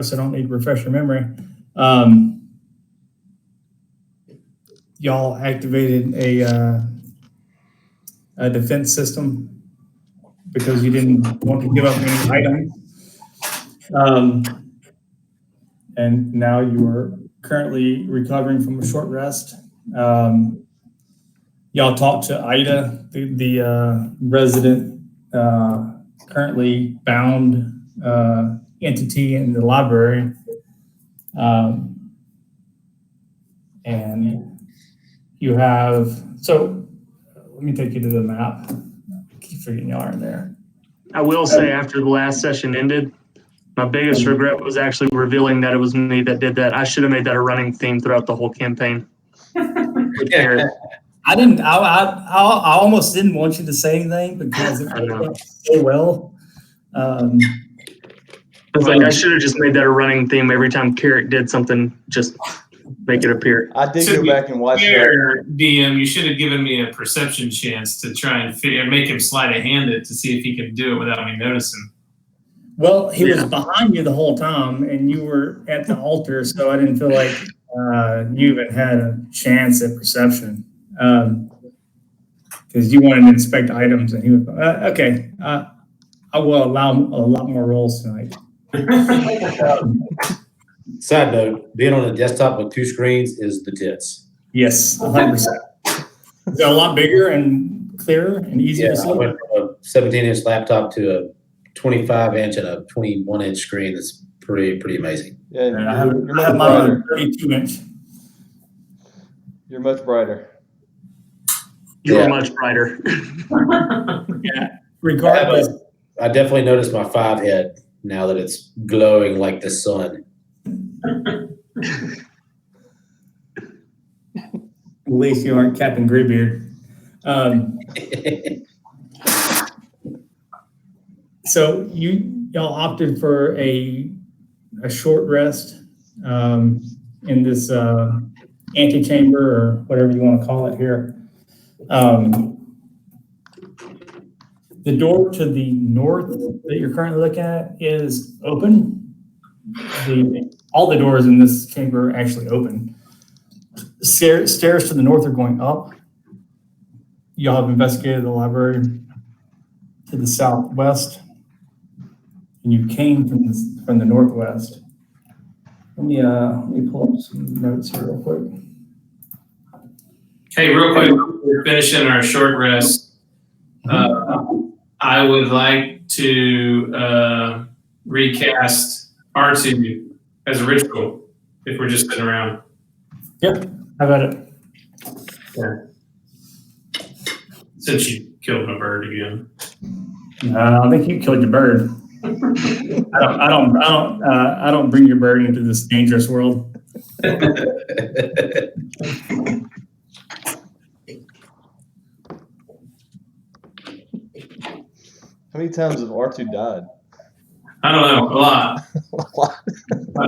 so I don't need to refresh your memory. Y'all activated a defense system because you didn't want to give up any items. And now you are currently recovering from a short rest. Y'all talked to Ida, the resident, currently bound entity in the library. And you have, so let me take you to the map. I keep forgetting y'all aren't there. I will say after the last session ended, my biggest regret was actually revealing that it was me that did that. I should have made that a running theme throughout the whole campaign. I didn't. I almost didn't want you to say anything because it went so well. It's like I should have just made that a running theme every time Carrick did something. Just make it appear. I did go back and watch that. DM, you should have given me a perception chance to try and make him sleight of hand it to see if he could do it without me noticing. Well, he was behind you the whole time, and you were at the altar, so I didn't feel like you even had a chance at perception. Because you wanted to inspect items, and he was okay. I will allow a lot more rolls tonight. Side note: being on a desktop with 2 screens is the tits. Yes, 100%. They're a lot bigger and clearer and easier to see. I went from a 17-inch laptop to a 25-inch and a 21-inch screen. That's pretty amazing. Yeah, I have mine on a 32-inch. You're much brighter. You're much brighter. Yeah. Regardless, I definitely noticed my 5 head now that it's glowing like the sun. At least you aren't Captain Greybeard. So y'all opted for a short rest in this antechamber or whatever you want to call it here. The door to the north that you're currently looking at is open. All the doors in this chamber are actually open. Stairs to the north are going up. Y'all have investigated the library to the southwest, and you came from the northwest. Let me pull up some notes here real quick. Hey, real quick, we're finishing our short rest. I would like to recast R2 as a ritual if we're just sitting around. Yep, how about it? Yeah. Since you killed my bird again. I think you killed your bird. I don't bring your bird into this dangerous world. How many times have R2 died? I don't know, a lot. I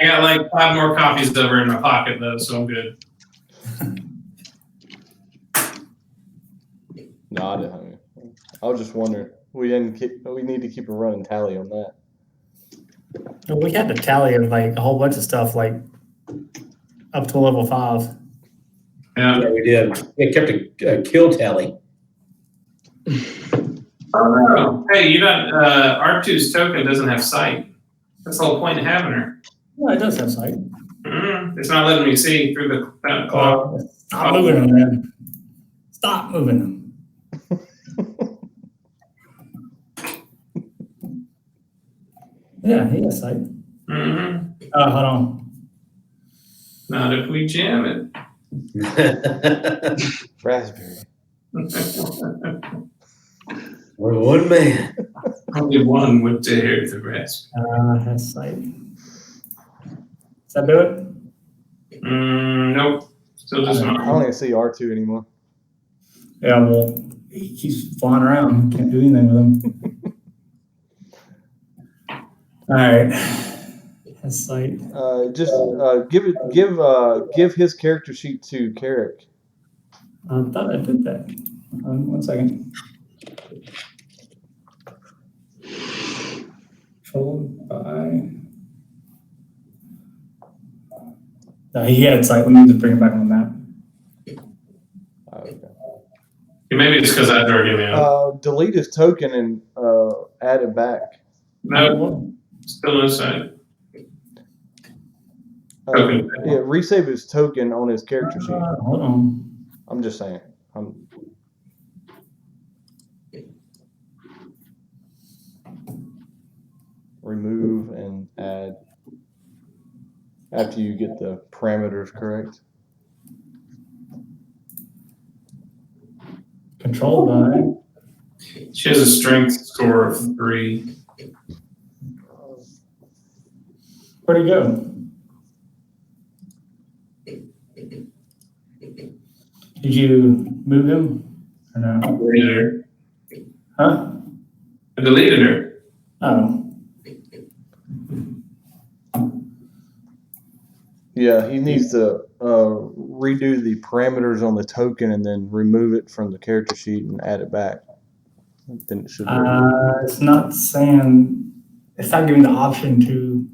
got like 5 more copies over in my pocket though, so I'm good. No, I didn't. I was just wondering. We need to keep a running tally on that. We had to tally of like a whole bunch of stuff, like up to level 5. Yeah. Yeah, we did. We kept a kill tally. Oh no! Hey, you got R2's token doesn't have sight. That's the whole point of having her. Yeah, it does have sight. It's not letting me see through the clock. Stop moving them, man. Stop moving them. Yeah, he has sight. Hold on. Not if we jam it. Raspberry. We're one man. Only one would dare the rest. Has sight. Does that do it? Nope. Still just I don't not. even see R2 anymore. Yeah, well, he keeps flying around. Can't do anything with him. All right. Has sight. Give his character sheet to Carrick. I thought I did that. 1 second. Controlled by He had sight. Let me just bring it back on the map. Okay. Maybe it's because I drug him out. Delete his token and add it back. No, still inside. Token. Yeah, resave his token on his character sheet. Hold on. I'm just saying. Remove and add after you get the parameters correct. Controlled by. She has a strength score of 3. Where'd he go? Did you move him or no? I deleted her. Huh? I deleted her. Oh. Yeah, he needs to redo the parameters on the token and then remove it from the character sheet and add it back. Then it should work. It's not saying. It's not giving the option to.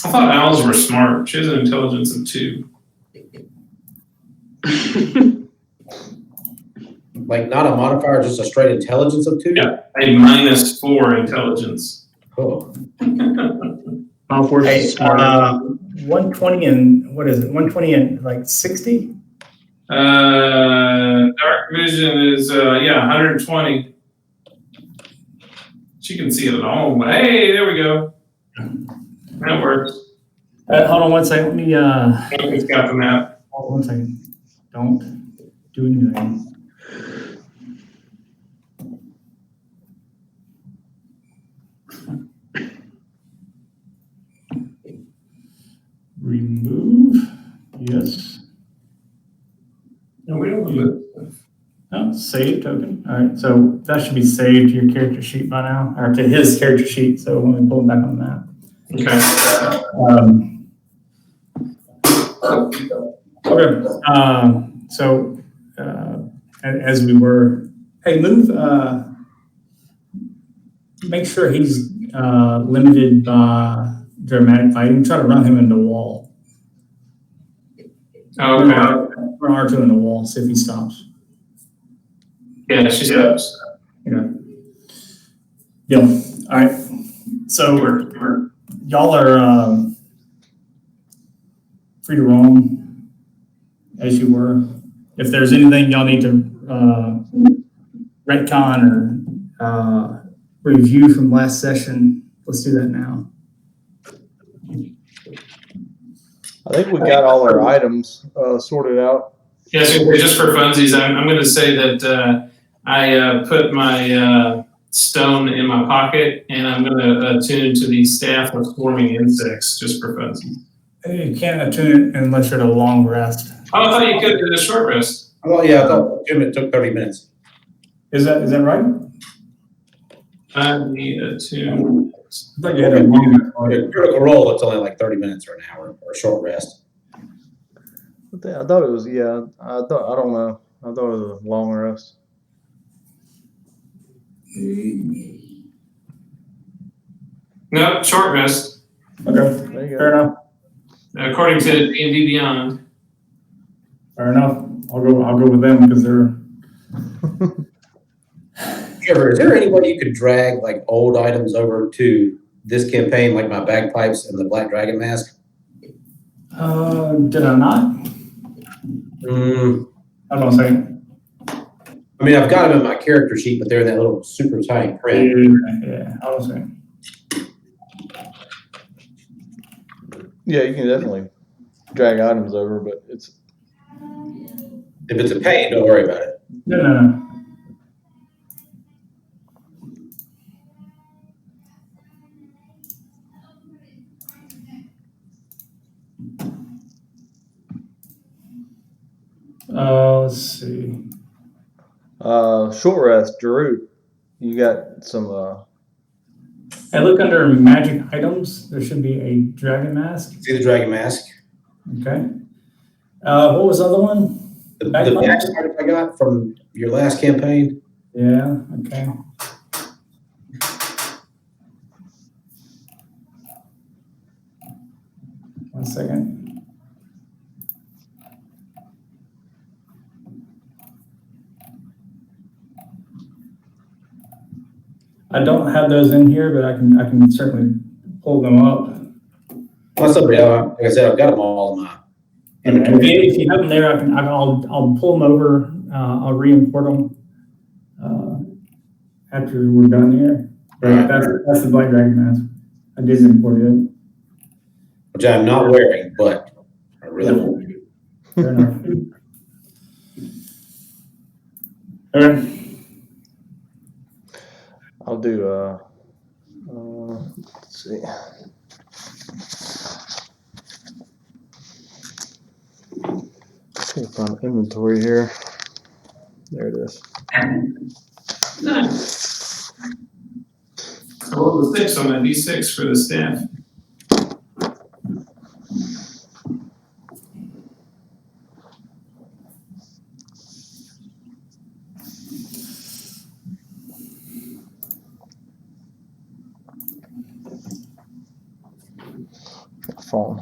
I thought owls were smart. She has an intelligence of 2. Like not a modifier, just a straight intelligence of 2? Yeah, a -4 intelligence. Oh. Malforce Hey, is smart. 120 and what is it? 120 and like 60? Dark vision is 120. She can see it all. Hey, there we go. That works. Hold on one second. Let me. It's got the map. Hold on one second. Don't do anything. Remove. Yes. No, we don't do it. Oh, save token. All right. So that should be saved to your character sheet by now, or to his character sheet. So when we pull it back on the map. Okay. Okay. So as we were, hey, move. Make sure he's limited by dramatic fighting. Try to run him into the wall. Okay. Run R2 in the wall. See if he stops. Yeah, she stops. Yeah. Yeah. All right. So y'all are free to roam as you were. If there's anything y'all need to retcon or review from last session, let's do that now. I think we got all our items sorted out. Yeah, so just for funsies, I'm going to say that I put my stone in my pocket, and I'm going to attune to the staff of swarming insects just for funsies. You can't attune it unless you're at a long rest. Oh, I thought you could do a short rest. Oh, yeah, I thought Jim, it took 30 minutes. Is that right? I need a tune. I thought you had a long rest. A critical roll, it's only like 30 minutes or an hour or a short rest. I thought it was, I don't know. I thought it was a long rest. No, short rest. Okay, There you fair go. enough. According to D&D Beyond. Fair enough. I'll go with them because they're. Trevor, is there any way you could drag like old items over to this campaign, like my bagpipes and the Black Dragon mask? Did I not? I don't say. I mean, I've got them in my character sheet, but they're in that little super tiny print. Yeah, I don't say. Yeah, you can definitely drag items over, but it's If it's a pain, don't worry about it. No. Let's see. short rest. Drew, you got some. Hey, look under magic items. There should be a dragon mask. See the dragon mask? Okay. What was the other one? The back part I got from your last campaign. Yeah, okay. One second. I don't have those in here, but I can certainly pull them up. What's up, yeah? Like I said, I've got them all in my And if you have them there, I'll pull them over. I'll re-import them after we're done here. But that's the Black Dragon mask. I did import it. which I'm not wearing, but I really want to. Fair enough. All right. I'll do, let's see. Can't find inventory here. There it is. Nice. I rolled a 6 on that D6 for the staff. Phone.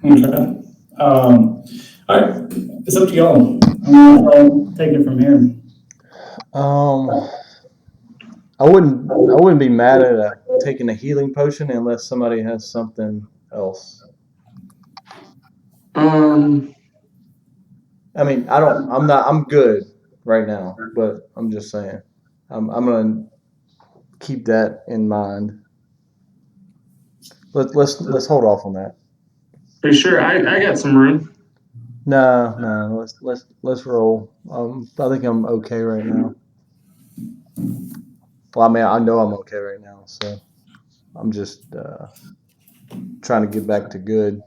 Okay. All right. It's up to y'all. I'll take it from here. I wouldn't be mad at taking a healing potion unless somebody has something else. I mean, I'm good right now, but I'm just saying, I'm gonna keep that in mind. Let's hold off on that. For sure, I got some room. No, let's roll. I think I'm okay right now. Well, I mean, I know I'm okay right now, so I'm just trying to get back to good.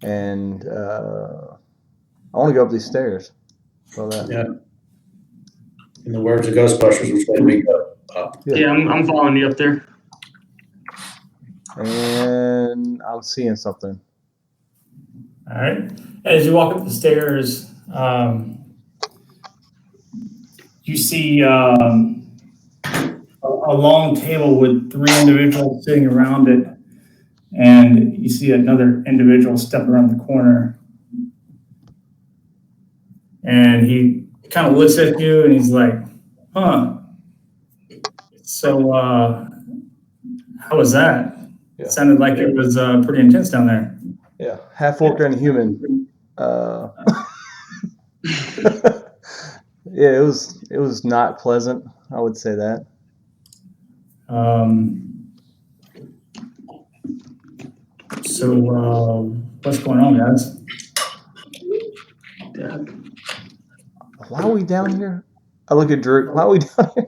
And I want to go up these stairs. So that. Yeah. In the words of Ghostbusters, which way we go up. Yeah, I'm following you up there. And I'm seeing something. All right. As you walk up the stairs, you see a long table with 3 individuals sitting around it, and you see another individual step around the corner. And he kind of looks at you and he's like, huh. So, how was that? Yeah. It sounded like it was pretty intense down there. Yeah, half orc and human. Yeah, it was not pleasant. I would say that. So, what's going on, guys? Why are we down here? I look at Drew. Why are we down here?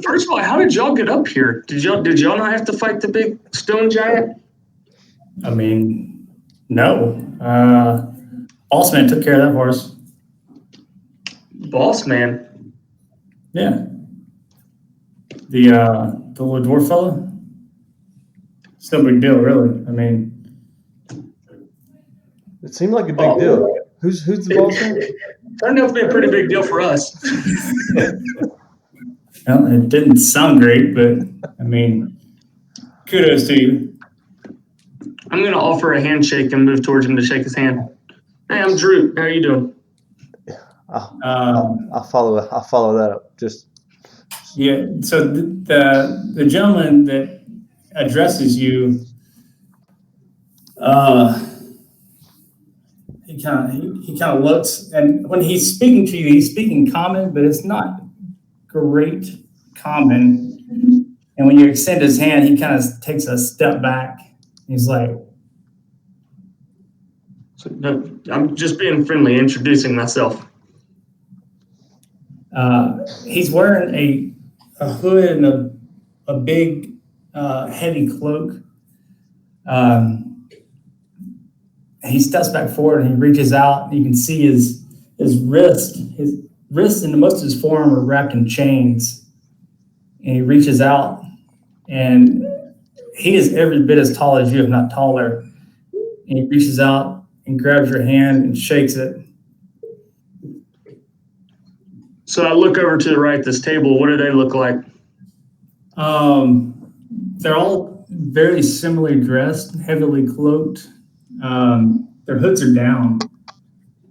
First of all, how did y'all get up here? Did y'all not have to fight the big stone giant? I mean, no. Bossman took care of that for us. Boss man. Yeah. The little dwarf fella. It's no big deal, really. I mean, It seemed like a big deal. Who's the boss man? Turned out to be a pretty big deal for us. well, it didn't sound great, but I mean, kudos to you. I'm gonna offer a handshake and move towards him to shake his hand. Hey, I'm Drew. How are you doing? I'll follow that up. Just yeah. So the gentleman that addresses you, he kind of looks, and when he's speaking to you, he's speaking common, but it's not great common. And when you extend his hand, he kind of takes a step back. He's like, So, no, I'm just being friendly, introducing myself. he's wearing a hood and a big heavy cloak. He steps back forward and he reaches out. And you can see his wrist. His wrist and most of his forearm are wrapped in chains. And he reaches out, and he is every bit as tall as you, if not taller. And he reaches out and grabs your hand and shakes it. So I look over to the right, this table. What do they look like? They're all very similarly dressed, heavily cloaked. Their hoods are down.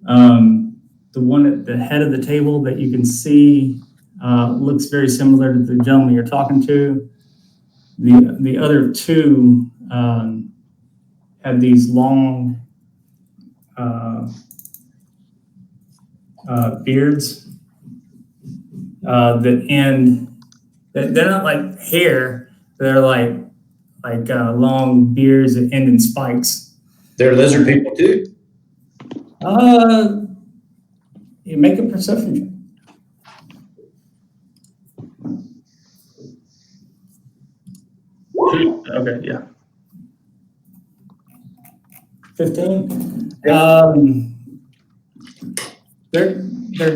The one at the head of the table that you can see looks very similar to the gentleman you're talking to. The other two have these long beards that end. They're not like hair. They're like long beards that end in spikes. They're lizard people too. You make a perception check. Okay, yeah. 15. They're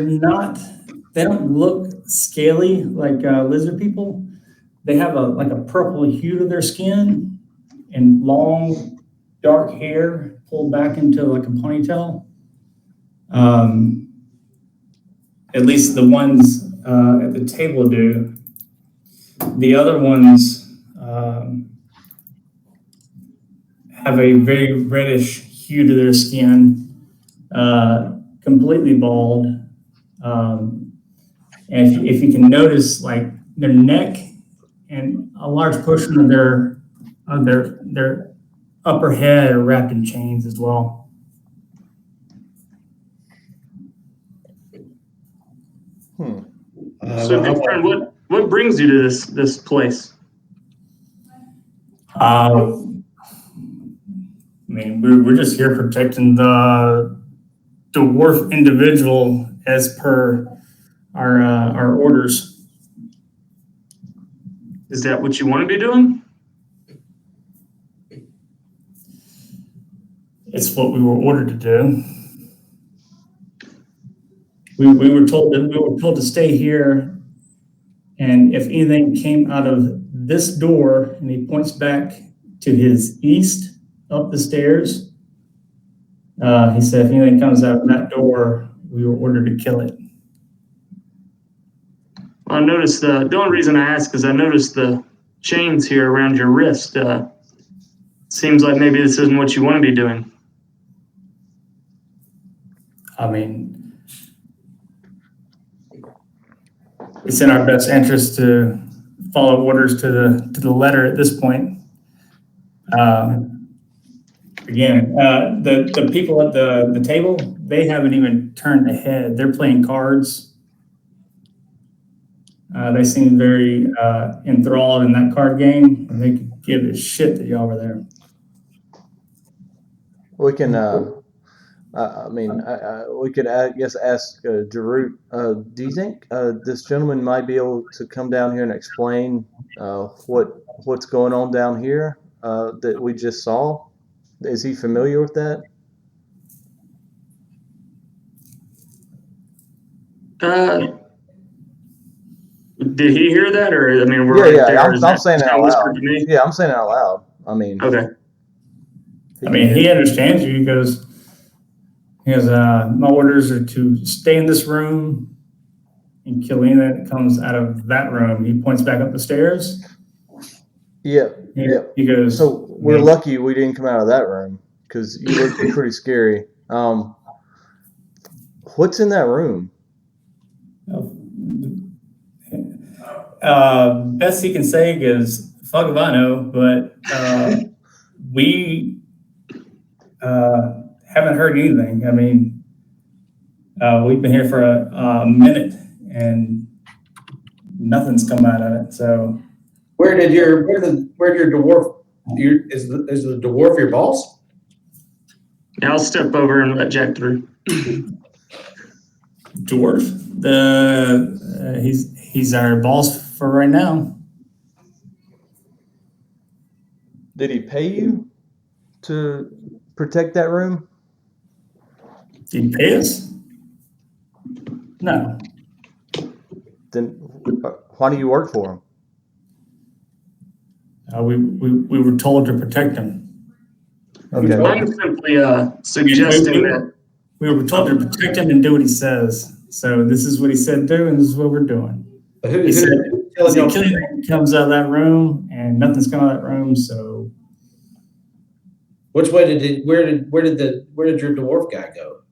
not. They don't look scaly like lizard people. They have a purple hue to their skin and long, dark hair pulled back into like a ponytail. At least the ones at the table do. The other ones have a very reddish hue to their skin, completely bald. And if you can notice, like their neck and a large portion of their upper head are wrapped in chains as well. So, good friend, what brings you to this place? I mean, we're just here protecting the dwarf individual as per our orders. Is that what you want to be doing? It's what we were ordered to do. We were told to stay here, and if anything came out of this door, and he points back to his east up the stairs, he said, if anything comes out of that door, we were ordered to kill it. I noticed the only reason I ask is I noticed the chains here around your wrist. Seems like maybe this isn't what you want to be doing. I mean, it's in our best interest to follow orders to the letter at this point. Again, the people at the table, they haven't even turned ahead. They're playing cards. They seem very enthralled in that card game, and they could give a shit that y'all were there. We can, we could, I guess, ask Jarut, do you think this gentleman might be able to come down here and explain what's going on down here that we just saw? Is he familiar with that? Did he hear that, or I mean, I'm saying it out loud. Yeah, I'm saying it out loud. I mean, okay. I mean, he understands you. He goes, my orders are to stay in this room and kill anything that comes out of that room. He points back up the stairs. Yeah. He goes, so we're lucky we didn't come out of that room because you look pretty scary. What's in that room? Best he can say is, fuck if I know, but we haven't heard anything. I mean, we've been here for a minute and nothing's come out of it. So, where did your dwarf? Is the dwarf your boss? Yeah, I'll step over and let Jack through. Dwarf, he's our boss for right now. Did he pay you? to protect that room? Did he pay us? No. Then why do you work for him? We were told to protect him. Okay. I'm simply suggesting that. We were told to protect him and do what he says. So this is what he said do, and this is what we're doing. But He said Killian comes out of that room, and nothing's coming out of that room. So which way did it? Where did your dwarf guy go?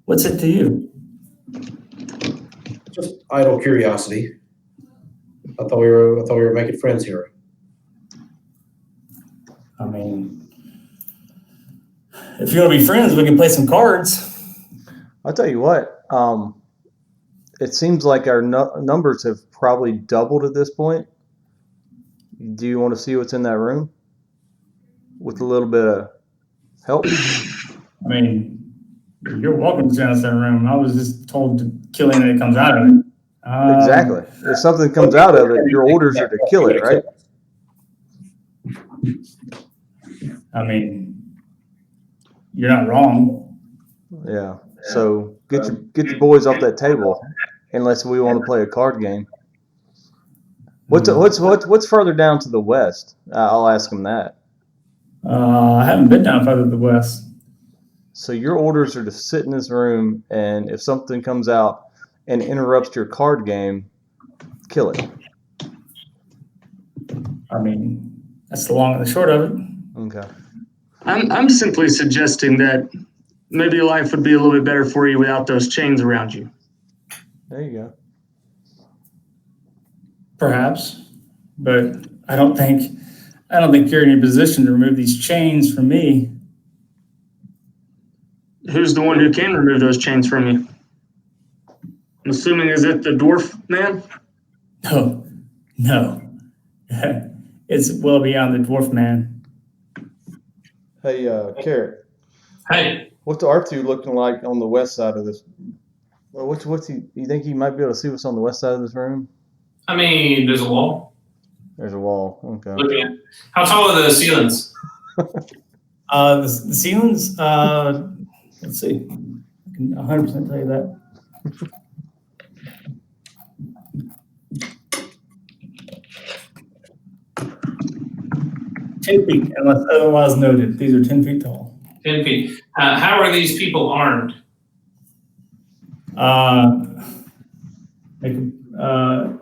what's it to you? Just idle curiosity. I thought we were making friends here. I mean, if you want to be friends, we can play some cards. I'll tell you what. It seems like our numbers have probably doubled at this point. Do you want to see what's in that room? With a little bit of help? I mean, you're welcome to join us in that room. I was just told to kill him when it comes out of it. Exactly. If something comes out of it, your orders are to kill it, right? I mean, you're not wrong. Yeah. So get the boys off that table, unless we want to play a card game. What's further down to the west? I'll ask them that. I haven't been down further to the west. So your orders are to sit in this room, and if something comes out and interrupts your card game, kill it. I mean, that's the long and the short of it. Okay. I'm simply suggesting that maybe life would be a little bit better for you without those chains around you. There you go. Perhaps, but I don't think you're in a position to remove these chains from me. Who's the one who can remove those chains from you? I'm assuming, is it the dwarf man? No. It's well beyond the dwarf man. Hey, Carrot. Hey, What's R2 looking like on the west side of this? Well, what's he? You think he might be able to see what's on the west side of this room? I mean, there's a wall. There's a wall. Okay. Looking at how tall are the ceilings? The ceilings. Let's see. I can 100% tell you that. $10 feet, unless otherwise noted. These are 10 feet tall. 10 feet. How are these people armed?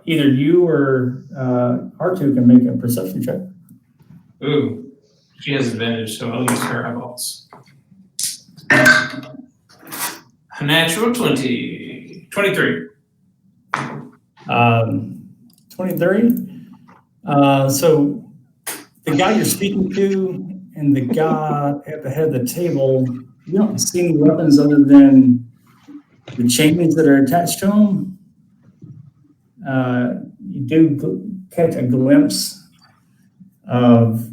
Either you or R2 can make a perception check. Ooh, she has advantage, so I'll use her eyeballs. A natural 20. 23. 23. So the guy you're speaking to and the guy at the head of the table, you don't see any weapons other than the chains that are attached to them. You do catch a glimpse of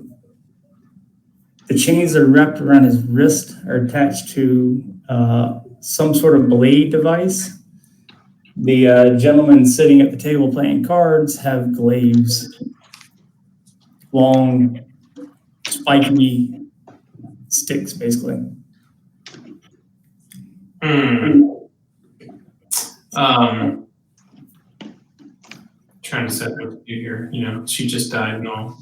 the chains that are wrapped around his wrist are attached to some sort of blade device. The gentlemen sitting at the table playing cards have glaives, long, spiky sticks, basically. Trying to set up you here. You know, she just died and all.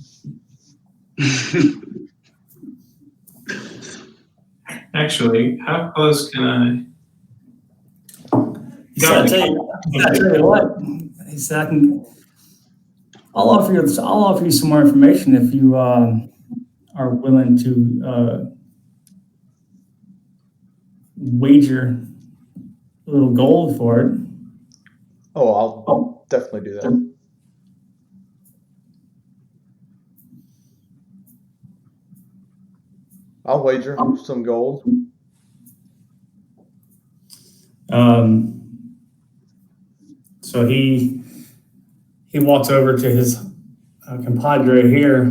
Actually, how close can I? So I tell you what. He said, I'll offer you some more information if you are willing to wager a little gold for it. Oh, I'll definitely do that. I'll wager some gold. So he walks over to his compadre here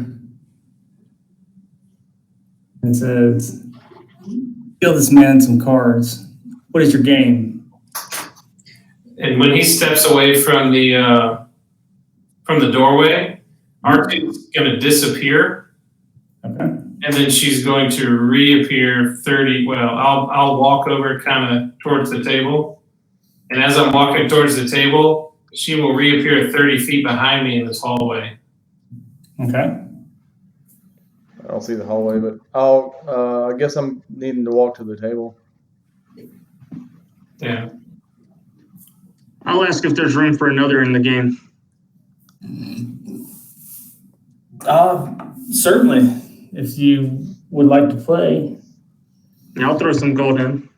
and says, "Deal this man some cards. What is your game?" And when he steps away from the doorway, R2's going to disappear Okay. And then she's going to reappear 30. Well, I'll walk over kind of towards the table. And as I'm walking towards the table, she will reappear 30 feet behind me in this hallway. Okay. I don't see the hallway, but I guess I'm needing to walk to the table. Yeah. I'll ask if there's room for another in the game. Certainly. If you would like to play. Yeah, I'll throw some gold in.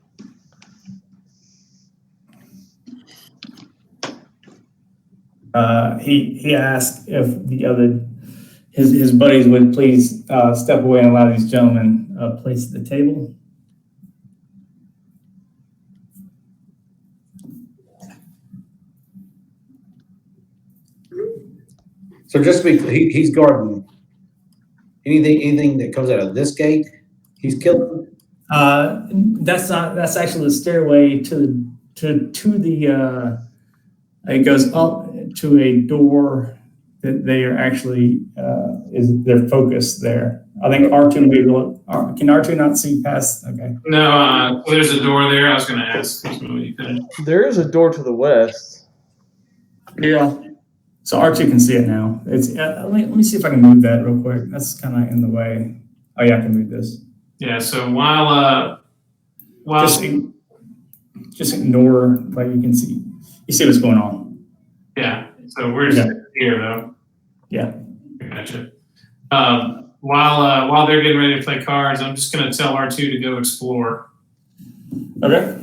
He asked if the other his buddies would please step away and allow these gentlemen a place at the table. So just to be clear, he's guarding anything that comes out of this gate, he's killing. That's actually the stairway to the it goes up to a door that they are actually is their focus there. I think R2 maybe can R2 not see past? Okay. No, there's a door there. I was going to ask. There is a door to the west. Yeah. So R2 can see it now. It's let me see if I can move that real quick. That's kind of in the way. Oh yeah, I can move this. Yeah. So while just ignore, like you can see. You see what's going on. Yeah. So we're just here though. Yeah. Gotcha. While they're getting ready to play cards, I'm just going to tell R2 to go explore. Okay.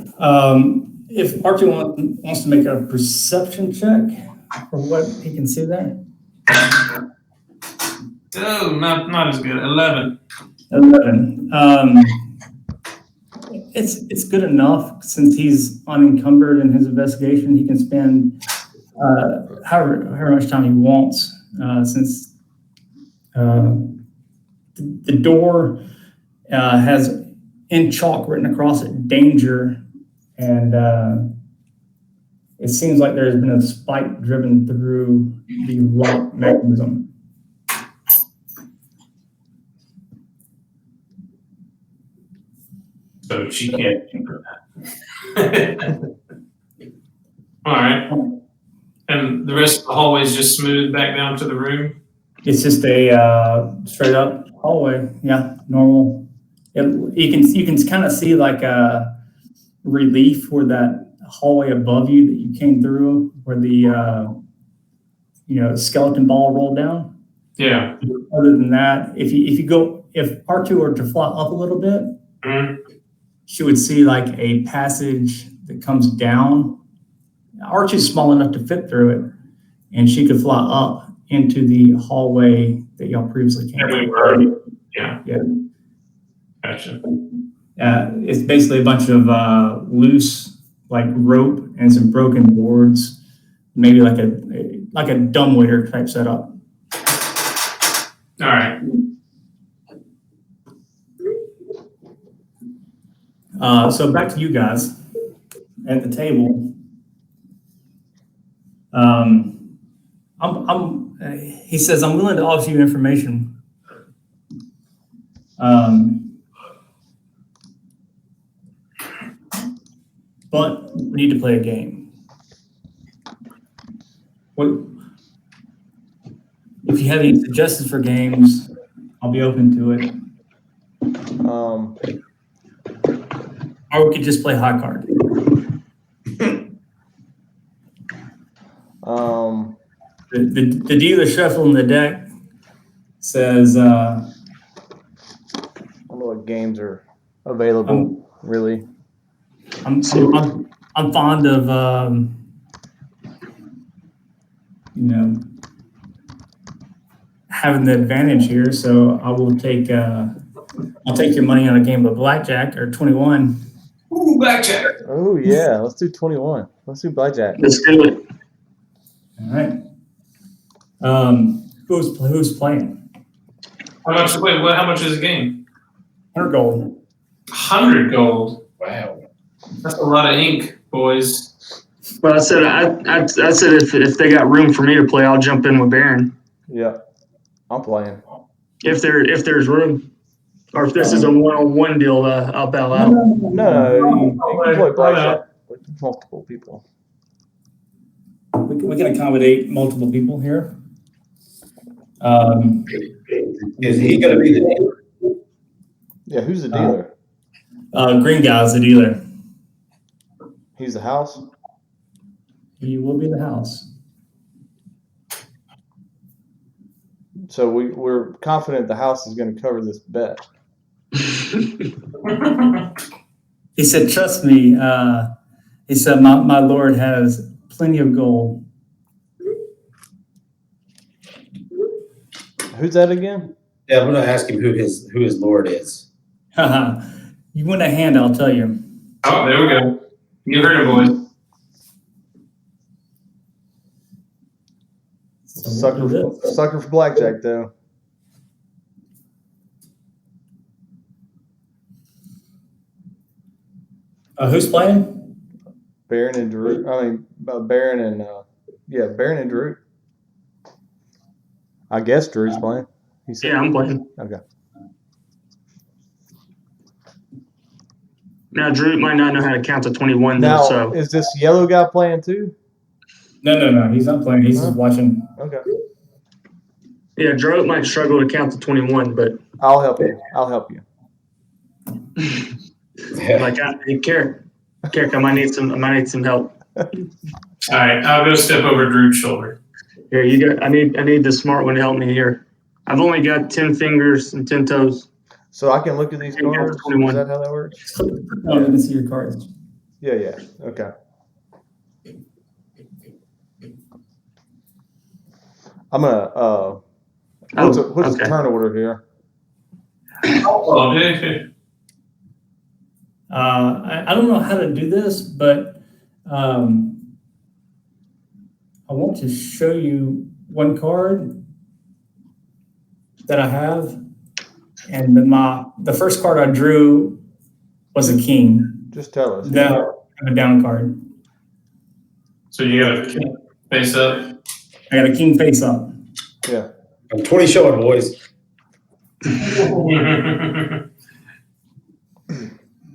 If R2 wants to make a perception check for what he can see there. Oh, not as good. 11. 11. It's good enough since he's unencumbered in his investigation. He can spend however much time he wants since the door has in chalk written across it danger, and it seems like there's been a spike driven through the lock mechanism. So she can't enter that. All right. And the rest of the hallway is just smooth back down to the room? It's just a straight up hallway. Yeah, normal. You can kind of see like a relief where that hallway above you that you came through, where the skeleton ball rolled down. Yeah. Other than that, if R2 were to fly up a little bit, she would see like a passage that comes down. R2 is small enough to fit through it, and she could fly up into the hallway that y'all previously came through. Yeah. Yeah. Gotcha. It's basically a bunch of loose like rope and some broken boards, maybe like a dumbwaiter type setup. All right. So back to you guys at the table. He says, I'm willing to offer you information. But we need to play a game. If you have any suggestions for games, I'll be open to it. Or we could just play high card. The dealer shuffling the deck says, I don't know what games are available, really. I'm fond of having the advantage here, so I will take I'll take your money on a game of blackjack or 21. Ooh, blackjack. Oh yeah, let's do 21. Let's do blackjack. Let's do it. All right. Who's playing? How much is a game? 100 gold. 100 gold. Wow. That's a lot of ink, boys. But I said if they got room for me to play, I'll jump in with Baron. Yeah, I'm playing. If there's room, or if this is a one-on-one deal, I'll bow out. No, you can play blackjack with multiple people. We can accommodate multiple people here. Is he going to be the dealer? Yeah, who's the dealer? Green guy's the dealer. He's the house. He will be the house. So we're confident the house is going to cover this bet. He said, "Trust me." He said, "My Lord has plenty of gold." Who's that again? Yeah, I'm going to ask him who his Lord is. You want a hand? I'll tell you. Oh, there we go. You heard it, boys. Sucker for blackjack, though. Who's playing? Baron and Drew. I mean, Baron and Baron and Drew. I guess Drew's playing. He said, Yeah, I'm playing. Okay. Now, Drew might not know how to count to 21, Now, though, so. is this yellow guy playing too? No. He's not playing. He's just watching. Okay. Yeah, Drew might struggle to count to 21, but. I'll help you. Like, Carrick, I might need some help. All right, I'll go step over Drew's shoulder. Here, you got. I need the smart one to help me here. I've only got 10 fingers and 10 toes. So I can look at these You got cards? 21. Is that how that works? Oh, you can see your cards. Yeah. Okay. I'm gonna what's the turn order here? Oh, I don't know how to do this, but I want to show you one card that I have, and the first card I drew was a king. Just tell us. Then I have a down card. So you got a king face up. I got a king face up. Yeah. I'm 20 showing, boys.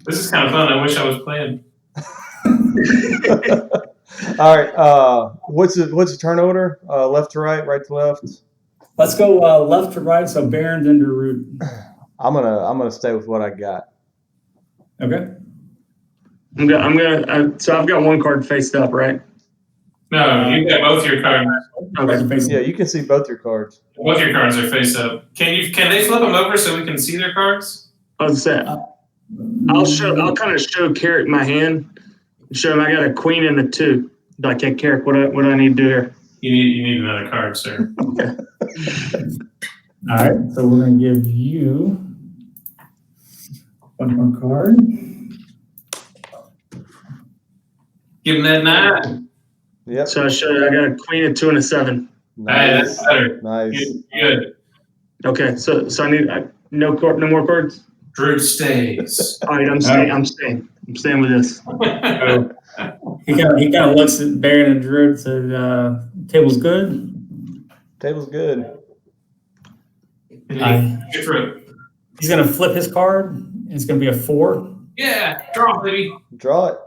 This is kind of fun. I wish I was playing. All right. What's the turn order? Left to right, right to left. Let's go left to right. So Baron then Root. I'm gonna stay with what I got. Okay. So I've got one card faced up, right? No, you got both your cards. Okay. Yeah, you can see both your cards. Both your cards are face up. Can they flip them over so we can see their cards? What's that? I'll kind of show Carrick my hand. Show him I got a queen and a 2. Like, hey, Carrick, what do I need to do here? You need another card, sir. Okay. All right. So we're gonna give you one more card. Give him that 9. Yep. So I got a queen, a 2, and a 7. Hey, that's better. Nice. Good. Okay. So I need no more cards. Drew stays. All right, I'm staying. I'm staying with this. He kind of looks at Baron and Drew and says, "Table's good." Table's good. He's gonna flip his card. It's gonna be a 4. Yeah, draw, baby. Draw it.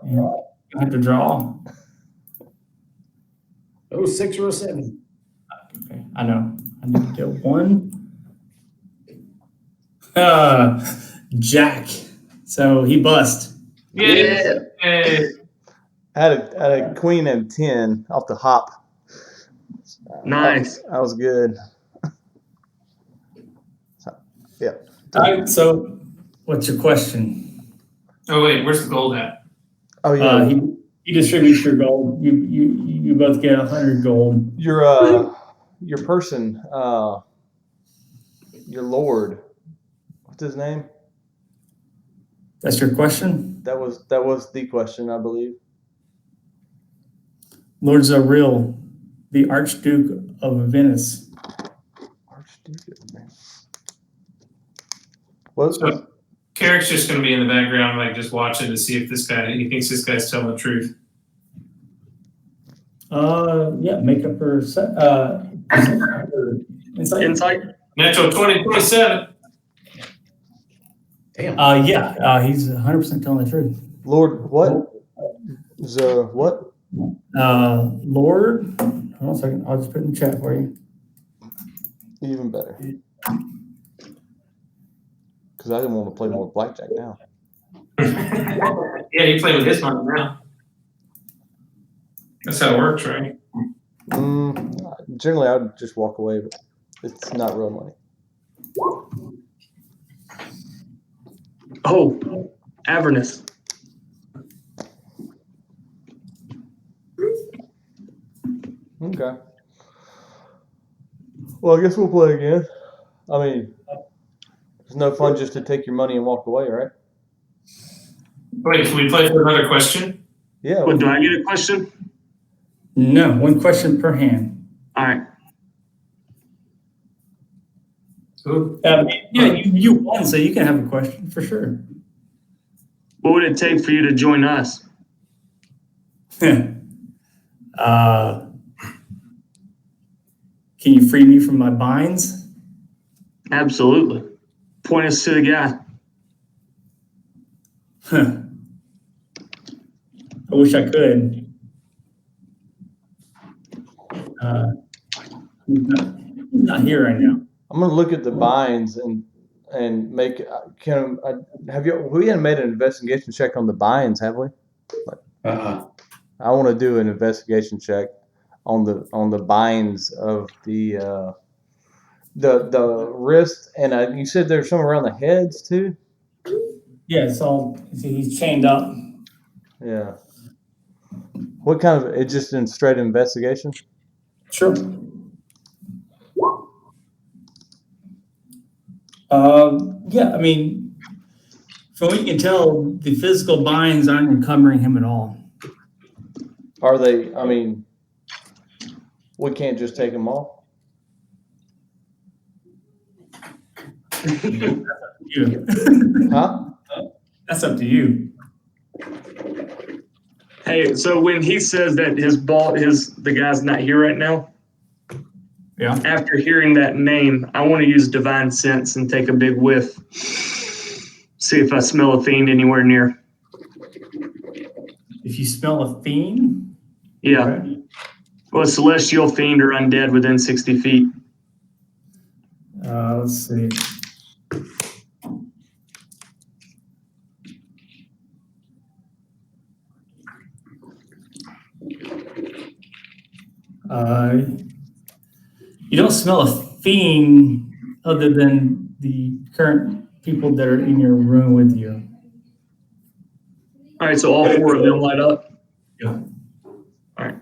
I have to draw. Oh, 6 or a 7. Okay, I know. I need to get 1. Jack. So he bust. Yeah. Hey. I had a queen and 10 off the hop. Nice. That was good. Yeah. All right. So, what's your question? Oh wait, where's the gold at? Oh yeah. He distributes your gold. You both get 100 gold. Your person, your lord. What's his name? That's your question? That was the question, I believe. Lord Zaril, the Archduke of Venice. Archduke of Venice. What? So Carrick's just going to be in the background, like just watching to see if he thinks this guy's telling the truth. Yeah, make up her insight. Insight. Natural 2027. Damn. He's 100% telling the truth. Lord, what? What? Lord, hold on a second. I'll just put it in the chat for you. Even better. Because I didn't want to play more blackjack now. Yeah, you play with his money now. That's how it works, right? Generally, I would just walk away, but it's not real money. Oh, Avernus. Okay. Well, I guess we'll play again. I mean, it's no fun just to take your money and walk away, right? Wait, can we play for another question? Yeah. What, do I get a question? No, one question per hand. All right. You won, so you can have a question for sure. What would it take for you to join us? Can you free me from my binds? Absolutely. Point us to the guy. I wish I could. He's not here right now. I'm gonna look at the binds and make. We hadn't made an investigation check on the binds, have we? I want to do an investigation check on the binds of the wrist, and you said there's some around the heads too. Yeah, it's all. He's chained up. Yeah. What kind of? It's just in straight investigation. Sure. I mean, from what you can tell, the physical binds aren't encumbering him at all. Are they? I mean, we can't just take them off. You. Huh? That's up to you. Hey, so when he says that the guy's not here right now, Yeah. after hearing that name, I want to use divine sense and take a big whiff. See if I smell a fiend anywhere near. If you smell a fiend. Yeah. Okay. Well, a celestial fiend or undead within 60 feet. Let's see. You don't smell a fiend other than the current people that are in your room with you. All right, so all four of them light up. Yeah. All right.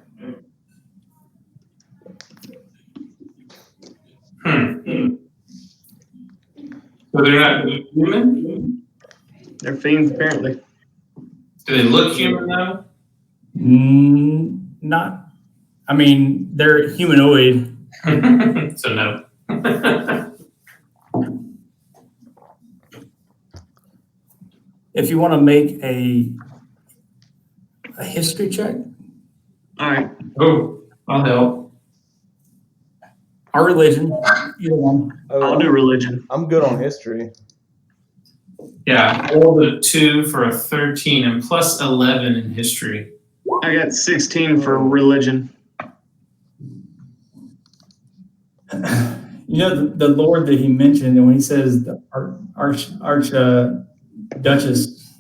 So they're not human? They're fiends, apparently. Do they look human though? Not. I mean, they're humanoid. So no. If you want to make a history check, All right. Oh, I'll help. our religion, either one. I'll do religion. I'm good on history. Yeah, I rolled a 2 for a 13 and plus 11 in history. I got 16 for religion. You know the Lord that he mentioned, and when he says the Duchess,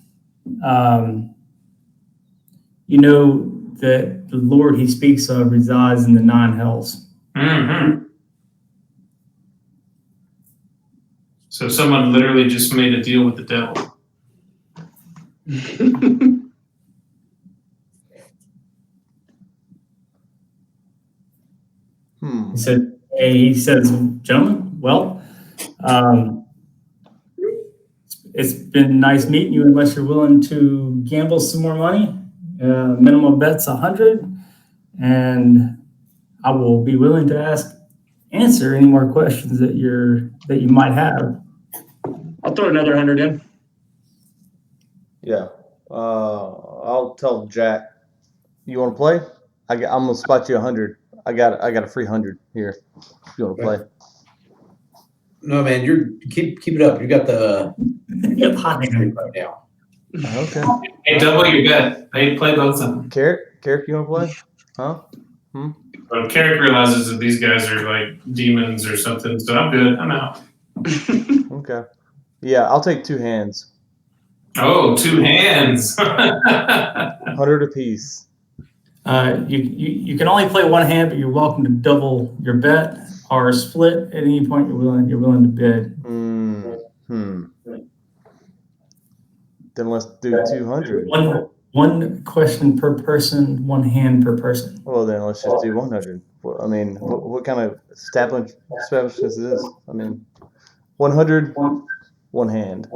you know that the Lord he speaks of resides in the nine hells. Mm-hmm. So someone literally just made a deal with the devil. He says, gentlemen, well, it's been nice meeting you unless you're willing to gamble some more money. Minimum bet's 100, and I will be willing to answer any more questions that you might have. I'll throw another 100 in. Yeah. I'll tell Jack. You want to play? I'm gonna spot you 100. I got a free 100 here. If you want to play. No, man, keep it up. You got the Get hot hand. right now. Okay. Hey, double your bet. Play both of them. Carrick, you want to play? Huh? But Carrick realizes that these guys are like demons or something, so I'm good. I'm out. Okay. Yeah, I'll take 2 hands. Oh, 2 hands. 100 apiece. You can only play one hand, but you're welcome to double your bet or split at any point you're willing to bid. Then let's do 200. One question per person, one hand per person. Well, then let's just do 100. Well, I mean, what kind of establishment is this? I mean, 100, one hand.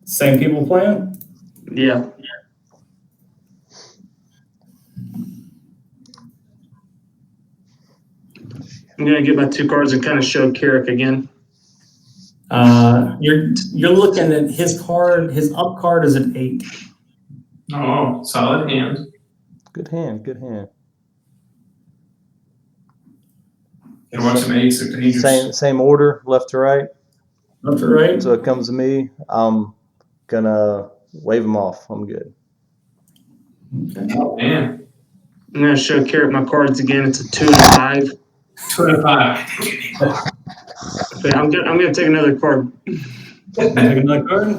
Same people playing? Yeah. I'm gonna get my 2 cards and kind of show Carrick again. You're looking at his card. His up card is an 8. Oh, solid hand. Good hand. And watch some 8s are dangerous. Same order, left to right. Left to right. So it comes to me. I'm gonna wave them off. I'm good. Okay. Oh, man. I'm gonna show Carrick my cards again. It's a 2 and a 5. 2 and a 5. Okay, I'm gonna take another card. Take another card.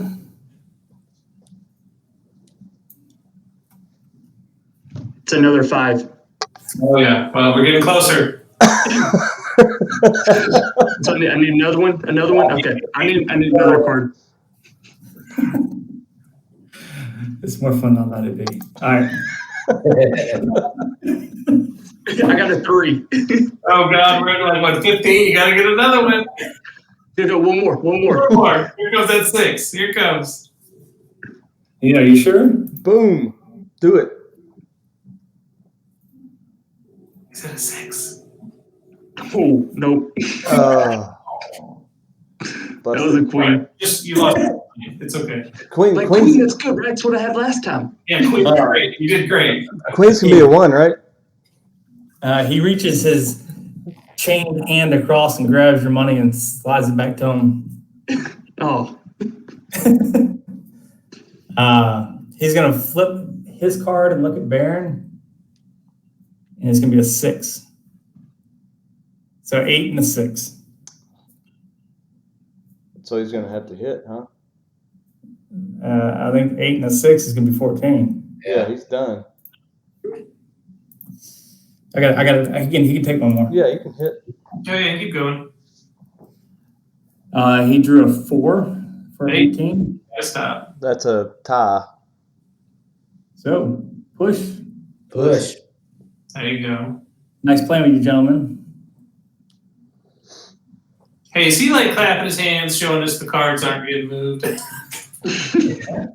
It's another 5. Oh, yeah. Well, we're getting closer. So I need another one. Another one. Okay. I need another card. It's more fun than that it'd be. All right. I got a 3. Oh, God. We're at like 15. You got to get another one. Here, one more. One more. Here comes that 6. Here it comes. Yeah, you sure? Boom. Do it. Is that a 6? Oh, nope. That That was a queen. Just, you lost. It's okay. Queen. Like queen, that's good, right? That's what I had last time. Yeah, Queen, great. You did great. Queens can be a 1, right? He reaches his chained hand across and grabs your money and slides it back to him. Oh. He's gonna flip his card and look at Baron, and it's gonna be a 6. So 8 and a 6. So he's gonna have to hit, huh? I think 8 and a 6 is gonna be 14. Yeah, he's done. I got again. He can take one more. Yeah, you can hit. Okay, keep going. He drew a 4 for 8. 18. Stop. That's a tie. So push. Push. There you go. Nice playing with you, gentlemen. Hey, is he like clapping his hands, showing us the cards aren't getting moved?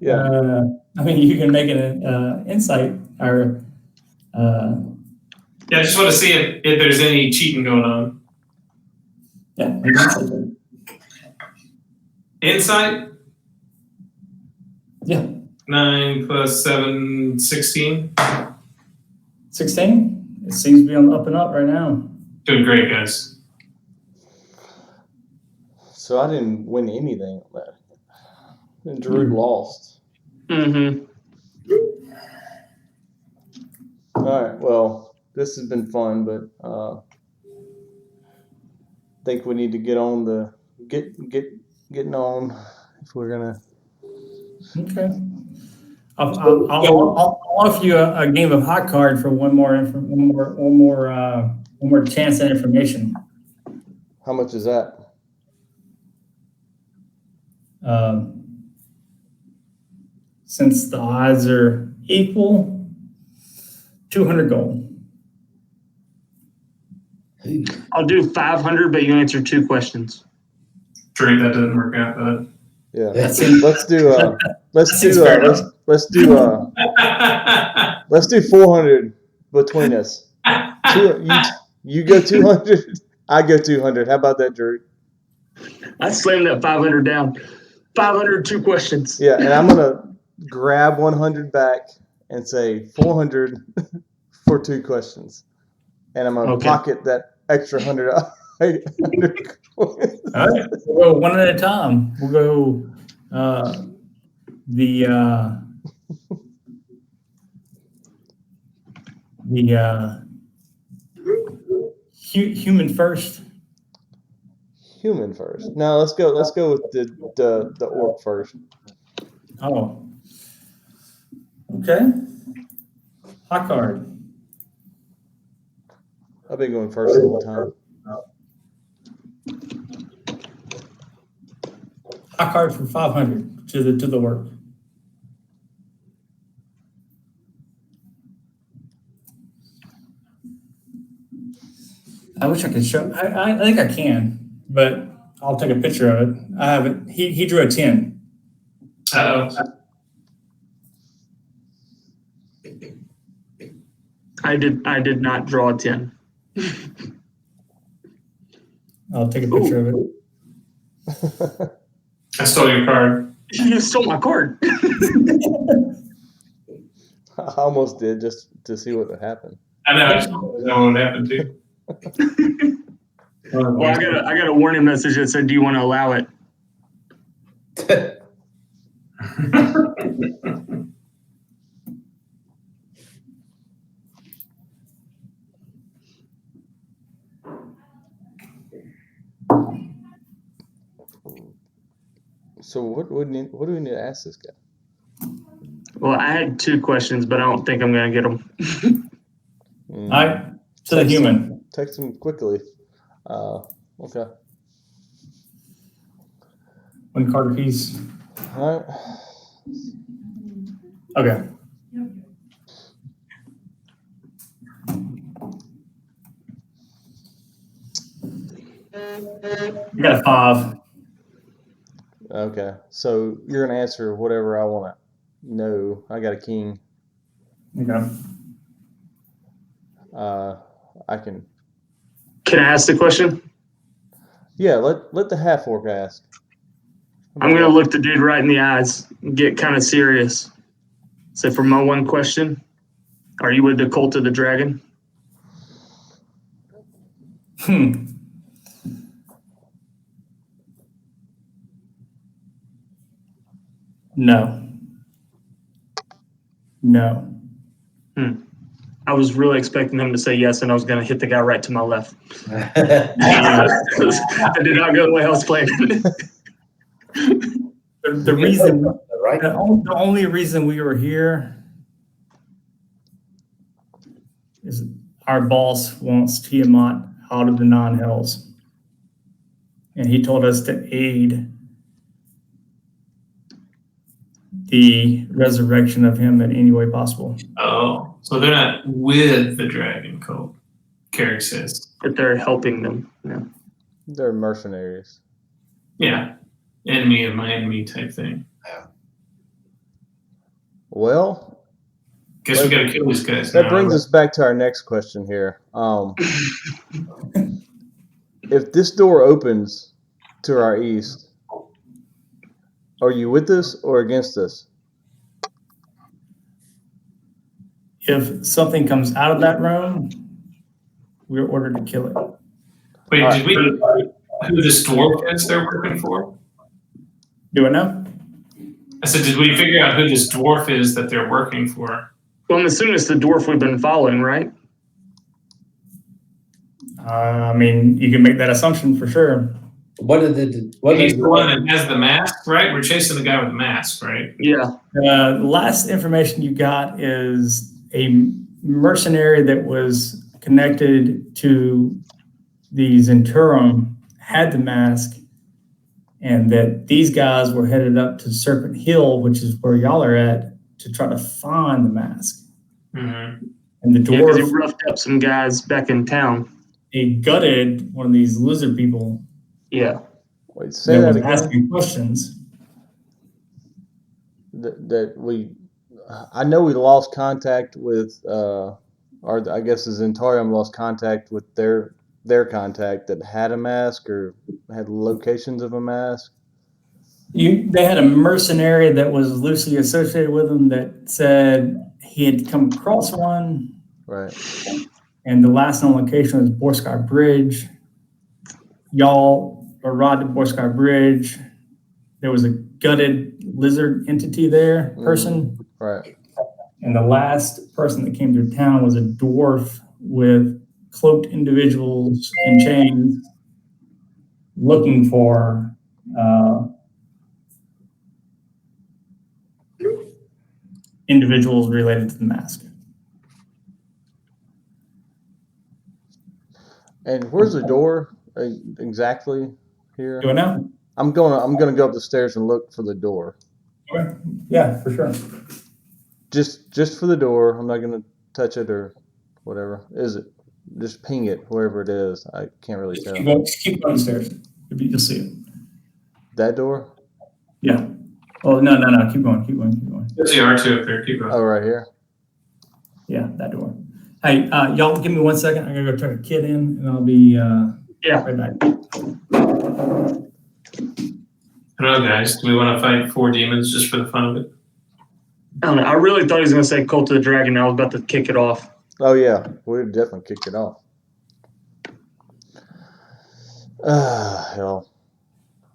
Yeah. I mean, you can make an insight or. Yeah, I just want to see if there's any cheating going on. Yeah. Make an insight. Insight? Yeah. 9 plus 7, 16. 16. It seems to be on the up and up right now. Doing great, guys. So I didn't win anything on that. And Drew lost. Mm-hmm. All right. Well, this has been fun, but I think we need to get on the getting on if we're gonna. Okay. I'll offer you a game of hot card for one more chance at information. How much is that? Since the odds are equal, 200 gold. I'll do 500, but you answer 2 questions. Trade that doesn't work out, but Yeah. That seems- Let's do seems fair enough. let's do 400 between us. You go 200, I go 200. How about that, Drew? I slammed that 500 down. 500, 2 questions. Yeah, and I'm gonna grab 100 back and say 400 for 2 questions, and I'm gonna Okay. pocket that extra 100. 100 coins. All right, we'll go one at a time. We'll go the human first. Human first. No, let's go with the orc first. Oh, okay. Hot card. I've been going first the whole time. Hot card for 500 to the work. I wish I could show. I think I can, but I'll take a picture of it. I have it. He drew a 10. Uh-oh. I did not draw a 10. I'll take a picture of it. I stole your card. You stole my card. I almost did just to see what would happen. I know. I just don't know what happened too. Well, I got a warning message that said, "Do you want to allow it?" So what do we need to ask this guy? Well, I had 2 questions, but I don't think I'm going to get them. All right, to the human. Text him quickly. Okay. One card apiece. All right. Okay. You got a 5. Okay. So you're gonna answer whatever I want to know. I got a king. Okay. I can. Can I ask the question? Yeah. Let the half orc ask. I'm going to look the dude right in the eyes and get kind of serious. So for my one question, are you with the Cult of the Dragon? No. No. I was really expecting him to say yes, and I was going to hit the guy right to my left. That did not go the way I was planning. The reason, Right? the only reason we were here is our boss wants Tiamat out of the non-hells. And he told us to aid the resurrection of him in any way possible. Oh, so they're not with the dragon cult, Carrick says. But they're helping them. Yeah. They're mercenaries. Yeah. Enemy of my enemy type thing. Well, Guess we gotta kill these guys that now. brings us back to our next question here. If this door opens to our east, are you with us or against us? If something comes out of that room, we're ordered to kill it. Wait, did we who this dwarf is they're working for? Do I know? I said, did we figure out who this dwarf is that they're working for? Well, I'm assuming it's the dwarf we've been following, right? I mean, you can make that assumption for sure. He's the one that has the mask, right? We're chasing the guy with the mask, right? Yeah. The last information you got is a mercenary that was connected to the Zenturum had the mask, and that these guys were headed up to Serpent Hill, which is where y'all are at, to try to find the mask. Mm-hmm. And the Yeah, because he dwarf, roughed up some guys back in town. he gutted one of these lizard people Yeah. Wait, say that that was again. asking questions. I know we lost contact with, or I guess the Zentarium lost contact with their contact that had a mask or had locations of a mask. They had a mercenary that was loosely associated with them that said he had come across one. Right. And the last known location was Boy Scout Bridge. Y'all arrived at Boy Scout Bridge. There was a gutted lizard entity there, person. Right. And the last person that came through town was a dwarf with cloaked individuals in chains looking for individuals related to the mask. And where's the door exactly here? Do it now? I'm gonna go up the stairs and look for the door. Okay. Yeah, for sure. Just for the door. I'm not gonna touch it or whatever. Is it? Just ping it wherever it is. I can't really tell. Just keep going upstairs. You'll see it. That door? Yeah. Oh, no. Keep going. There's the R2 up there. Keep going. Oh, right here. Yeah, that door. Hey, y'all give me 1 second. I'm going to go turn a kid in, and I'll be right back. I don't know, guys. Do we want to fight 4 demons just for the fun of it? I don't know. I really thought he was going to say Cult of the Dragon. I was about to kick it off. Oh, yeah. We'd definitely kick it off. Hell.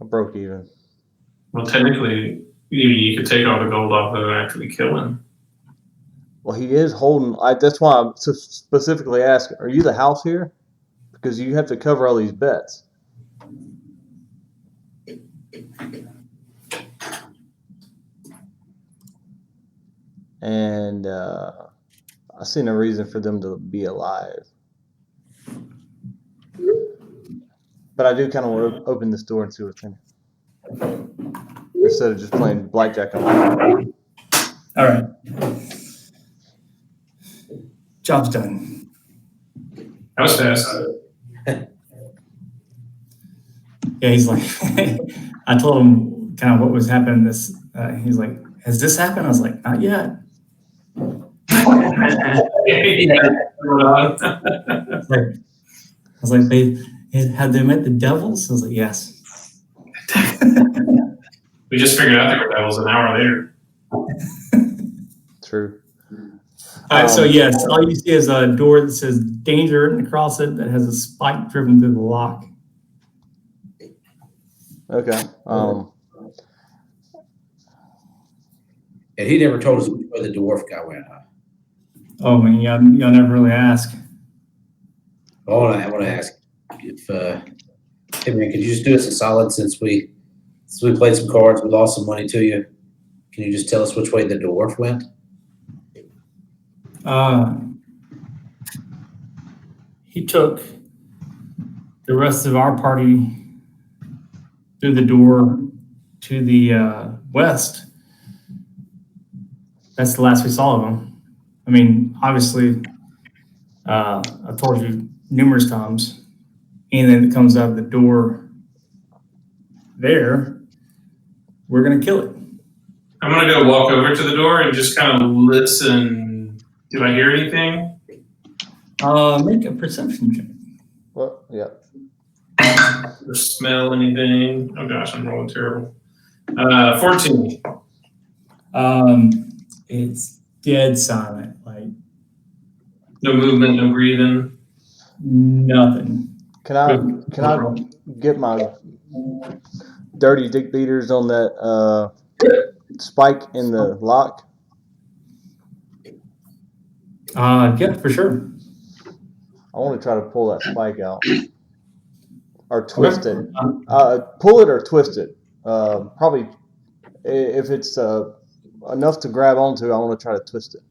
I broke even. Well, technically, you could take all the gold off of him and actually kill him. Well, he is holding. That's why I'm specifically asking, are you the house here? Because you have to cover all these bets. And I see no reason for them to be alive. But I do kind of want to open this door and see what's in it. Instead of just playing blackjack on it. All right. Job's done. That was fast. Yeah, he's like, I told him kind of what was happening. He's like, has this happened? I was like, not yet. I was like, had they met the devils? I was like, yes. We just figured out they were devils an hour later. True. All right, so yes, all you see is a door that says danger written across it that has a spike driven through the lock. Okay. And he never told us where the dwarf guy went, huh? Oh man, y'all never really ask. Oh, I want to ask if, hey man, could you just do us a solid since we played some cards, we lost some money to you. Can you just tell us which way the dwarf went? He took the rest of our party through the door to the west. That's the last we saw of him. I mean, obviously, I've told you numerous times, anything that comes out of the door there, we're going to kill it. I'm going to go walk over to the door and just kind of listen. Do I hear anything? Make a perception check. Well, yeah. Or smell anything? Oh gosh, I'm rolling terrible. 14. It's dead silent, like No movement, no breathing. nothing. Can I get my dirty dick beaters on that spike in the lock? Yeah, for sure. I want to try to pull that spike out. Or twist it. Pull it or twist it. Probably, if it's enough to grab onto, I want to try to twist it.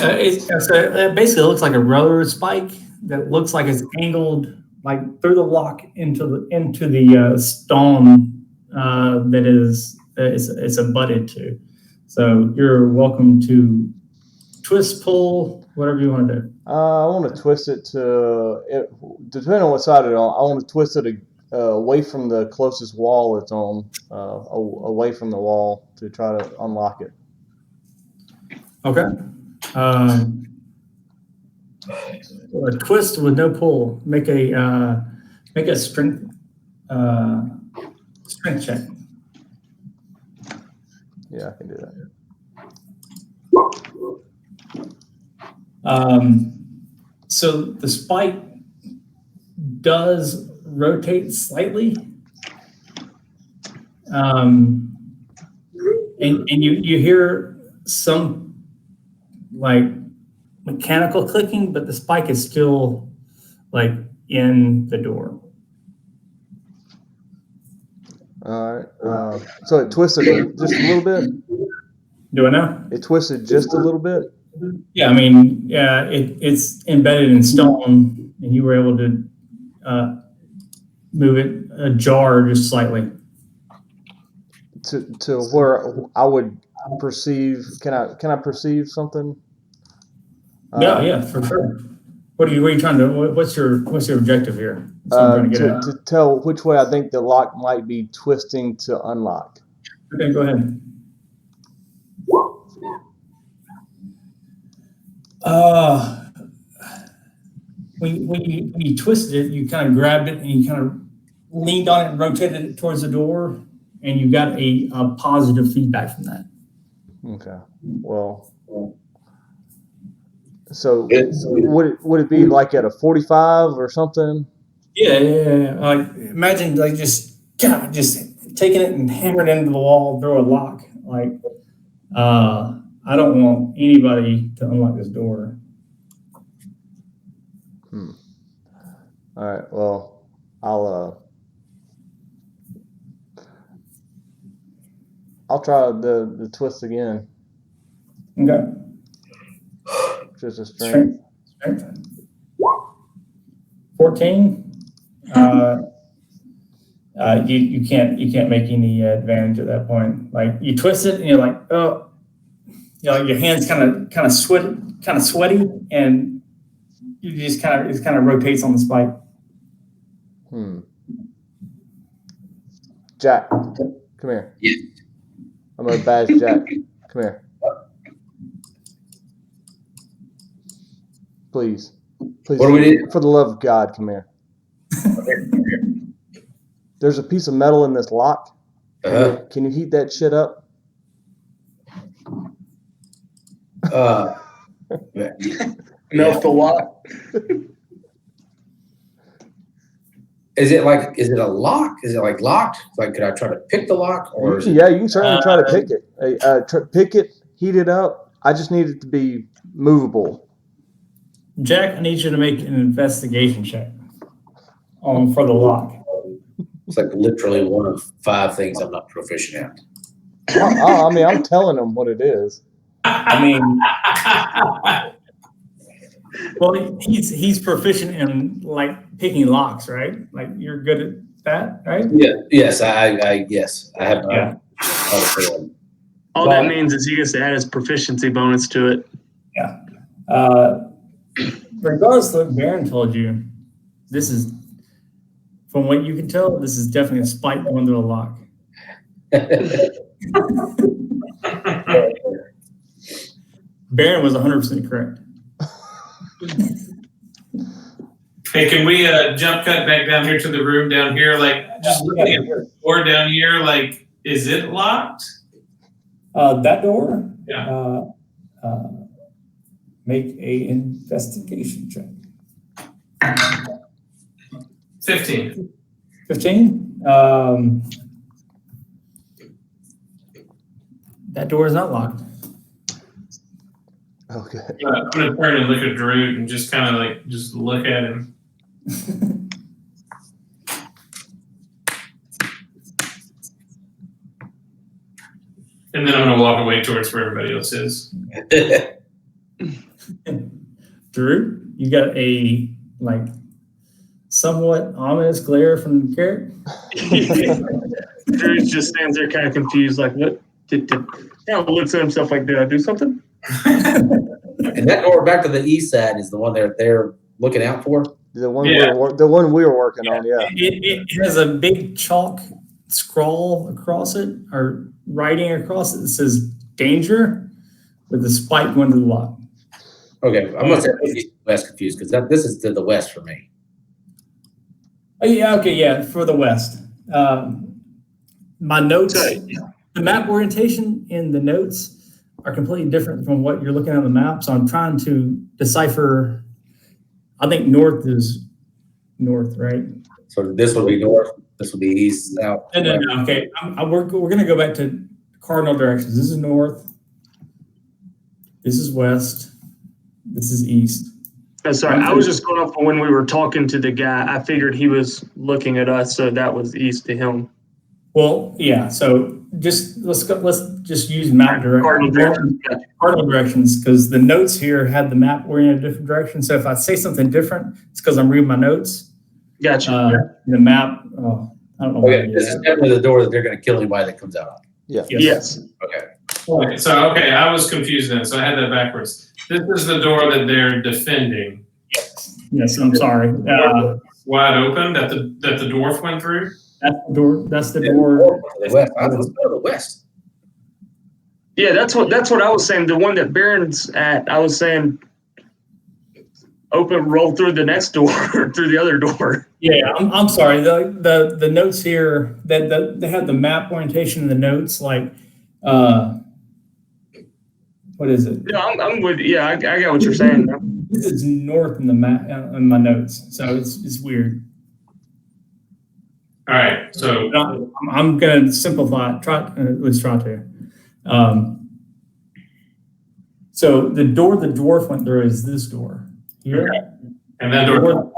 It basically looks like a rubber spike that looks like it's angled like through the lock into the stone that it's abutted to. So you're welcome to twist, pull, whatever you want to do. I want to twist it depending on what side it's on. I want to twist it away from the closest wall it's on, away from the wall to try to unlock it. Okay. A twist with no pull. Make a strength check. Yeah, I can do that. So the spike does rotate slightly. And you hear some like mechanical clicking, but the spike is still like in the door. All right. So it twisted just a little bit. Do I know? It twisted just a little bit. Yeah, I mean, yeah, it's embedded in stone, and you were able to move it ajar just slightly. To where I would perceive. Can I perceive something? Yeah, for sure. What are you trying to? What's your objective here? That's what I'm trying to get at. To tell which way I think the lock might be twisting to unlock. Okay, go ahead. When you twisted it, you kind of grabbed it and you kind of leaned on it and rotated it towards the door, and you got a positive feedback from that. Okay. Well, so would it be like at a 45 or something? Yeah. Like imagine like just taking it and hammering it into the wall, throw a lock. Like I don't want anybody to unlock this door. All right. Well, I'll try the twist again. Okay. Just a strength. 14. You can't make any advantage at that point. Like you twist it and you're like, oh, your hands kind of sweaty, and you just it kind of rotates on the spike. Jack, come here. Yeah. I'm gonna badge Jack. Come here. Please. What do we need? For the love of God, come here. There's a piece of metal in this lock. Can you heat that shit up? Melt the lock. Is it a lock? Is it like locked? Like, could I try to pick the lock, or? Yeah, you can certainly try to pick it. Pick it, heat it up. I just need it to be movable. Jack, I need you to make an investigation check for the lock. It's like literally one of 5 things I'm not proficient at. I mean, I'm telling them what it is. I mean, well, he's proficient in like picking locks, right? Like you're good at that, right? Yeah. Yes. I have. Yeah. All that means is he gets to add his proficiency bonus to it. Yeah. Regardless of what Baron told you, this is, from what you can tell, this is definitely a spike going through a lock. Baron was 100% correct. Hey, can we jump cut back down here to the room down here? Like, just looking at the door down here, like, is it locked? That door? Yeah. Make a investigation check. 15. 15? That door is not locked. Okay. I'm gonna turn and look at Drew and just kind of like just look at him. And then I'm gonna walk away towards where everybody else is. Drew, you got a like somewhat ominous glare from the carrot. Drew just stands there kind of confused, like, what? Kind of looks at himself like, did I do something? And that door back to the east side is the one they're looking out for. The one we were working on, yeah. It has a big chalk scroll across it, or writing across it that says "danger" with the spike going to the lock. Okay, I must have west confused because this is to the west for me. Oh, yeah, okay, yeah, for the west. My notes, the map orientation in the notes are completely different from what you're looking at on the map. So I'm trying to decipher I think north is north, right? So this would be north, this would be east, south. No. Okay, we're going to go back to cardinal directions. This is north. This is west. This is east. Sorry, I was just going off of when we were talking to the guy. I figured he was looking at us, so that was east to him. Well, yeah. So let's just use map directions. Cardinal directions, because the notes here had the map oriented a different direction. So if I say something different, it's because I'm reading my notes. Gotcha. The map. I don't know. Okay, this is definitely the door that they're going to kill anybody that comes out. Yeah. Yes. Okay. Okay, I was confused then, so I had that backwards. This is the door that they're defending. Yes, I'm sorry. Wide open that the dwarf went through. That's the door. That's the door. The west. Let's go to the west. Yeah, that's what I was saying. The one that Baron's at, I was saying roll through the next door, through the other door. Yeah, I'm sorry. The notes here that they have the map orientation in the notes, like what is it? Yeah, I'm with. Yeah, I got what you're saying. This is north in the map in my notes, so it's weird. All right, so I'm going to simplify. At least try to. So the door the dwarf went through is this door here, and that door.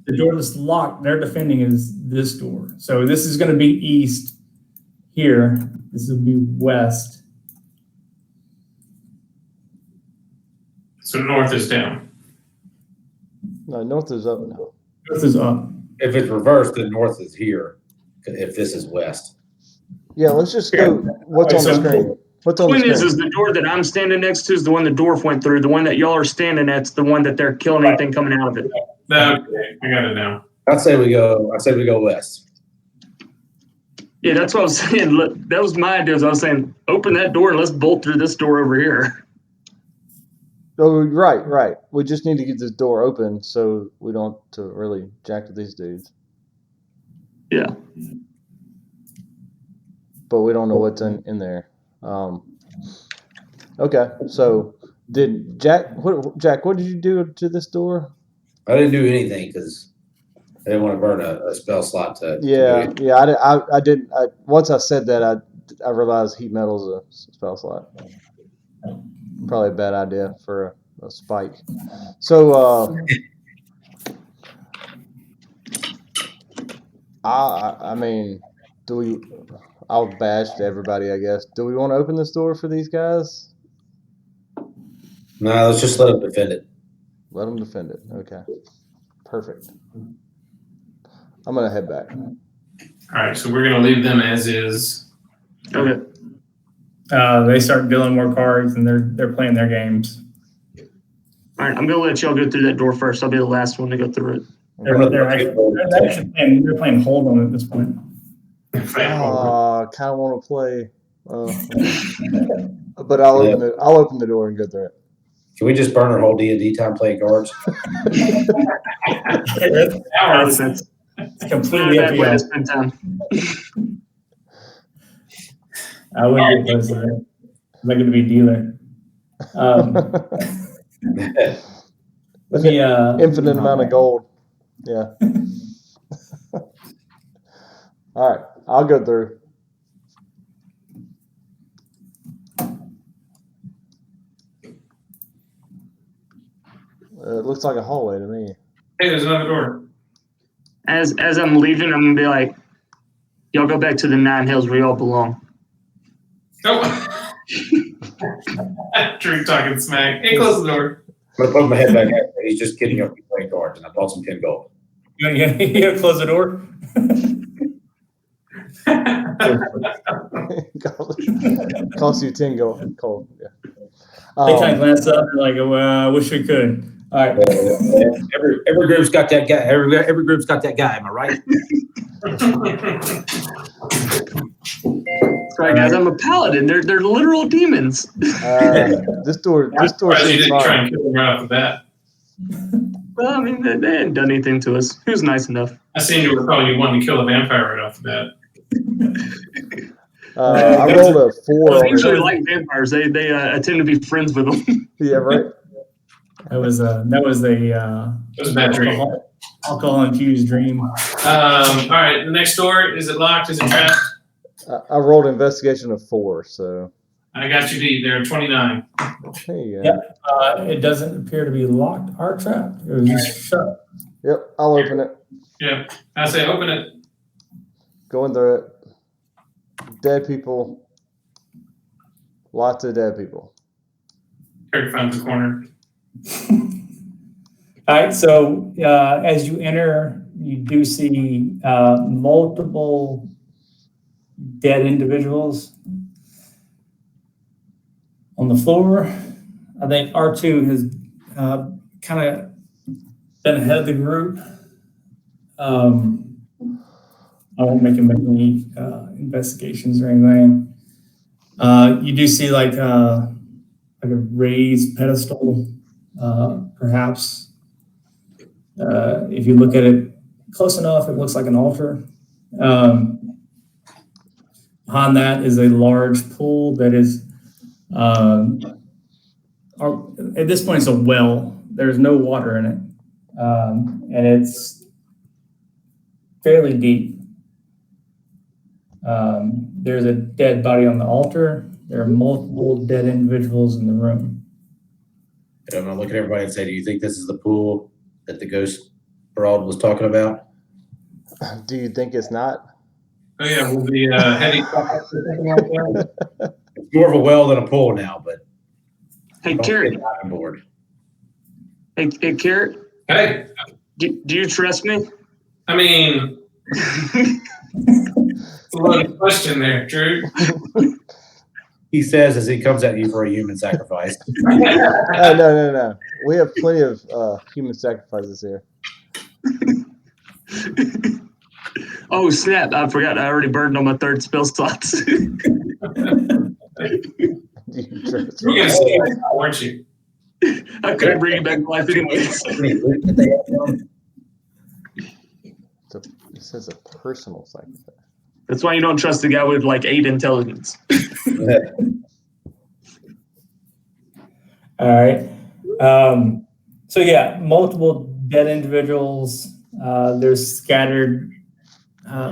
The door that's locked, they're defending is this door. So this is going to be east here. This will be west. So north is down. No, north is up now. North is up. If it's reversed, then north is here. If this is west. Yeah, let's just go. What's on the screen? What's on the screen? Is the door that I'm standing next to is the one the dwarf went through. The one that y'all are standing at's the one that they're killing anything coming out of it. Okay, I got it now. I say we go west. Yeah, that's what I was saying. Look, that was my idea. I was saying, open that door and let's bolt through this door over here. Oh, right. We just need to get this door open so we don't have to really jack with these dudes. Yeah. But we don't know what's in there. Okay, so did Jack? What did you do to this door? I didn't do anything because I didn't want to burn a spell slot to. Yeah. I didn't. Once I said that, I realized heat metal's a spell slot. Probably a bad idea for a spike. So, I mean, I'll bash to everybody, I guess. Do we want to open this door for these guys? No, let's just let them defend it. Let them defend it. Okay. Perfect. I'm going to head back. All right, so we're going to leave them as is. Okay. They start dealing more cards and they're playing their games. All right, I'm gonna let y'all go through that door first. I'll be the last one to go through it. They're actually playing hold on at this point. I kind of want to play, but I'll open the door and go through it. Can we just burn our whole D&D time playing cards? It's completely up to way to you. spend time. I wouldn't get close to that. I'm not going to be a dealer. Let me, Infinite amount of gold. Yeah. All right, I'll go through. It looks like a hallway to me. Hey, there's another door. As I'm leaving, I'm gonna be like, y'all go back to the 9 hills where y'all belong. Oh. Drew talking smack. Hey, close the door. I'm going to put my head back out. He's just kidding up playing cards, and I bought some 10 gold. you gotta close the door. Cost you 10 gold. Yeah. They kind of glance up and like, well, I wish we could. All right. Every group's got that guy. Every group's got that guy. Am I right? Sorry, guys, I'm a paladin. They're literal demons. This door You seems didn't try fine. and kill them right off the bat. Well, I mean, they hadn't done anything to us. Who's nice enough? I seen you were calling you wanting to kill a vampire right off the bat. I rolled a 4. I usually like vampires. They tend to be friends with them. Yeah, right. That was a That was a bad dream. alcohol infused dream. All right, the next door, is it locked? Is it trapped? I rolled investigation of 4, so. I got you beat. There are 29. Hey, yeah. Yep. It doesn't appear to be locked or trapped. It was just shut. Yep, I'll open it. Yeah, I say open it. Going through it. Dead people. Lots of dead people. Kirk finds the corner. All right, so as you enter, you do see multiple dead individuals on the floor. I think R2 has kind of been ahead of the group. I won't make him make any investigations or anything. You do see like a raised pedestal, perhaps. If you look at it close enough, it looks like an altar. Behind that is a large pool that is, at this point, it's a well. There's no water in it, and it's fairly deep. There's a dead body on the altar. There are multiple dead individuals in the room. I'm gonna look at everybody and say, do you think this is the pool that the ghost broad was talking about? Do you think it's not? Oh yeah, we'll be heavy. It's more of a well than a pool now, but Hey, Carrot. on board. Hey, Carrot. Hey, Do you trust me? I mean, it's a loaded question there, Drew. He says as he comes at you for a human sacrifice. No. We have plenty of human sacrifices here. Oh, snap. I forgot. I already burned on my 3rd spell slots. You trust You were gonna say it, weren't you? I couldn't bring it back to life anyways. It says a personal sacrifice. That's why you don't trust a guy with like 8 intelligence. All right. So yeah, multiple dead individuals. There's scattered,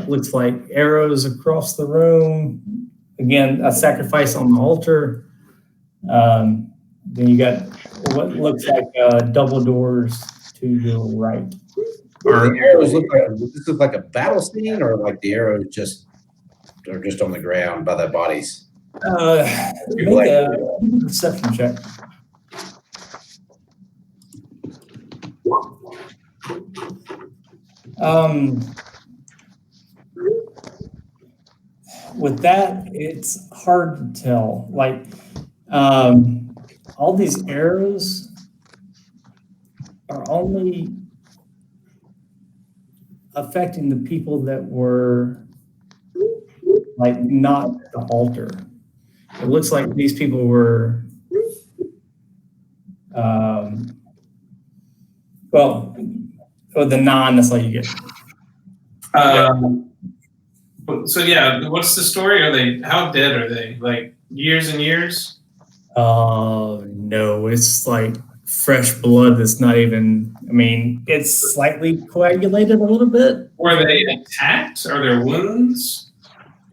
looks like arrows across the room. Again, a sacrifice on the altar. Then you got what looks like double doors to your right. The arrows does this look like a battle scene, or like the arrows just on the ground by their bodies? Make a perception check. With that, it's hard to tell. Like, all these arrows are only affecting the people that were like not the altar. It looks like these people were, the non, that's all you get. So yeah, what's the story? How dead are they? Like years and years? No, it's like fresh blood that's not even, it's slightly coagulated a little bit. Were they attacked? Are there wounds?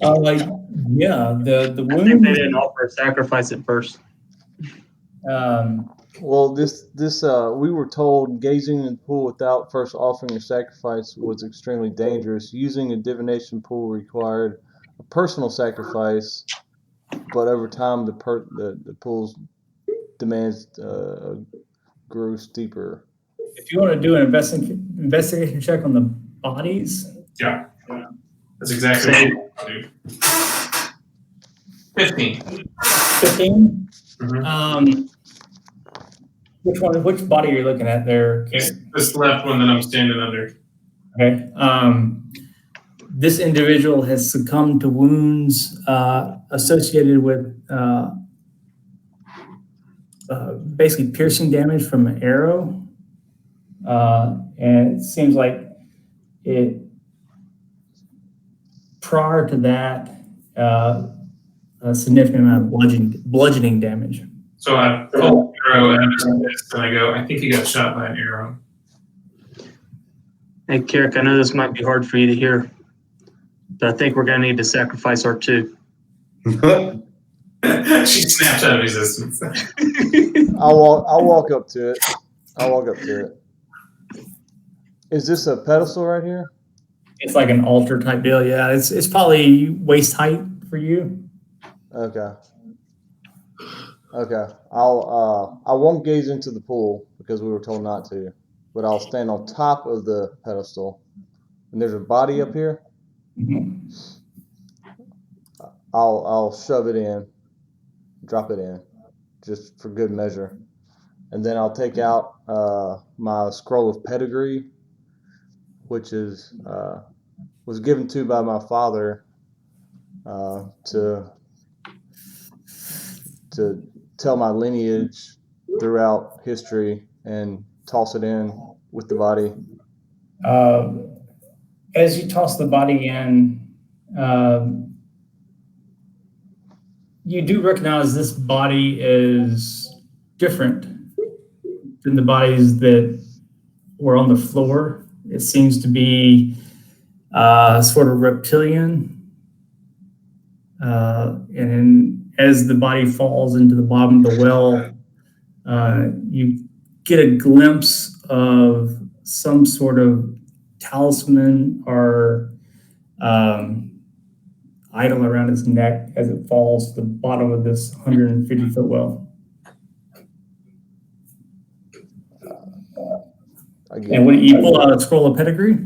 Yeah, the I think wound. they didn't offer a sacrifice at first. Well, this we were told gazing in the pool without first offering a sacrifice was extremely dangerous. Using a divination pool required a personal sacrifice, but over time the pool's demands grew steeper. If you want to do an investigation check on the bodies. Yeah. That's exactly what I do. 15. 15? Mm-hmm. Which body are you looking at there? This left one that I'm standing under. Okay. This individual has succumbed to wounds associated with basically piercing damage from an arrow. And it seems like prior to that, a significant amount of bludgeoning damage. So I pull the arrow out of his fist and I go, I think he got shot by an arrow. Hey, Carrick, I know this might be hard for you to hear, but I think we're going to need to sacrifice R2. She snaps out of existence. I'll walk up to it. Is this a pedestal right here? It's like an altar type deal. Yeah, it's probably waist height for you. Okay. I won't gaze into the pool because we were told not to, but I'll stand on top of the pedestal. And there's a body up here. Mm-hmm. I'll shove it in, drop it in, just for good measure, and then I'll take out my scroll of pedigree, which is was given to by my father to tell my lineage throughout history, and toss it in with the body. As you toss the body in, you do recognize this body is different than the bodies that were on the floor. It seems to be sort of reptilian. And as the body falls into the bottom of the well, you get a glimpse of some sort of talisman or idol around his neck as it falls to the bottom of this 150-foot well. And when you pull out a scroll of pedigree?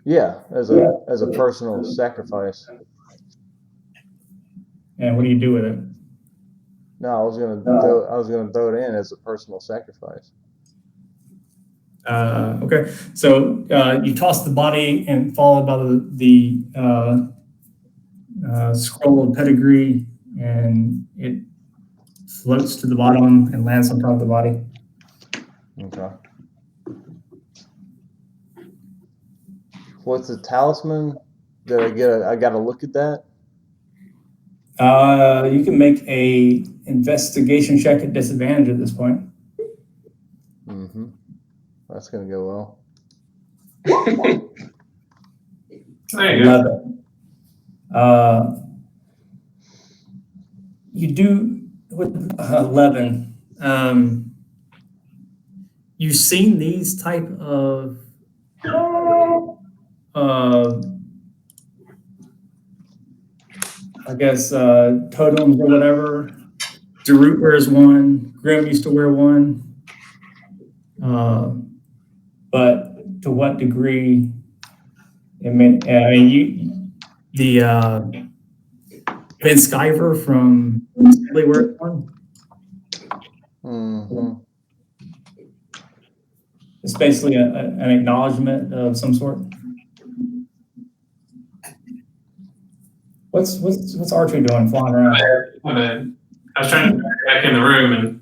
Yeah, as a personal sacrifice. And what do you do with it? No, I was gonna throw it in as a personal sacrifice. Okay, so you toss the body and followed by the scroll of pedigree, and it floats to the bottom and lands on top of the body. Okay. What's the talisman? Did I get? I got to look at that. You can make a investigation check at disadvantage at this point. Mm-hmm. That's gonna go well. There you go. 11. You do with 11. You've seen these type of I guess totems or whatever. Darut wears one. Grim used to wear one. But to what degree? Ben Skyver from Assembly wears one. Mm-hmm. It's basically an acknowledgement of some sort. What's Archer doing, flying around? My bad. I was trying to get back in the room and,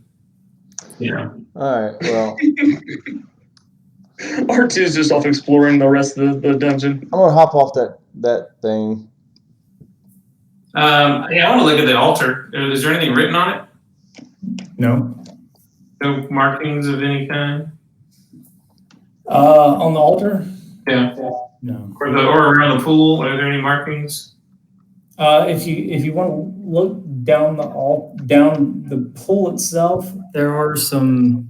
All right. Well, R2 is just off exploring the rest of the dungeon. I'm gonna hop off that thing. I want to look at the altar. Is there anything written on it? No. No markings of any kind? On the altar? Yeah. No. Or around the pool? Are there any markings? If you want to look down the pool itself, there are some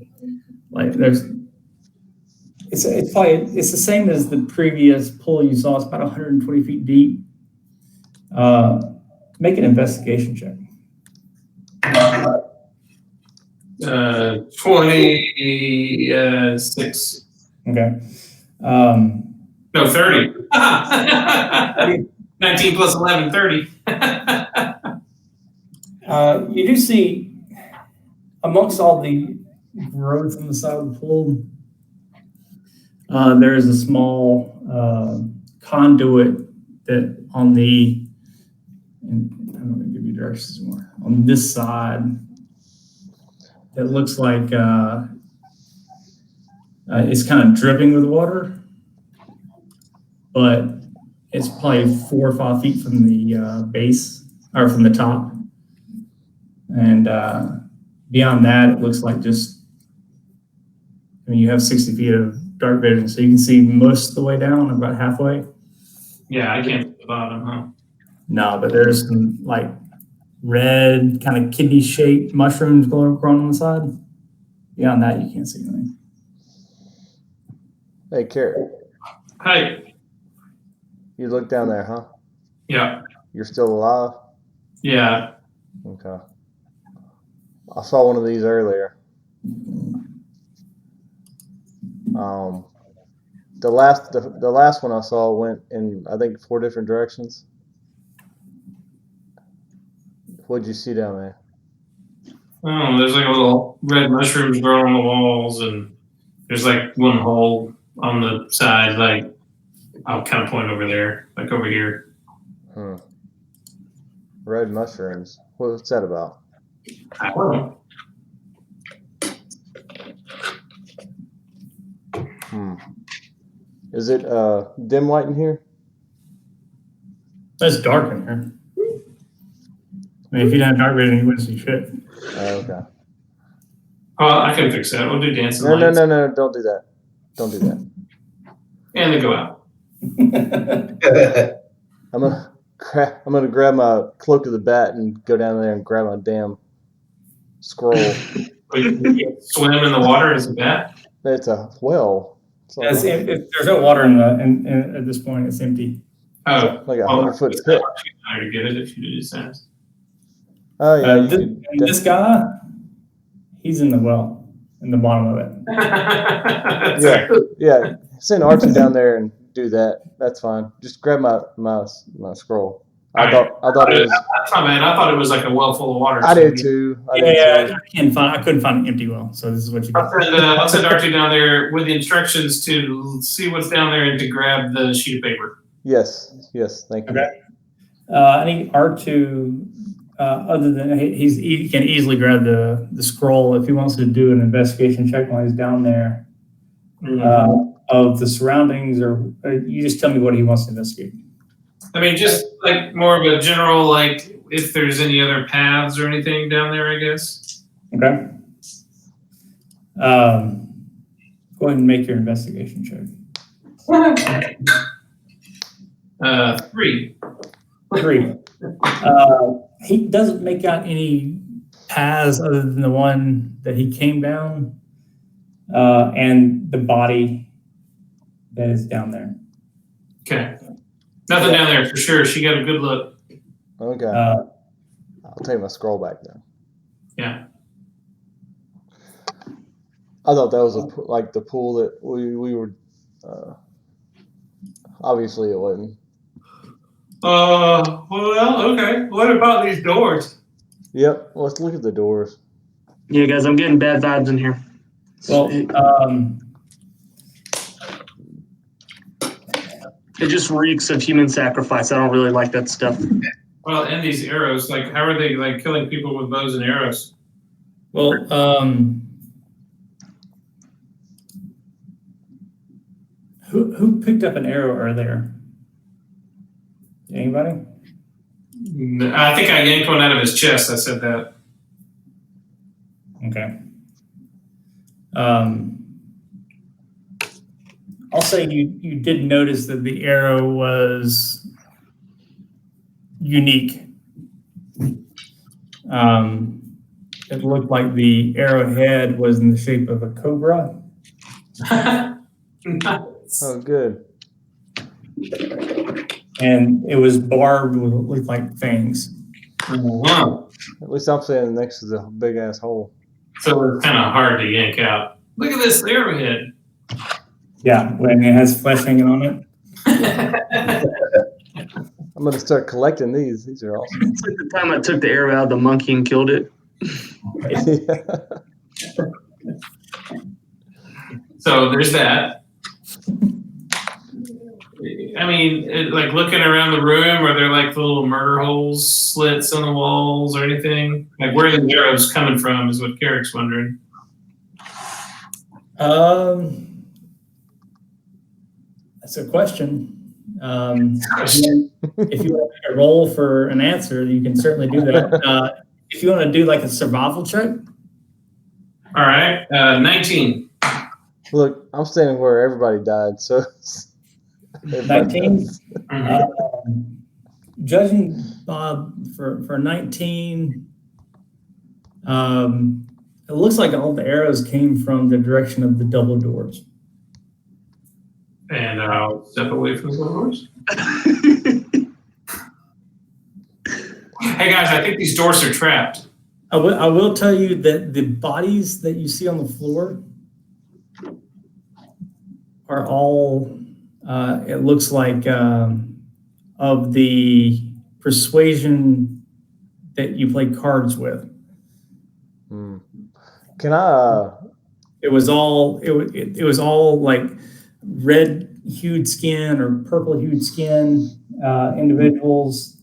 it's the same as the previous pool you saw. It's about 120 feet deep. Make an investigation check. 26. Okay. No, 30. 19 plus 11, 30. You do see, amongst all the growth on the side of the pool, there is a small conduit that on the, and I'm going to give you directions more, on this side, it looks like it's kind of dripping with water, but it's probably 4 or 5 feet from the base, or from the top. And beyond that, it looks like you have 60 feet of dark vision, so you can see most of the way down, about halfway. Yeah, I can't see the bottom, huh? No, but there's some like red kind of kidney-shaped mushrooms growing on the side. Beyond that, you can't see anything. Hey, Carrot, Hi. you look down there, huh? Yeah. You're still alive? Yeah. Okay. I saw one of these earlier. The last one I saw went in, I think, 4 different directions. What'd you see down there? Oh, there's like little red mushrooms growing on the walls, and there's like one hole on the side. Like I'll kind of point over there, like over here. Red mushrooms. What's that about? I don't know. Is it dim light in here? It's dark in here. I mean, if you didn't have dark vision, you wouldn't see shit. Okay. Oh, I can fix that. We'll do dancing No, lights. no. Don't do that. Don't do that. And they go out. I'm gonna grab my cloak of the bat and go down there and grab my damn scroll. You swim in the water as a bat? It's a well. It's like, There's no water in at this point. It's empty. Oh, like 100-foot it's pit. hard to get it if you do that. Oh yeah. This guy, he's in the well, in the bottom of it. Yeah. Send Archie down there and do that. That's fine. Just grab my scroll. I thought it was. That's not bad. I thought it was like a well full of water. I did too. I couldn't find an empty well, so this is what you got. I'll send Archie down there with the instructions to see what's down there and to grab the sheet of paper. Yes. Thank you. Okay. I need R2. Other than he can easily grab the scroll if he wants to do an investigation check while he's down there of the surroundings, or you just tell me what he wants to investigate. I mean, just like more of a general, like if there's any other paths or anything down there, I guess. Okay. Go ahead and make your investigation check. 3. 3. He doesn't make out any paths other than the one that he came down, and the body that is down there. Okay. Nothing down there for sure. She got a good look. Okay. I'll take my scroll back then. Yeah. I thought that was like the pool that we were. Obviously, it wasn't. Well, okay. What about these doors? Yep. Let's look at the doors. Yeah, guys, I'm getting bad vibes in here. Well, it just reeks of human sacrifice. I don't really like that stuff. Well, and these arrows, like, how are they like killing people with bows and arrows? well, who picked up an arrow earlier? Anybody? I think I yanked one out of his chest. I said that. Okay. I'll say you did notice that the arrow was unique. It looked like the arrowhead was in the shape of a cobra. Oh, good. And it was barbed with what looked like fangs. Wow. At least I'm standing next to the big ass hole. So it's kind of hard to yank out. Look at this arrowhead. Yeah, when it has flesh hanging on it. I'm gonna start collecting these. These are awesome. It's like the time I took the arrow out of the monkey and killed it. So there's that. I mean, like looking around the room, are there like little murder holes, slits on the walls, or anything? Like where are the arrows coming from? Is what Carrick's wondering. That's a question. If you want to roll for an answer, you can certainly do that. if you want to do like a survival check. All right, 19. Look, I'm standing where everybody died, so. 19. Mhm. Judging for 19, it looks like all the arrows came from the direction of the double doors. And I'll step away from the doors. Hey guys, I think these doors are trapped. I will tell you that the bodies that you see on the floor are all, it looks like, of the persuasion that you play cards with. Can I? It was all like red hued skin or purple hued skin individuals,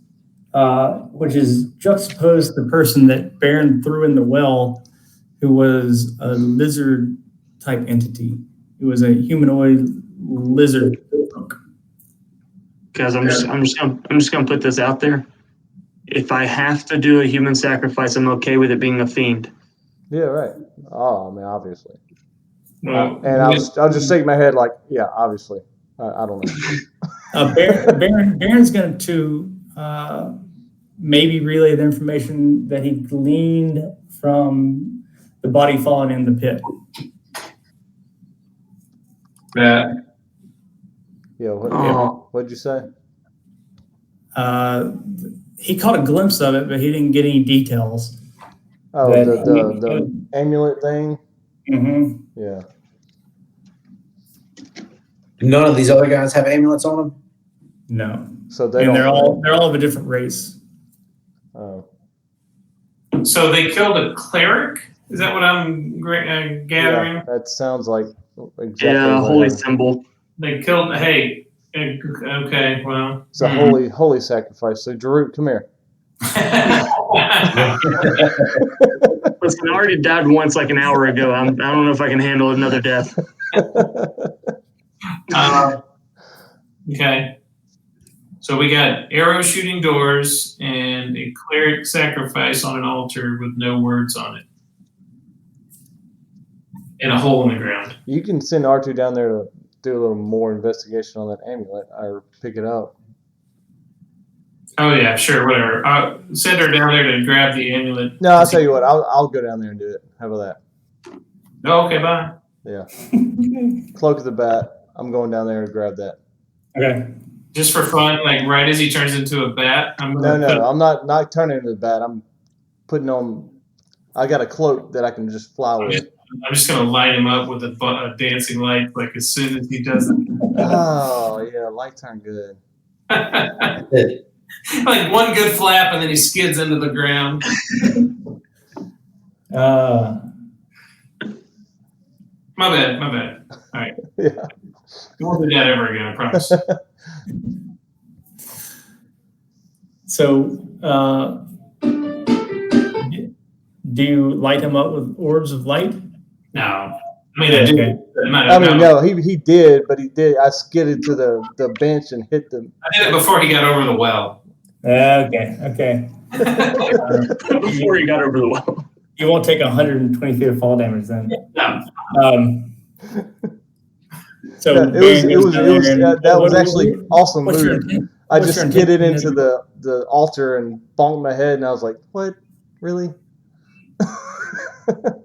which is juxtaposed the person that Baron threw in the well, who was a lizard type entity. It was a humanoid lizard. Guys, I'm just gonna put this out there. If I have to do a human sacrifice, I'm okay with it being a fiend. Yeah, right. Oh, I mean, obviously. Well, And I'll just shake my head like, yeah, obviously. I don't know. Baron's going to maybe relay the information that he gleaned from the body falling in the pit. that Yeah, Oh. what'd you say? He caught a glimpse of it, but he didn't get any details. Oh, That the amulet thing? Mm-hmm. Yeah. None of these other guys have amulets on them? No, So they and don't. they're all of a different race. Oh. so they killed a cleric? Is that what I'm gathering? Yeah, that sounds like exactly Yeah, what holy happened. symbol. They killed. Hey, okay, well. It's a holy sacrifice. So Jarut, come here. Listen, I already died once like an hour ago. I don't know if I can handle another death. Okay. So we got arrow shooting doors and a cleric sacrifice on an altar with no words on it. And a hole in the ground. You can send R2 down there to do a little more investigation on that amulet or pick it up. Oh yeah, sure, whatever. Send her down there to grab the amulet. No, I'll tell you what. I'll go down there and do it. How about that? Oh, okay, bye. Yeah. Cloak of the bat. I'm going down there to grab that. Okay. Just for fun, like right as he turns into a bat, I'm No, gonna put I'm not turning into the bat. I'm putting on. I got a cloak that I can just fly with. I'm just gonna light him up with a dancing light, like as soon as he does it. Oh yeah, lights aren't good. Like one good flap, and then he skids into the ground. My bad. All right. Yeah. You won't do that ever again, I promise. So, do you light him up with orbs of light? No. I mean, I do. Okay. I mean, no, he did, but he did. I skidded to the bench and hit the. I did it before he got over the well. Okay. Before he got over the well. You won't take 120 feet of fall damage then. No. So that was actually awesome what's your move. intent? I What's just your skidded intention? into the altar and bonked my head, and I was like, "What? Really?" All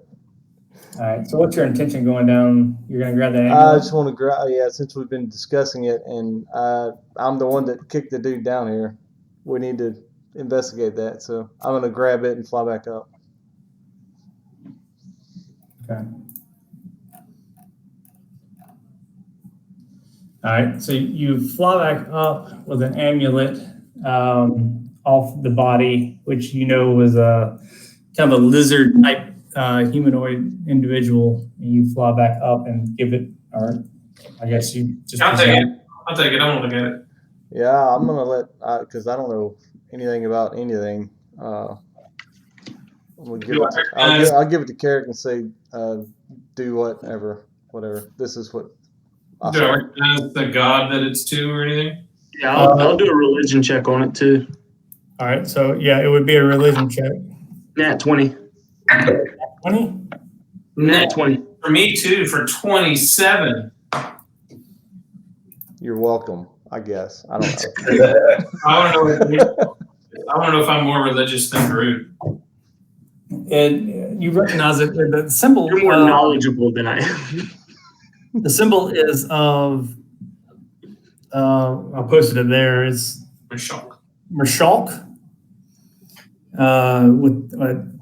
right. So what's your intention going down? You're gonna grab that I amulet? just want to grab. Yeah, since we've been discussing it, and I'm the one that kicked the dude down here. We need to investigate that. So I'm gonna grab it and fly back up. Okay. All right. So you fly back up with an amulet off the body, which you know was a kind of a lizard type humanoid individual. And you fly back up and give it, or I guess you just. I'll take it. I won't look at it. Yeah, I'm gonna let because I don't know anything about anything. I'm gonna give it. I'll give it to Carrick and say, do whatever. This is what. Do I recognize the god that it's to or anything? Yeah, I'll do a religion check on it too. All right. So yeah, it would be a religion check. Nat 20. 20? Nat 20. For me too, for 27. You're welcome, I guess. I don't know. I want to know if I'm more religious than Groot. And you recognize it. The symbol. You're more knowledgeable than I am. The symbol is of. I posted it there. It's Mashulk. With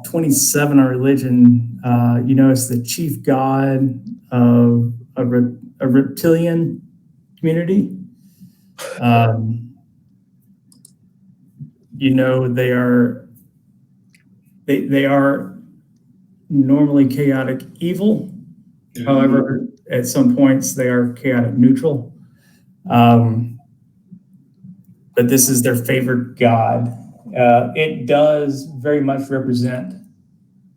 27 on religion, it's the chief god of a reptilian community. They are normally chaotic evil. However, at some points they are chaotic neutral. But this is their favored god. It does very much represent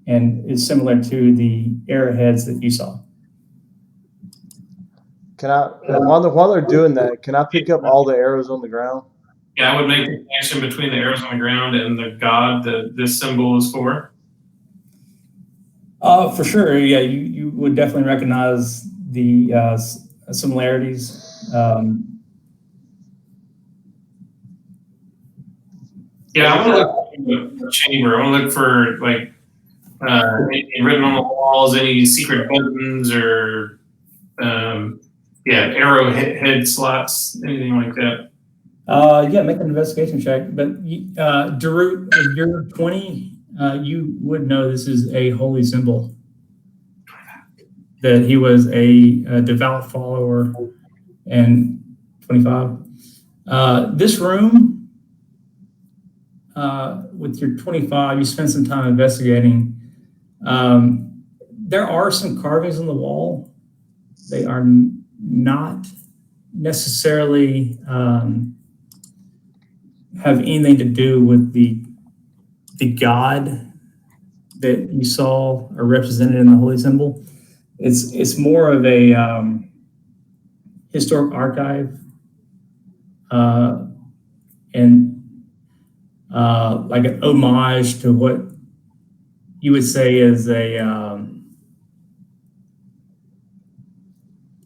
and is similar to the arrowheads that you saw. Can I, while they're doing that, can I pick up all the arrows on the ground? Yeah, I would make the connection between the arrows on the ground and the god that this symbol is for. For sure, yeah, you would definitely recognize the similarities. Yeah, I want to look in the chamber. I want to look for like anything written on the walls, any secret buttons or arrowhead slots, anything like that. Yeah, make an investigation check. But Darut, if you're 20, you would know this is a holy symbol. That he was a devout follower. And 25. This room, with your 25, you spend some time investigating. There are some carvings on the wall. They are not necessarily have anything to do with the god that you saw or represented in the holy symbol. It's more of a historic archive and like an homage to what you would say is a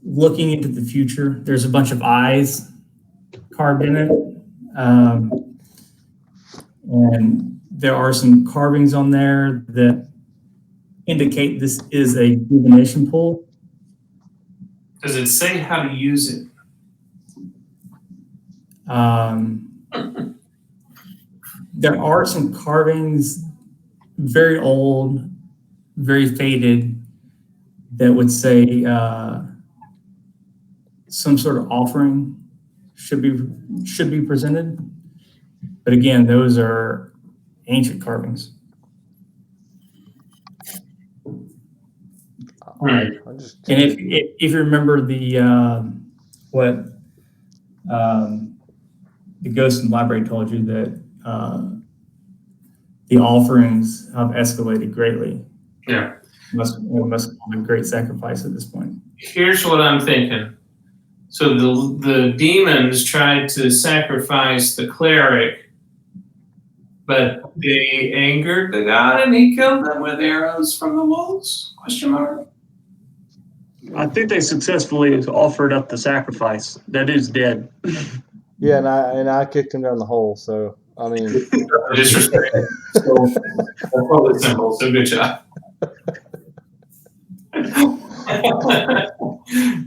looking into the future. There's a bunch of eyes carved in it. And there are some carvings on there that indicate this is a divination pool. Does it say how to use it? There are some carvings, very old, very faded, that would say some sort of offering should be presented. But again, those are ancient carvings. And if you remember what the ghost in the library told you, that the offerings have escalated greatly. Yeah. It must be a great sacrifice at this point. Here's what I'm thinking. So the demons tried to sacrifice the cleric, but they angered the god and he killed them with arrows from the walls? Question mark. I think they successfully offered up the sacrifice. That is dead. Yeah, and I kicked him down the hole. So I mean, disrespect. So simple. So good job.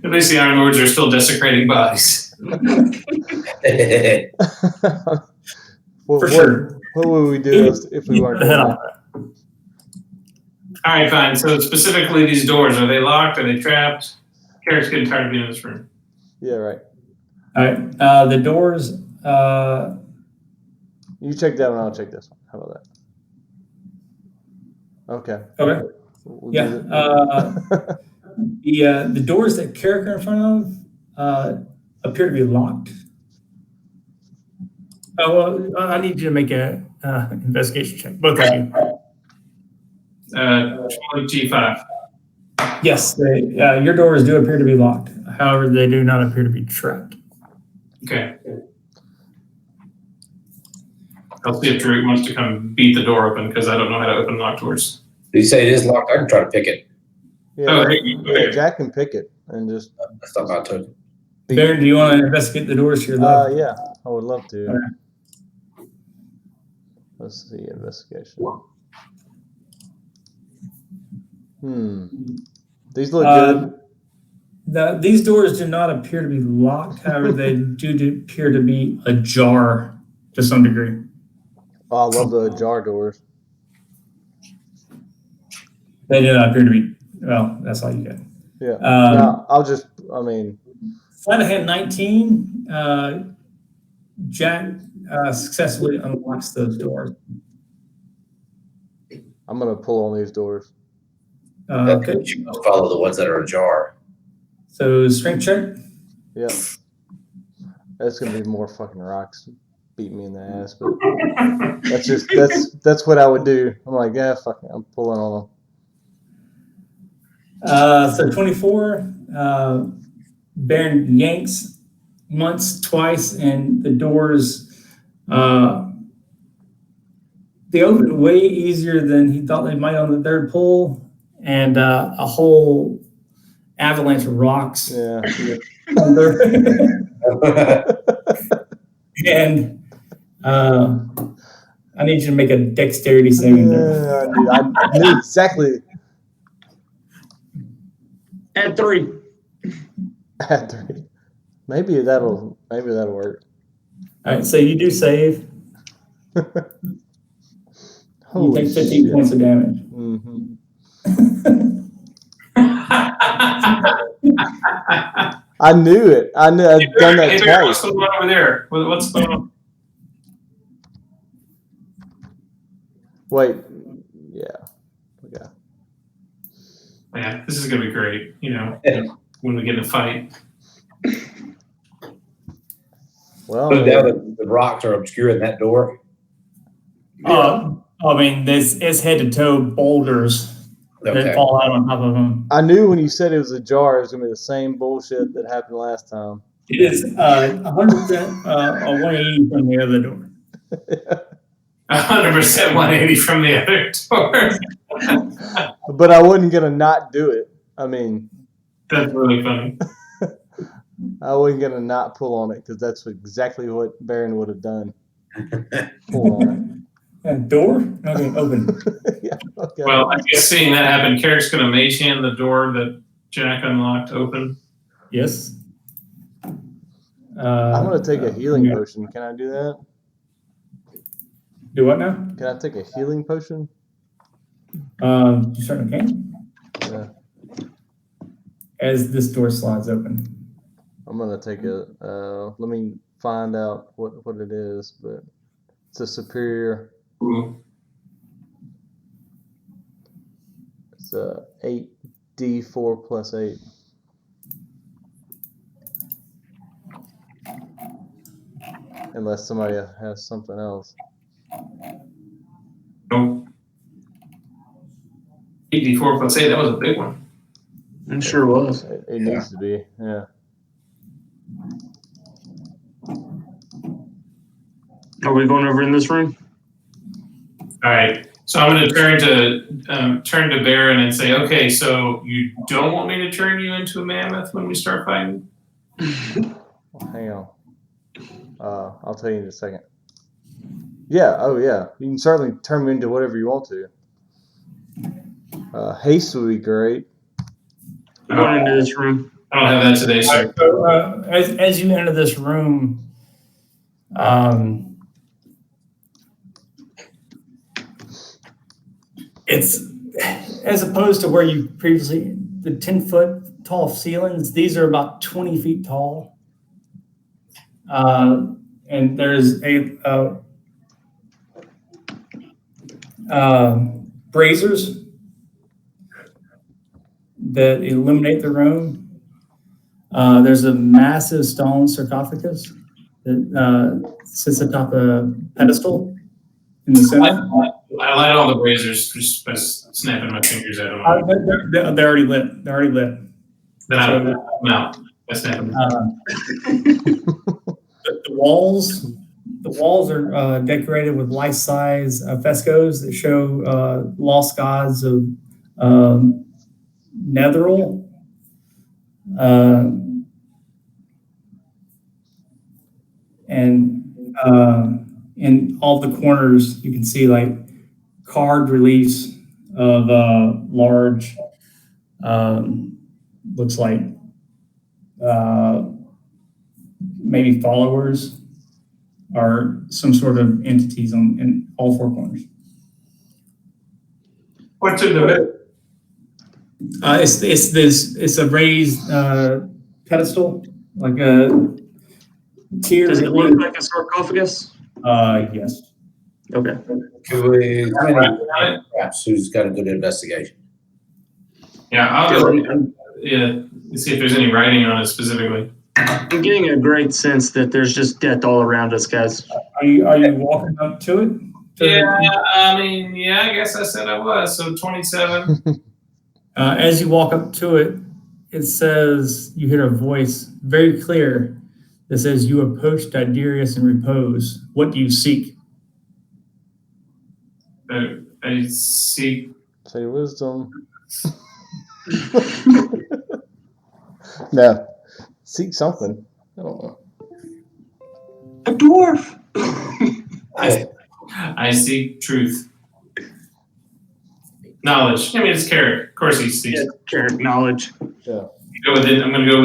At least the Iron Lords are still desecrating bodies. For sure. What would we do if we weren't doing that? All right, fine. So specifically these doors, are they locked? Are they trapped? Carrick's getting tired of being in this room. Yeah, right. All right. The doors. You check that one, I'll check this one. How about that? Okay. Okay. We'll Yeah. The doors that Carrick are in front of appear to be locked. Oh, well, I need you to make a investigation check, both of you. G5. Yes, your doors do appear to be locked. However, they do not appear to be trapped. Okay. I'll see if Drew wants to come beat the door open because I don't know how to open locked doors. Did you say it is locked? I can try to pick it. Yeah, Oh, hey, okay. Jack can pick it and just. That's not my token. Baron, do you want to investigate the doors to your left? Yeah, I would love to. Okay. Let's see, investigation. These look good. These doors do not appear to be locked. However, they do appear to be ajar to some degree. Oh, I love the ajar doors. They do not appear to be. Well, that's all you get. Yeah. No, I mean. Sleight of hand 19. Jack successfully unlocks those doors. I'm going to pull on these doors. Okay. You must follow the ones that are ajar. So strength check. Yeah. That's going to be more fucking rocks beat me in the ass, but that's what I would do. I'm like, yeah, fuck it, I'm pulling on them. So 24. Baron yanks once, twice, and the doors they opened way easier than he thought they might on the third pull, and a whole avalanche of rocks. Yeah. And I need you to make a dexterity saving throw. I knew exactly. At 3. At 3. Maybe that'll work. All right, so you do save. You take 15 points of damage. Mm-hmm. I knew it. I knew I'd done that twice. What's going on over there? What's going on? Wait. Yeah. Okay. Man, this is gonna be great. When we get in a fight. Well, No doubt the rocks are obscuring that door. I mean, it's head to toe boulders that fall out on top of them. I knew when you said it was a jar, it was gonna be the same bullshit that happened last time. It is 100% a 180 from the other door. 100% 180 from the other door. But I wasn't gonna not do it. I mean, that's really funny. I wasn't gonna not pull on it because that's exactly what Baron would have done. Pull on it. Door? Okay, open. Yeah, okay. Well, I guess seeing that happen, Carrick's gonna mage hand the door that Jack unlocked open. Yes. I'm gonna take a healing potion. Can I do that? Do what now? Can I take a healing potion? You certainly can. Yeah. As this door slides open. I'm gonna take let me find out what it is, but it's a superior. Ooh. It's a 8d4 plus 8. Unless somebody has something else. Nope. 8d4 plus 8, that was a big one. It sure was. It needs to be, yeah. Are we going over in this room? All right. So I'm going to turn to Baron and say, okay, so you don't want me to turn you into a mammoth when we start fighting? Well, hang on. I'll tell you in a second. Yeah. Oh, yeah. You can certainly turn me into whatever you want to. Haste would be great. Going into this room. I don't have that today, sir. So, as you enter this room, it's as opposed to where you previously, the 10-foot tall ceilings, these are about 20 feet tall. And there's braziers that illuminate the room. There's a massive stone sarcophagus that sits atop a pedestal in the center. I light all the braziers just by snapping my fingers at them. They're already lit. They're already lit. Then I'm out. I snap them. The walls, the walls are decorated with life-size frescoes that show lost gods of Netheril. And in all the corners, you can see like carved reliefs of large, looks like maybe followers or some sort of entities in all four corners. What's in the middle? It's a raised pedestal, like a tier. Does it look like a sarcophagus? Yes. Okay. Could we, perhaps who's got a good investigation? Yeah, I'll go. Yeah, see if there's any writing on it specifically. I'm getting a great sense that there's just death all around us, guys. Are you walking up to it? Yeah, I guess I said I was. So 27. As you walk up to it, it says, you hear a voice very clear that says, "You approach Diderius in repose. What do you seek?" I seek. Say wisdom. No. Seek something. I don't know. A dwarf. I seek truth. Knowledge. I mean, it's Carrick. Of course, he seeks. Yeah, Carrick knowledge. Yeah. Go with it. I'm going to go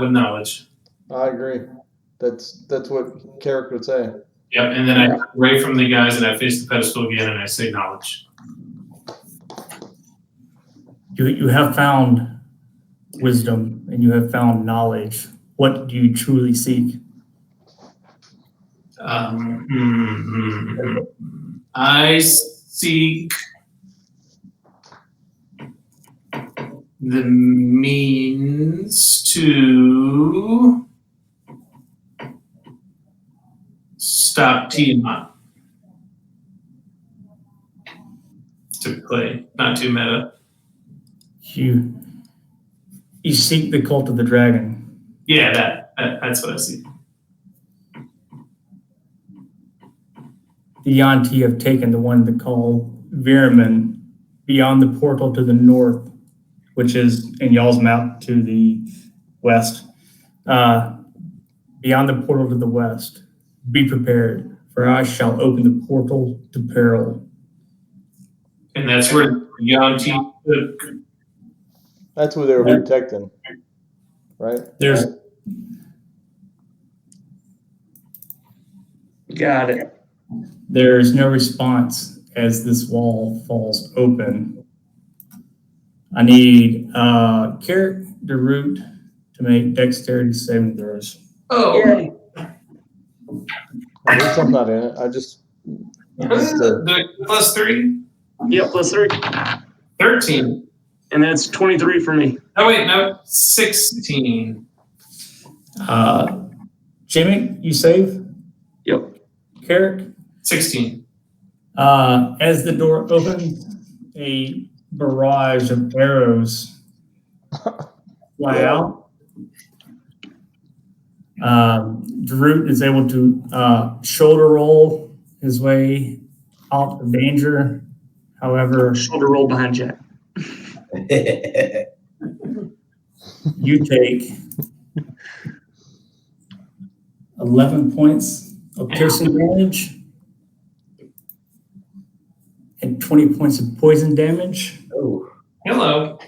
with knowledge. I agree. That's what Carrick would say. Yep, and then I turn away from the guys and I face the pedestal again and I say knowledge. You have found wisdom and you have found knowledge. What do you truly seek? I seek the means to stop Tiamat. To play, not too meta. You seek the cult of the dragon. Yeah, that's what I see. The Yanti have taken the one they call Viraman beyond the portal to the north, which is in y'all's map to the west. Beyond the portal to the west, be prepared, for I shall open the portal to peril. And that's where Yanti took. That's what they were protecting. Right? There's Got it. There's no response as this wall falls open. I need Carrick DeRoot to make dexterity saving throws. Oh, Yay. At least I'm not in it. I just the +3? Yep, +3. 13. And that's 23 for me. Oh, wait, no, 16. Jimmy, you save? Yep. Carrick? 16. As the door opens, a barrage of arrows fly out. Drew is able to shoulder roll his way out of danger. However, Shoulder roll behind Jack. you take 11 points of piercing damage and 20 points of poison damage. Oh, Hello.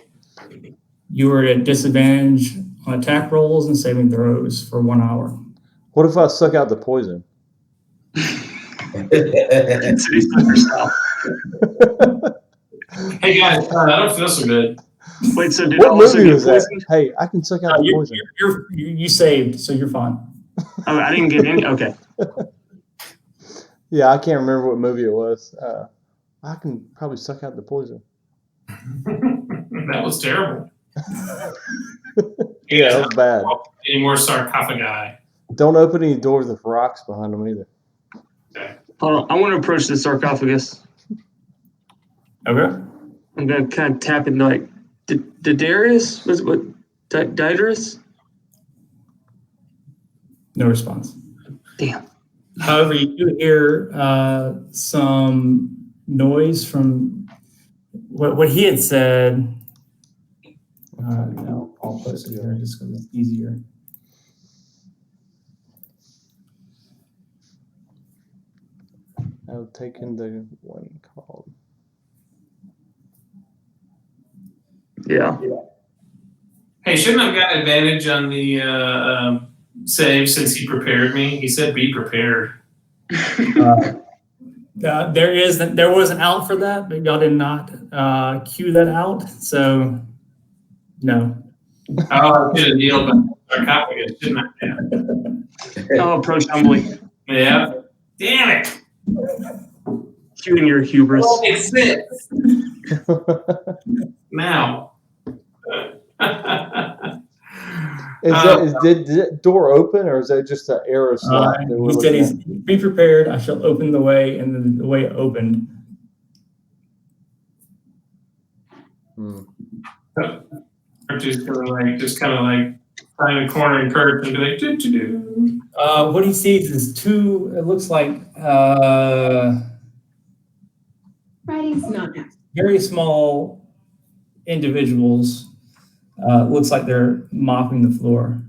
You are at disadvantage on attack rolls and saving throws for 1 hour. What if I suck out the poison? Hey, guys, I don't feel so good. Wait, so did I What also movie get was that? poisoned? Hey, I can suck out the poison. You saved, so you're fine. Oh, I didn't get any. Okay. Yeah, I can't remember what movie it was. I can probably suck out the poison. That was terrible. Yeah, that was bad. Any more sarcophagi? Don't open any doors with rocks behind them either. Hold on. I want to approach the sarcophagus. Okay. I'm going to kind of tap it like, Diderius? Was it what? Diderius? No response. Damn. However, you do hear some noise from what he had said. No, I'll post it here just because it's easier. I've taken the one called. Yeah. Hey, shouldn't I've got advantage on the save since he prepared me? He said be prepared. There was an out for that, but y'all did not cue that out, so no. Oh, I should have kneeled by sarcophagus, shouldn't I? Yeah. Oh, approach humbly. Yeah. Damn it. Cueing your hubris. Oh, it fits. Now. Did the door open, or is that just an arrow slot that we're He said looking he's be prepared, I shall open the way, and then the way opened. Archie's just kind of like find a corner and curve and be like, do. What he sees is two, it looks like Writing's not now. very small individuals. Looks like they're mopping the floor.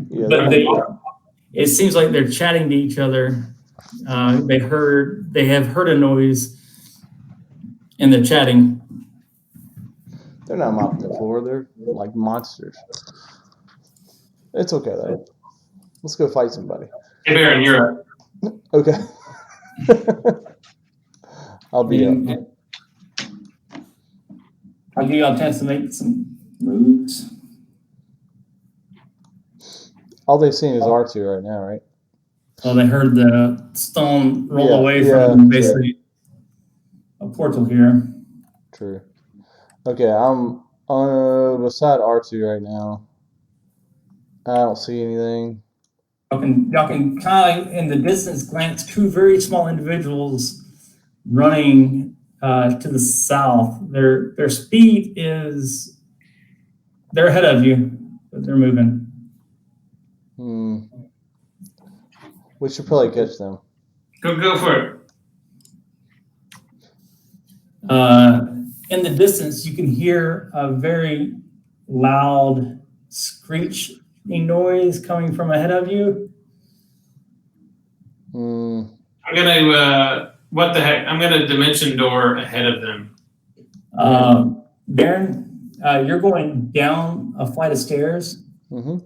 Yeah, But it seems like they're chatting to each other. They have heard a noise, and they're chatting. they're not mopping the floor. They're like monsters. It's okay though. Let's go fight somebody. Hey, Baron, you're up. Okay. I'll be up. I'll give y'all a chance to make some moves. All they've seen is R2 right now, right? Well, they heard the stone roll Yeah, away yeah, from basically a portal here. True. Okay, I'm beside R2 right now. I don't see anything. Y'all can kind of in the distance glance two very small individuals running to the south. Their speed is they're ahead of you, but they're moving. We should probably catch them. Go for it. In the distance, you can hear a very loud screeching noise coming from ahead of you. I'm gonna what the heck? I'm gonna dimension door ahead of them. Baron, you're going down a flight of stairs Mm-hmm.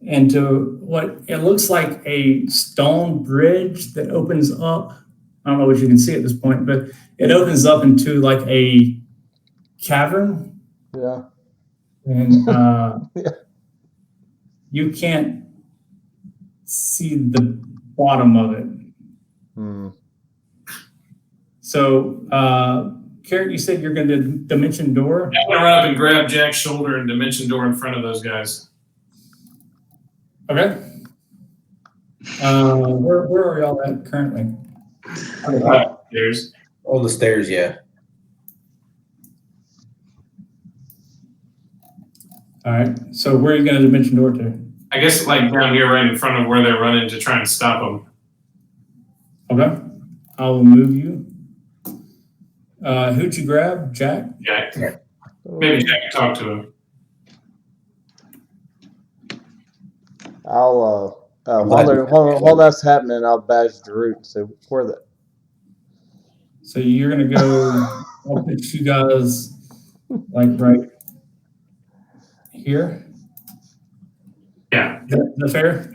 into what it looks like a stone bridge that opens up. I don't know what you can see at this point, but it opens up into like a cavern. Yeah. And Yeah. you can't see the bottom of it. So, Carrot, you said you're going to dimension door? I'm gonna run up and grab Jack's shoulder and dimension door in front of those guys. Okay. Where are y'all at currently? There's On the stairs, yeah. All right. So where are you going to dimension door to? I guess like down here right in front of where they're running to try and stop them. Okay. I will move you. Who'd you grab? Jack? Jack. Maybe Jack can talk to him. I'll while that's happening, I'll badge Darut and say where the. So you're going to go, I'll put you guys like right here. Yeah. Is that fair?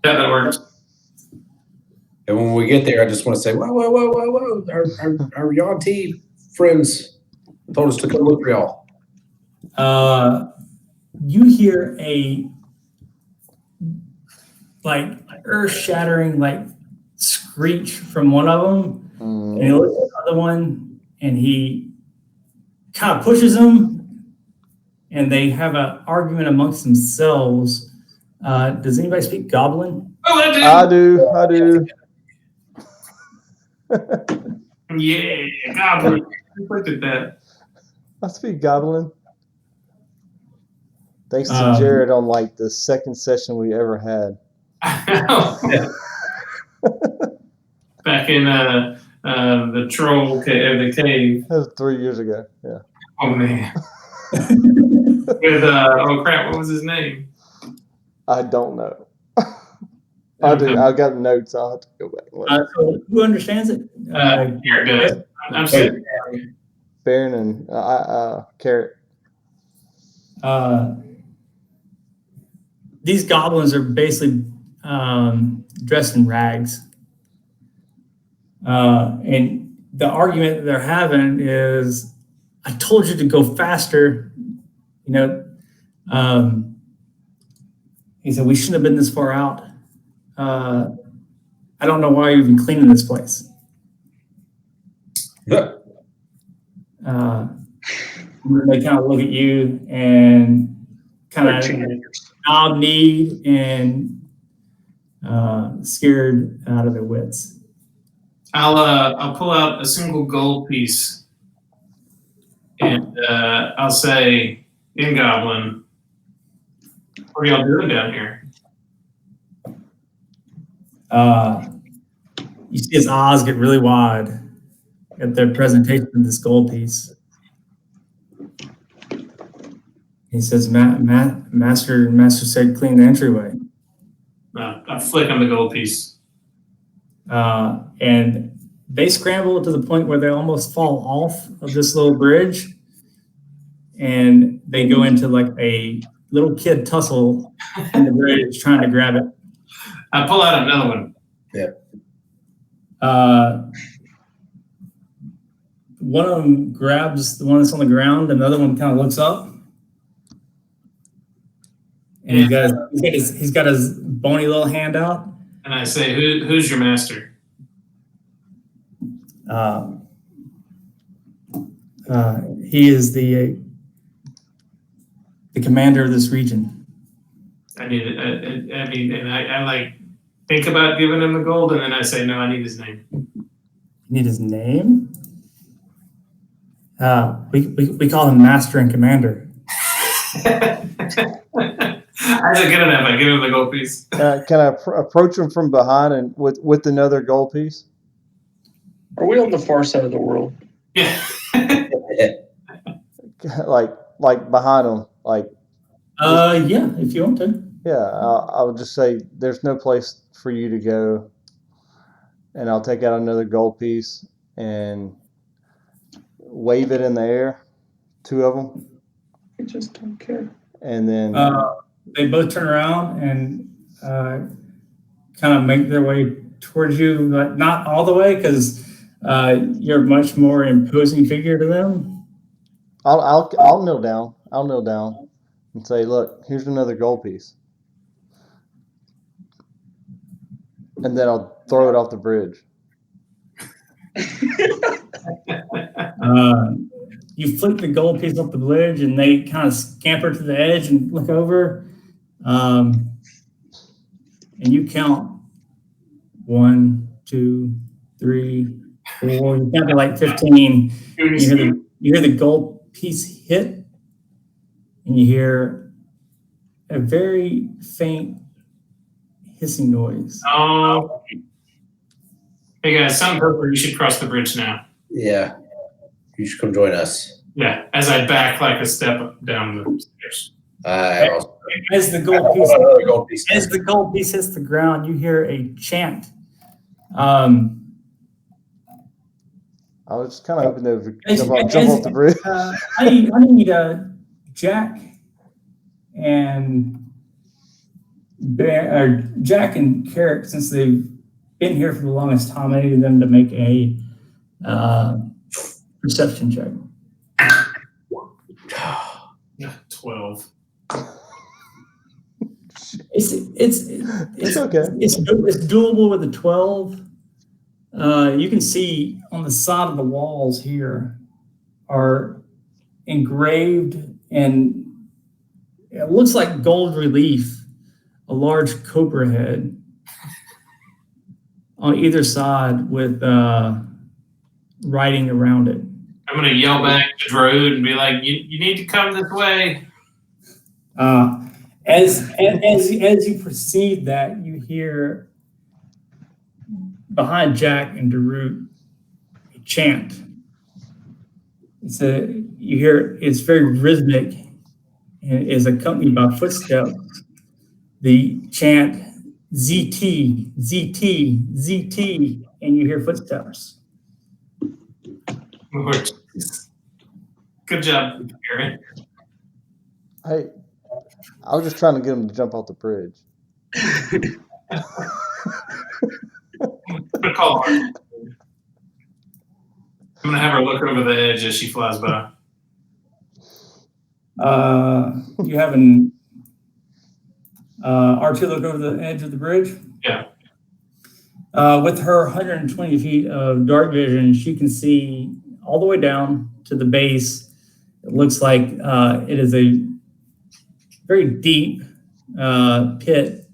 Yeah, that works. And when we get there, I just want to say, whoa. Our Yanti friends told us to come look for y'all. You hear a like earth-shattering like screech from one of them, and he looks at the other one, and he kind of pushes him, and they have an argument amongst themselves. Does anybody speak Goblin? Oh, I do. Yeah, Goblin. Look at that. I speak Goblin. Thanks to Jared on like the second session we ever had. Back in the troll cave, the cave. That was 3 years ago. Yeah. Oh man. With oh crap, what was his name? I don't know. I do. I got notes. I'll have to go back and look. So who understands it? Here it does. I'm sorry. Baron and Carrot. These goblins are basically dressed in rags. And the argument that they're having is, I told you to go faster. You know, he said, we shouldn't have been this far out. I don't know why you're even cleaning this place. They kind of look at you and kind of nod, knee, and scared out of their wits. I'll pull out a single gold piece, and I'll say, "In Goblin, what are y'all doing down here?" You see his eyes get really wide at their presentation of this gold piece. He says, Master said clean the entryway. I flick on the gold piece. And they scramble to the point where they almost fall off of this little bridge. And they go into like a little kid tussle on the bridge trying to grab it. I pull out another one. Yeah. One of them grabs the one that's on the ground, and the other one kind of looks up. And he's got his bony little hand out. And I say, who's your master? He is the commander of this region. I need I like think about giving him the gold, and then I say, no, I need his name. You need his name? We call him Master and Commander. I said good enough. I give him the gold piece. Can I approach him from behind and with another gold piece? Are we on the far side of the world? Yeah. like behind him, like. Yeah, if you want to. Yeah, I'll just say there's no place for you to go, and I'll take out another gold piece and wave it in the air, 2 of them. I just don't care. And then they both turn around and kind of make their way towards you, but not all the way because you're a much more imposing figure to them. I'll kneel down. I'll kneel down and say, "Look, here's another gold piece," and then I'll throw it off the bridge. You flick the gold piece off the bridge, and they kind of scamper to the edge and look over. And you count 1, 2, 3, 4. You count to like 15. You hear the gold piece hit, and you hear a very faint hissing noise. Oh. Hey guys, something purple. You should cross the bridge now. Yeah. You should come join us. Yeah, as I back like a step down the stairs. As the gold piece hits the ground, you hear a chant. I was just kind of hoping they would jump off the bridge. I need Jack and Jack and Carrot, since they've been here for the longest time. I need them to make a perception check. 12. It's okay. It's doable with a 12. You can see on the side of the walls here are engraved, and it looks like gold relief, a large cobra head on either side with writing around it. I'm gonna yell back to Drood and be like, "You need to come this way." As you perceive that, you hear behind Jack and Darut chant. You hear it's very rhythmic and is accompanied by footsteps. The chant ZT, ZT, ZT, and you hear footsteps. Good job, Aaron. Hey, I was just trying to get him to jump off the bridge. I'm gonna call her. I'm gonna have her look over the edge as she flies by. You have an R2 look over the edge of the bridge? Yeah. With her 120 feet of dark vision, she can see all the way down to the base. It looks like it is a very deep pit.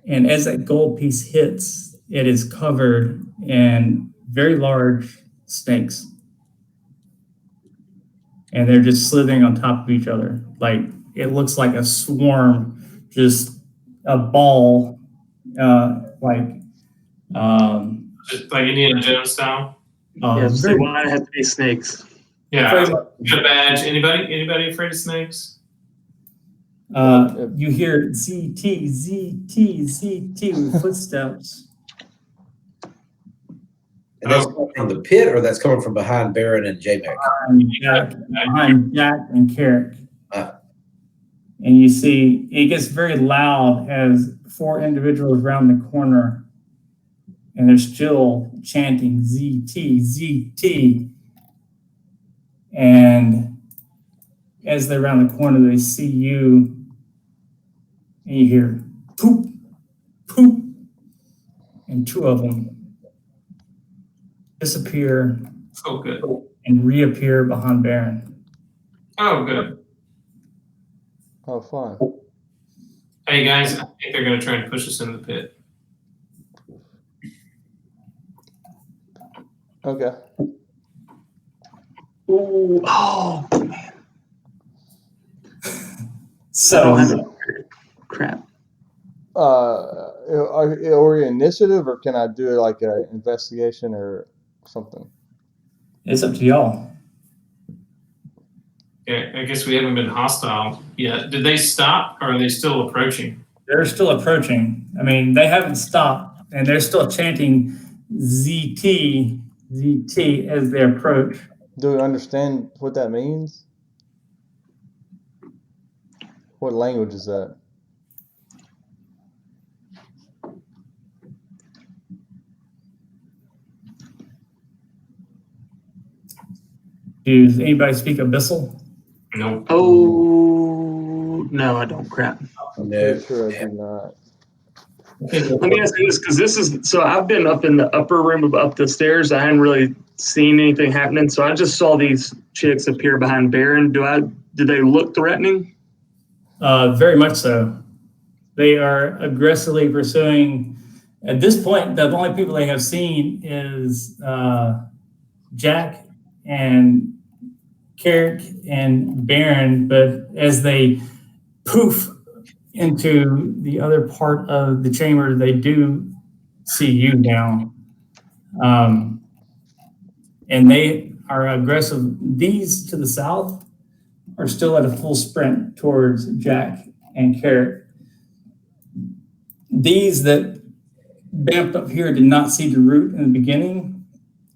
And as that gold piece hits, it is covered in very large snakes. And they're just slithering on top of each other. Like, it looks like a swarm, just a ball, Just like Indiana Jones style. So why it has to be snakes? Yeah. Got a badge. Anybody afraid of snakes? You hear ZT, ZT, ZT with footsteps. And that's coming from the pit, or that's coming from behind Baron and J-Mac? Behind Jack and Carrick. And you see it gets very loud as 4 individuals round the corner, and they're still chanting ZT, ZT. And as they round the corner, they see you, and you hear poop, poop, and 2 of them disappear good. and reappear behind Baron. Oh, good. Oh, fine. Hey, guys, I think they're going to try and push us into the pit. Okay. Ooh, oh, man. So, crap. Or initiative, or can I do like an investigation or something? it's up to y'all. Okay, I guess we haven't been hostile yet. Did they stop, or are they still approaching? They're still approaching. I mean, they haven't stopped, and they're still chanting ZT, ZT as they approach. Do we understand what that means? What language is that? Does anybody speak Abyssal? Nope. Oh, no, I don't. Crap. Pretty sure I do not. Let me ask you this, because this is, so I've been up in the upper room up the stairs. I hadn't really seen anything happening. So I just saw these chicks appear behind Baron. Do they look threatening? Very much so. They are aggressively pursuing. At this point, the only people they have seen is Jack and Carrick and Baron, but as they poof into the other part of the chamber, they do see you down. And they are aggressive. These to the south are still at a full sprint towards Jack and Carrick. These that vamped up here did not see the route in the beginning,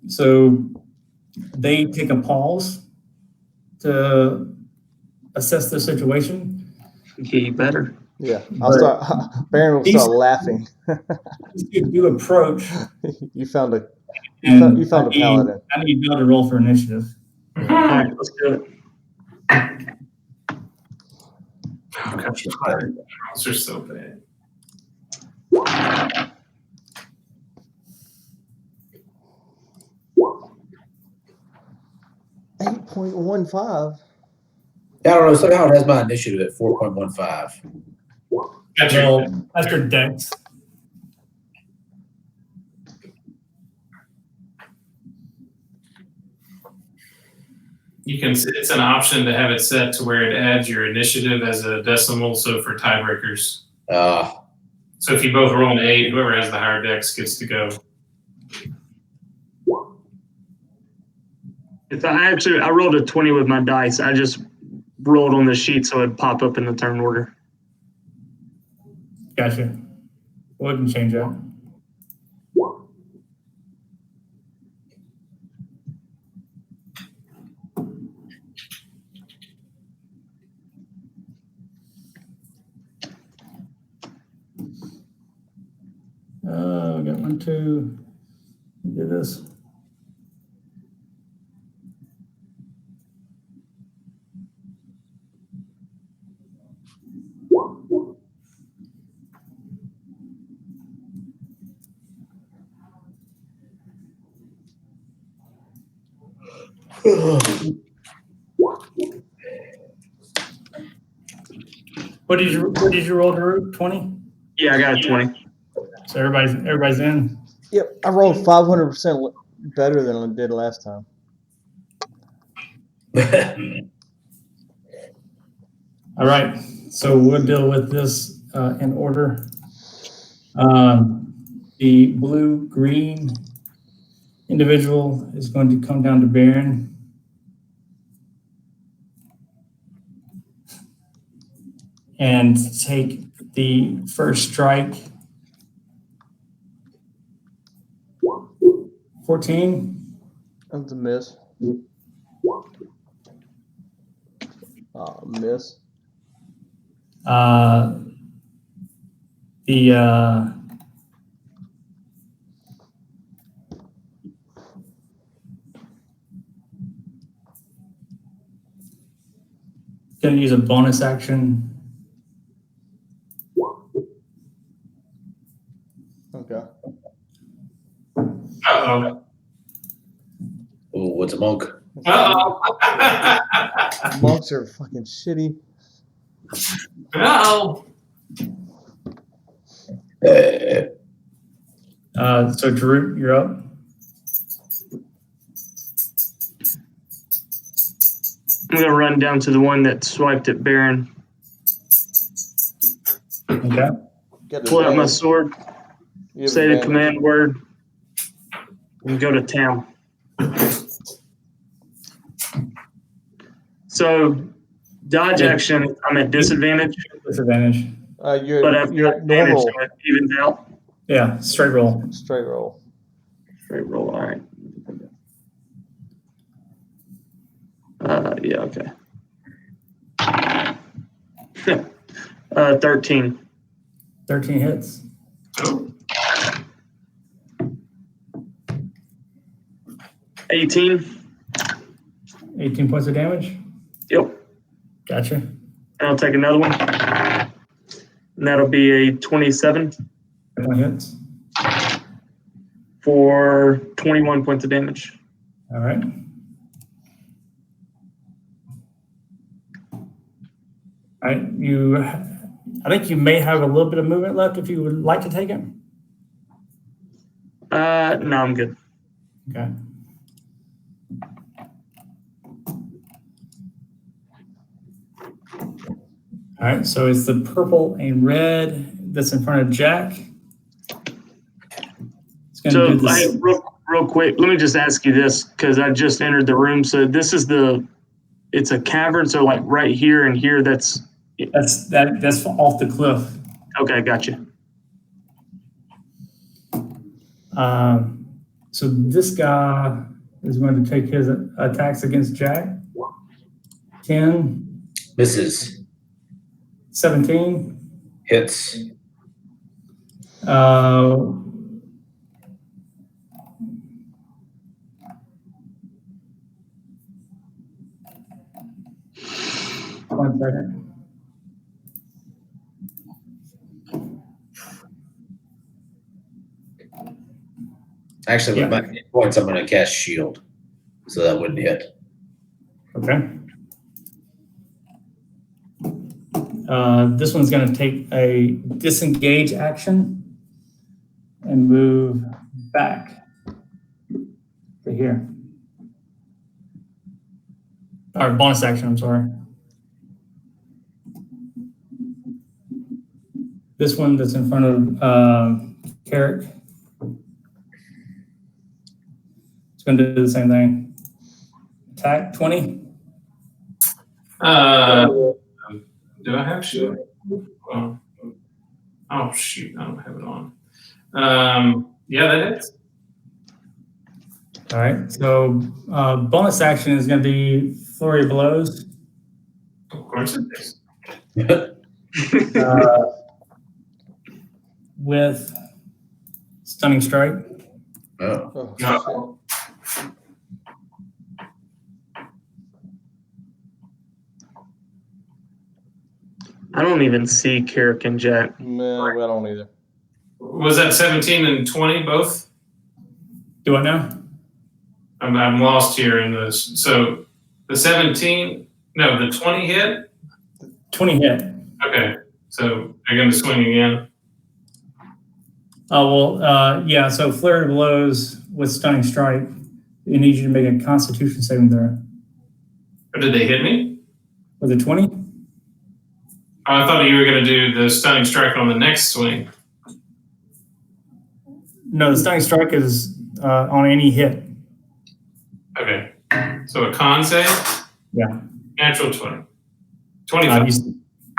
so they take a pause to assess the situation. Yeah, you better. Yeah, Baron will start laughing. You do approach. You found a And you found a paladin. I need y'all to roll for initiative. All right, let's do it. Those are so bad. 8.15. I don't know. Somehow it has my initiative at 4.15. Got your Well, that's your dex. You can. It's an option to have it set to where it adds your initiative as a decimal. So for tiebreakers, So if you both roll an 8, whoever has the higher dex gets to go. If I rolled a 20 with my dice, I just rolled on the sheet so it'd pop up in the turn order. Gotcha. Wouldn't change that. We got 1, 2. Do this. What did you roll, Drew? 20? Yeah, I got a 20. So everybody's in. Yep, I rolled 500% better than I did last time. All right. So we'll deal with this in order. The blue-green individual is going to come down to Baron. And take the first strike. 14. That's a miss. Miss. Gonna use a bonus action. Okay. Uh-oh. Oh, what's a monk? Uh-oh. Monks are fucking shitty. Uh-oh. So Drew, you're up. I'm going to run down to the one that swiped at Baron. Okay. Pull out my sword, say the command word, and go to town. So, dodge action, I'm at disadvantage. Disadvantage. But You're advantage, normal. so it evens out. Yeah, straight roll. Straight roll. Straight roll, all right. Yeah, okay. 13. 13 hits. 18. 18 points of damage. Yep. Gotcha. And I'll take another one. And that'll be a 27 One hits. for 21 points of damage. All right. All right. I think you may have a little bit of movement left if you would like to take it. No, I'm good. Okay. All right, so it's the purple and red that's in front of Jack. It's going to do this. Real quick, let me just ask you this because I just entered the room. So this is it's a cavern. So like right here and here, that's off the cliff. okay. Gotcha. So this guy is going to take his attacks against Jack. 10. Misses. 17. Hits. One second. Actually, with my hit points, I'm going to cast shield, so that wouldn't hit. Okay. This one's going to take a disengage action and move back to here. Or bonus action, I'm sorry. This one that's in front of Carrick. It's going to do the same thing. Attack 20. Do I have shoot? Well, oh shoot, I don't have it on. Yeah, that is. All right. So bonus action is going to be flurry of blows. Of course it is. With stunning strike. Oh. Oh, No. I don't even see Carrick and Jack. man, I don't either. Was that 17 and 20 both? Do I know? I'm lost here in this. So the 17, no, the 20 hit? 20 hit. Okay. So they're going to swing again. Oh, well, yeah. So flurry of blows with stunning strike. You need you to make a constitution saving throw. Or did they hit me? With a 20? Oh, I thought you were going to do the stunning strike on the next swing. No, the stunning strike is on any hit. Okay. So a con save? Yeah. Natural 20. 25.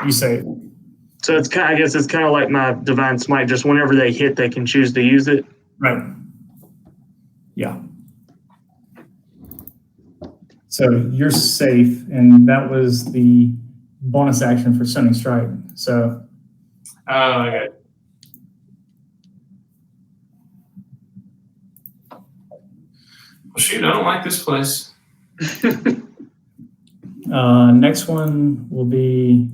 You say it. So it's kind. I guess it's kind of like my divine smite. Just whenever they hit, they can choose to use it. Right. Yeah. So you're safe, and that was the bonus action for stunning strike. So. Oh, okay. Well, shoot, I don't like this place. Next one will be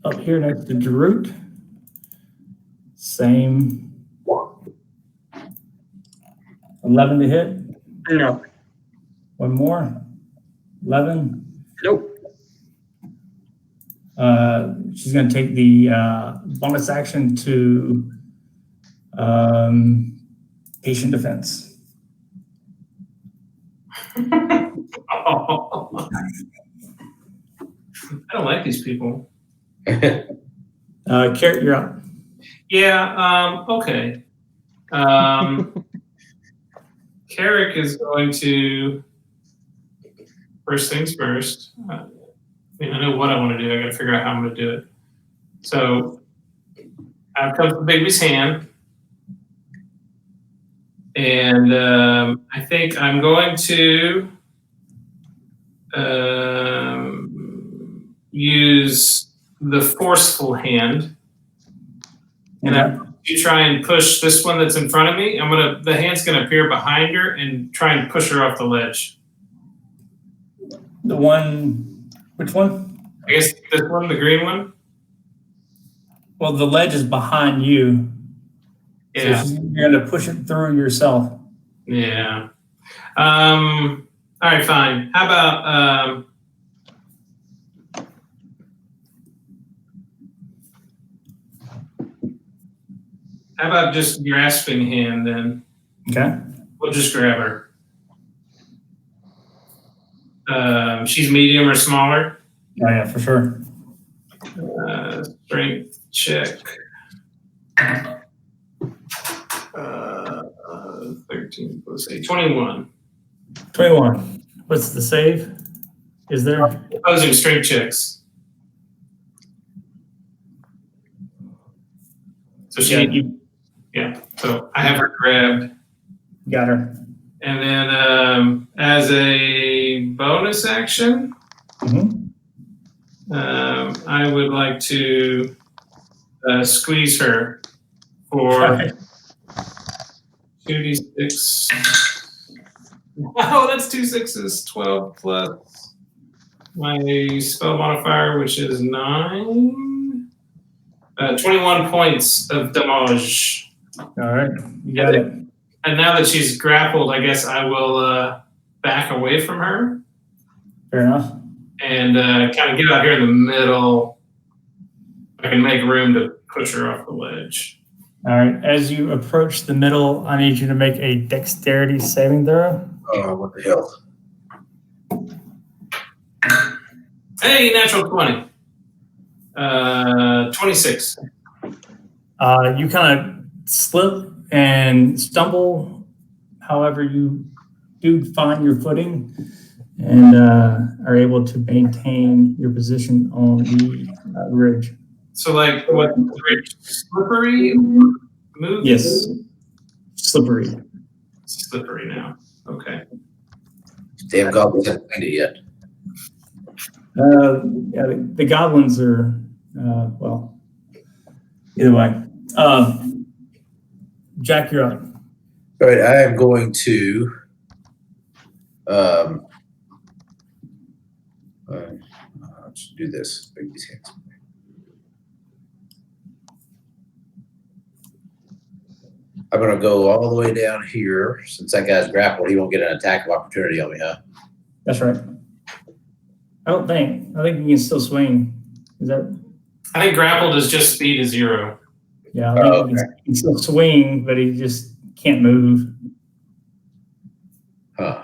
up here next to Jarut. Same. 11 to hit. No. One more. 11. Nope. She's going to take the bonus action to patient defense. Oh. I don't like these people. Carrot, you're up. Yeah, okay. Carrick is going to, first things first. I know what I want to do. I got to figure out how I'm going to do it. So out comes the baby's hand. And I think I'm going to use the forceful hand. And I'm going to try and push this one that's in front of me. The hand's going to appear behind her and try and push her off the ledge. The one, which one? I guess this one, the green one. Well, the ledge is behind you. Yeah. So you're going to push it through yourself. Yeah. All right, fine. How about just grasping hand then? Okay. We'll just grab her. She's medium or smaller. Oh, yeah, for sure. Strength check. 13 plus 8, 21. 21. What's the save? Is there? Opposing strength checks. So yeah. So I have her grabbed. Got her. And then as a bonus action, I would like to squeeze her for 2d6. Oh, that's 2 6s, 12 plus my spell modifier, which is 9. 21 points of damage. All right. You got it. And now that she's grappled, I guess I will back away from her. Fair enough. And kind of get out here in the middle. I can make room to push her off the ledge. All right. As you approach the middle, I need you to make a dexterity saving throw. Oh, what the hell? Hey, natural 20. 26. You kind of slip and stumble. However, you do find your footing and are able to maintain your position on the ridge. So, like, what, slippery or moving? Yes, slippery. Slippery now. Okay. Damn goblins haven't played it yet. Yeah, the goblins are, well, either way. Jack, you're up. All right, I am going to let's do this. Make these hands. I'm going to go all the way down here. Since that guy's grappled, he won't get an attack of opportunity on me, huh? That's right. I think you can still swing. Is that? I think grappled is just speed is 0. Yeah, I think he can still swing, but he just can't move. Huh.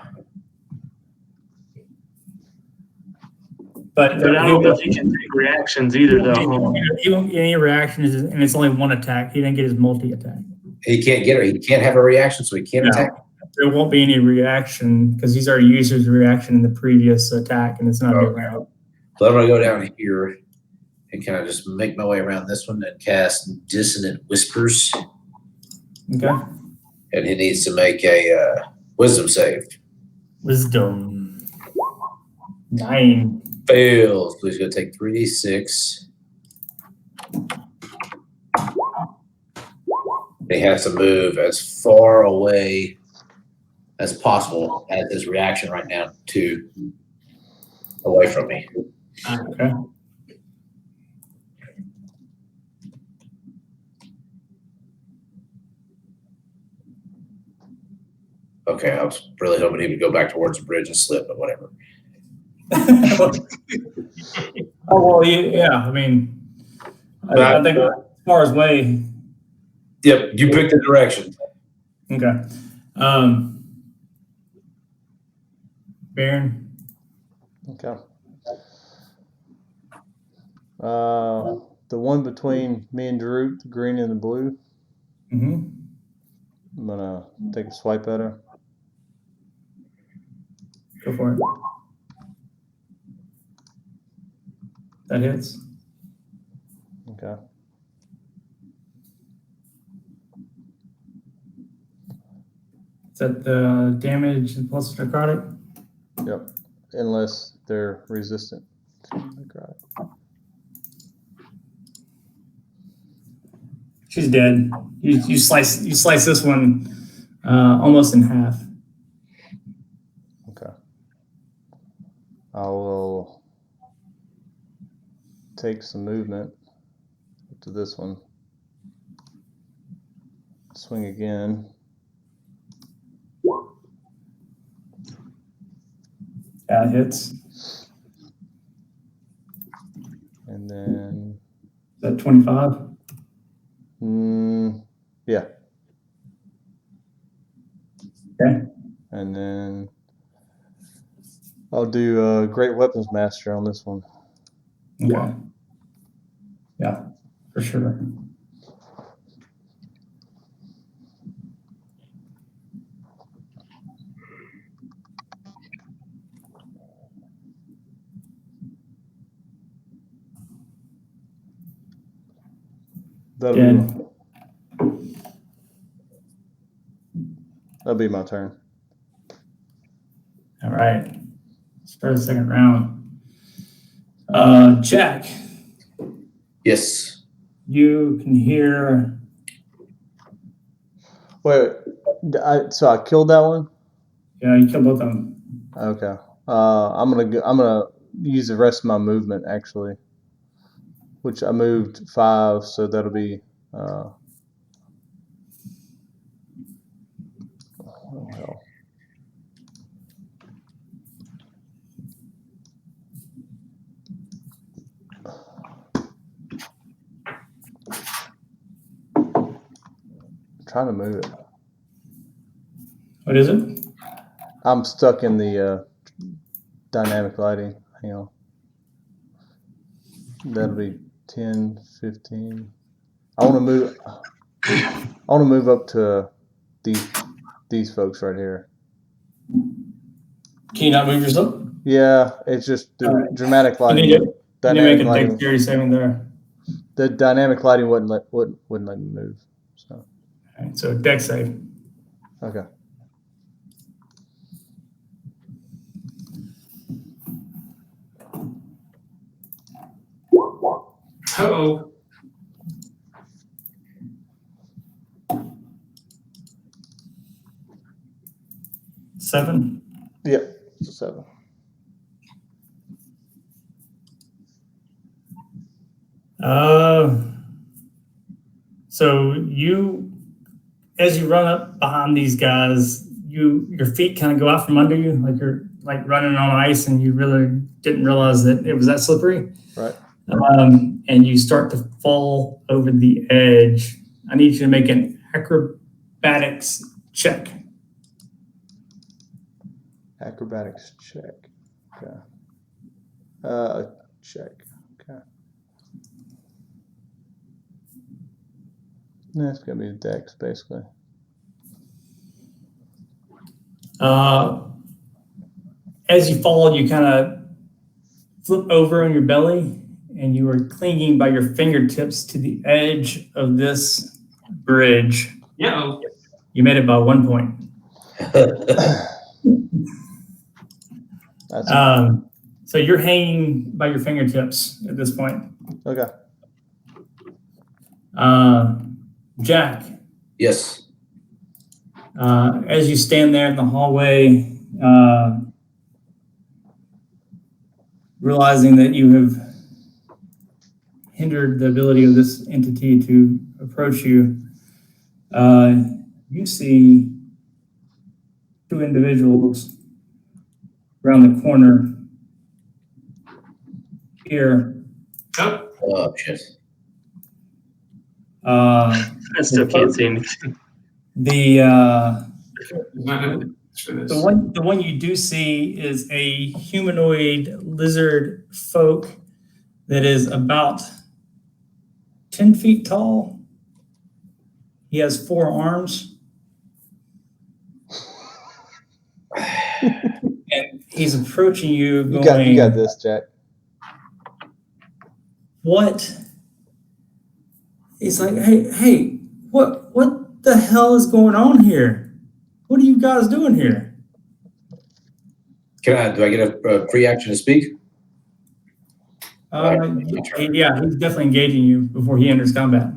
But I don't know if he can take reactions either, though. He won't get any reactions, and it's only one attack. He didn't get his multi-attack. He can't get her. He can't have a reaction, so he can't No. attack. There won't be any reaction because he's already used his reaction in the previous attack, and it's not a new round. So I'm going to go down here and kind of just make my way around this one and cast Dissonant Whispers. Okay. And he needs to make a Wisdom save. Wisdom. 9. Fails. So he's going to take 3d6. He has to move as far away as possible as his reaction right now to away from me. Okay. Okay, I was really hoping he would go back towards the bridge and slip, but whatever. Oh, well, yeah. I mean, I think as far as way. Yep, you picked the direction. Okay. Baron. Okay. The one between me and Drew, the green and the blue. Mm-hmm. I'm gonna take a swipe at her. Go for it. That hits. Okay. Is that the damage plus necrotic? Yep. Unless they're resistant to necrotic. She's dead. You slice this one almost in half. Okay. I will take some movement to this one. Swing again. That hits. And then Is that 25? yeah. Okay. And then I'll do Great Weapons Master on this one. Okay. Yeah, for sure. That'll be my turn. All right. Start the second round. Jack, Yes. you can hear. Wait, so I killed that one? Yeah, you killed both of them. Okay. I'm gonna use the rest of my movement actually, which I moved 5, so that'll be. Oh hell. I'm trying to move it. What is it? I'm stuck in the dynamic lighting. Hang on. That'll be 10, 15. I want to move up to these folks right here. Can you not move yourself? Yeah, it's just the Alright. dramatic You need lighting. to, you need to make Dynamic a lighting. dexterity saving there. The dynamic lighting wouldn't let me move. So Alright, so dex save. okay. Uh-oh. Yep, it's a 7. So you, as you run up behind these guys, your feet kind of go out from under you, like you're like running on ice, and you really didn't realize that it was that slippery. Right. And you start to fall over the edge. I need you to make an acrobatics check. Acrobatics check. Okay. Check. Okay. That's gonna be a dex, basically. As you fall, you kind of flip over on your belly, and you are clinging by your fingertips to the edge of this bridge. Yeah. You made it by 1 point. That's So you're hanging by your fingertips at this point. okay. Jack, Yes. as you stand there in the hallway, realizing that you have hindered the ability of this entity to approach you, you see 2 individuals around the corner here. Oh, Oh, shit. I still can't see anything. The not gonna for this. the one you do see is a humanoid lizard folk that is about 10 feet tall. He has 4 arms. And he's approaching you going, You got this, Jack. what? He's like, hey, what the hell is going on here? What are you guys doing here? Do I get a free action to speak? Yeah, he's definitely engaging you before he enters combat.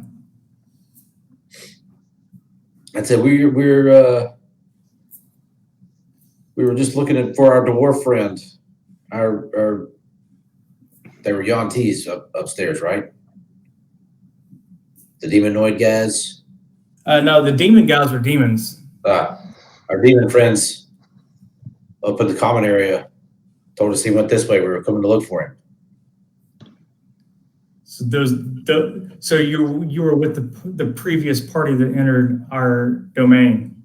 I'd say we were just looking for our dwarf friend. They were Yantees upstairs, right? The demonoid guys. No, the demon guys were demons. Our demon friends up in the common area told us he went this way. We were coming to look for him. So you were with the previous party that entered our domain.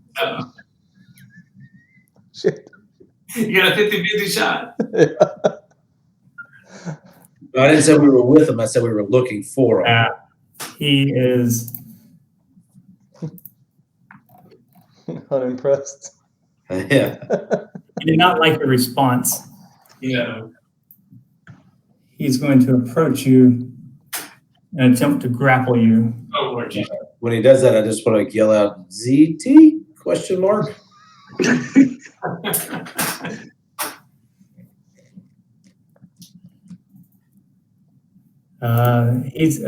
Shit. You got a 50-50 shot. I didn't say we were with him. I said we were looking for him. He is Unimpressed. Yeah. he did not like your response. Yeah. He's going to approach you and attempt to grapple you. Oh, Lord Jesus. When he does that, I just want to yell out ZT ?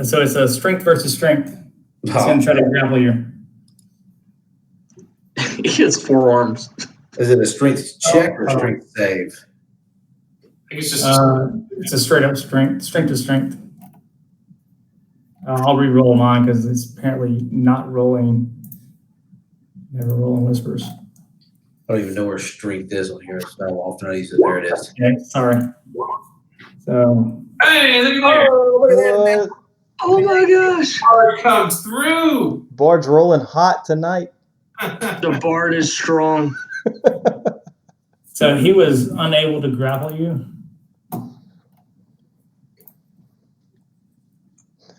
So it's a strength versus strength. He's going to try to grapple you. He has 4 arms. Is it a strength check or strength save? I think it's just It's a straight up strength to strength. I'll re-roll mine because it's apparently not rolling. Never rolling whispers. I don't even know where strength is on here. It's not often I use it. There it is. Okay, sorry. So hey, look at there. What? Oh my gosh. Bard comes through. Bard's rolling hot tonight. The Bard is strong. So he was unable to grapple you.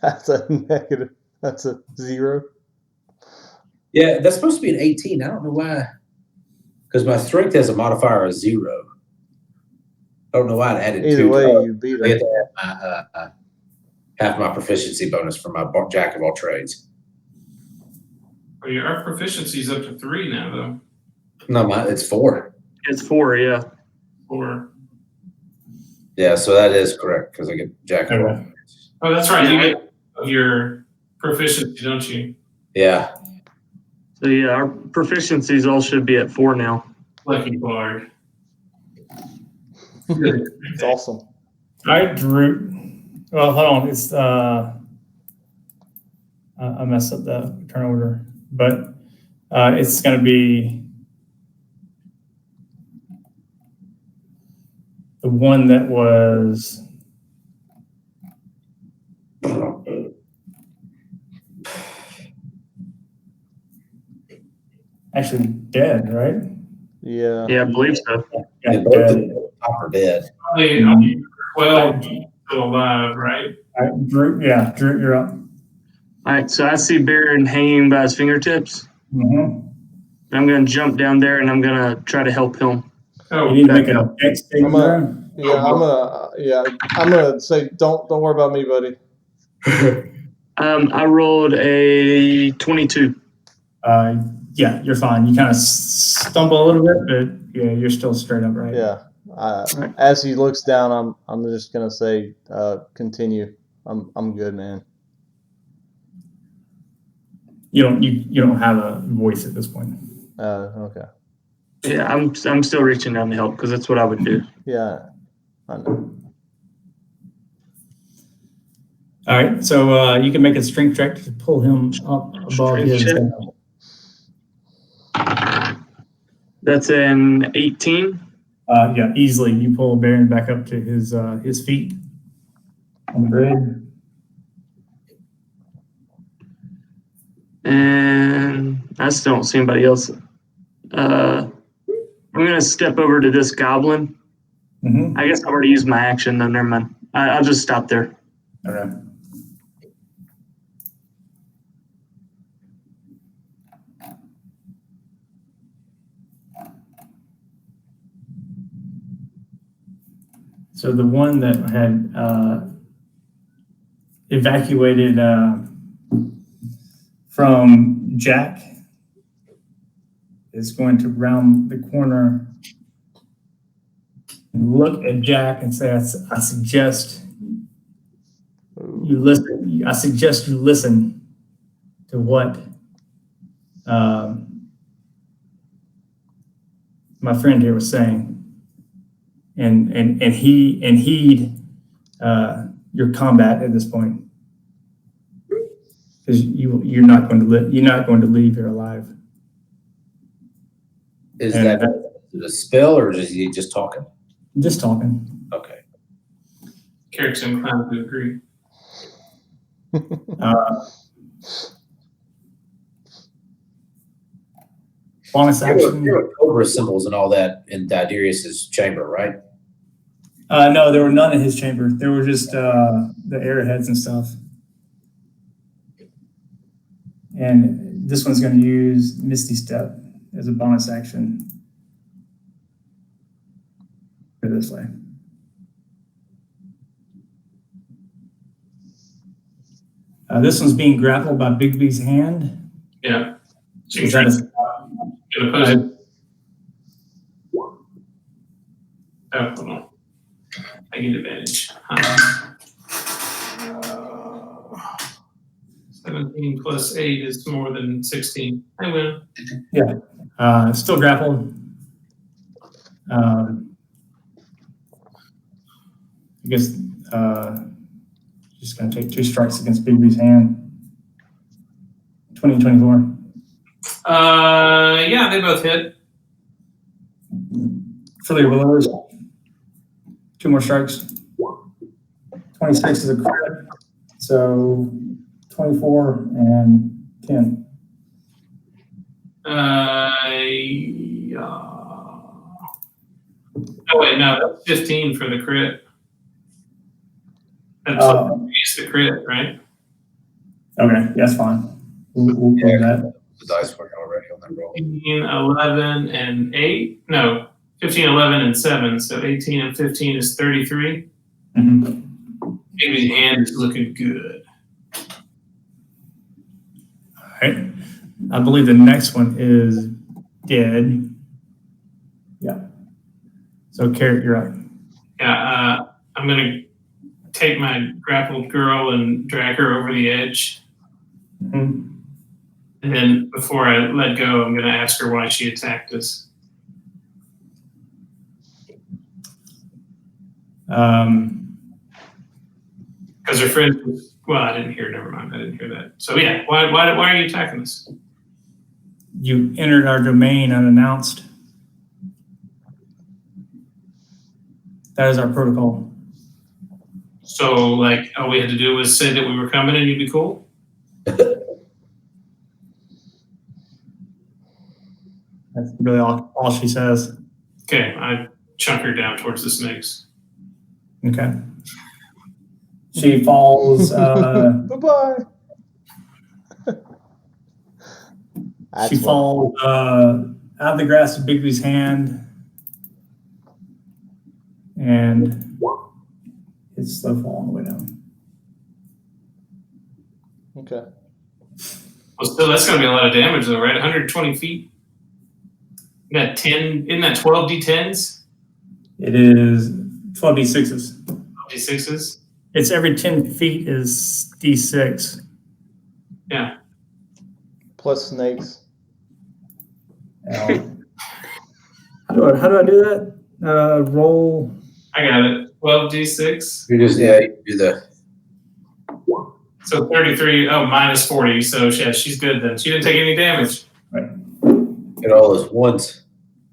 That's a negative. That's a 0. Yeah, that's supposed to be an 18. I don't know why. Because my strength has a modifier of 0. I don't know why I added 2. Either way, you beat I get him. to have my, half my proficiency bonus for my jack of all trades. Well, our proficiency is up to 3 now, though. No, it's 4. It's 4, yeah. 4. Yeah, so that is correct because I get jack of all. Okay. Oh, that's right. You get your proficiency, don't you? Yeah. So yeah, our proficiencies all should be at 4 now. Lucky bard. It's awesome. All right, Drew. Well, hold on. It's I messed up the turn order, but it's going to be the one that was actually dead, right? Yeah. Yeah, I believe so. Yeah, Yeah, both dead. of the top are dead. Only 12 still alive, right? All right, Drew, you're up. All right, so I see Baron hanging by his fingertips. Mm-hmm. I'm going to jump down there and I'm going to try to help him. You Oh, need to back make a up. dex saving I'm throw. I'm gonna say don't worry about me, buddy. I rolled a 22. Yeah, you're fine. You kind of stumble a little bit, but yeah, you're still straight up, right? Yeah. As he looks down, I'm just gonna say continue. I'm good, man. You don't have a voice at this point. Okay. Yeah, I'm still reaching down to help because that's what I would do. Yeah, I know. All right, so you can make a strength check to pull him up above Strength his. check? That's an 18. Yeah, easily. You pull Baron back up to his feet on the grid. And I still don't see anybody else. I'm going to step over to this goblin. Mm-hmm. I guess I already used my action, though. Never mind. I'll just stop there. Okay. So the one that had evacuated from Jack is going to round the corner and look at Jack and say, I suggest you listen. I suggest you listen to what my friend here was saying, and heed your combat at this point, because you're not going to leave here alive. Is And that a spell or is he just talking? Just talking. Okay. Carrick's inclined to agree. Bonus action. There were cobra symbols and all that in Diderius's chamber, right? No, there were none in his chamber. There were just the arrowheads and stuff. And this one's going to use Misty Step as a bonus action. Go this way. This one's being grappled by Bigby's hand. Yeah. So Is you're that gonna pose it. Oh, hold on. I get advantage. 17 plus 8 is more than 16. I win. still grappled. I guess just going to take 2 strikes against Bigby's hand. 20 and 24. Yeah, they both hit. Philly Willers. 2 more strikes. 26 is a crit. So 24 and 10. Oh wait, no, that's 15 for the crit. That's the crit, right? Okay, that's fine. We'll Yeah. do that. The dice work already on that roll. 15, 11, and 8. No, 15, 11, and 7. So 18 and 15 is 33. Mhm. Baby's hand is looking good. All right. I believe the next one is dead. Yeah. So, Carrot, you're up. Yeah, I'm going to take my grappled girl and drag her over the edge. Mhm. And then before I let go, I'm going to ask her why she attacked us. Because her friend was, well, I didn't hear, never mind, I didn't hear that. So yeah, why are you attacking us? You entered our domain unannounced. That is our protocol. So like, all we had to do was say that we were coming and you'd be cool? That's really all she says. Okay, I chunk her down towards the snakes. Okay. She falls. Bye-bye. She falls out of the grass of Bigby's hand, and it's slow fall on the way down. Okay. Well, still, that's going to be a lot of damage though, right? 120 feet. You got 10, isn't that 12 d10s? It is 12 d6s. 12 d6s? It's every 10 feet is d6. Yeah. Plus snakes. How do I do that? Roll. I got it. 12 d6. You just, yeah, you do the. So 33, minus 40. So yeah, she's good then. She didn't take any damage. Get all those ones.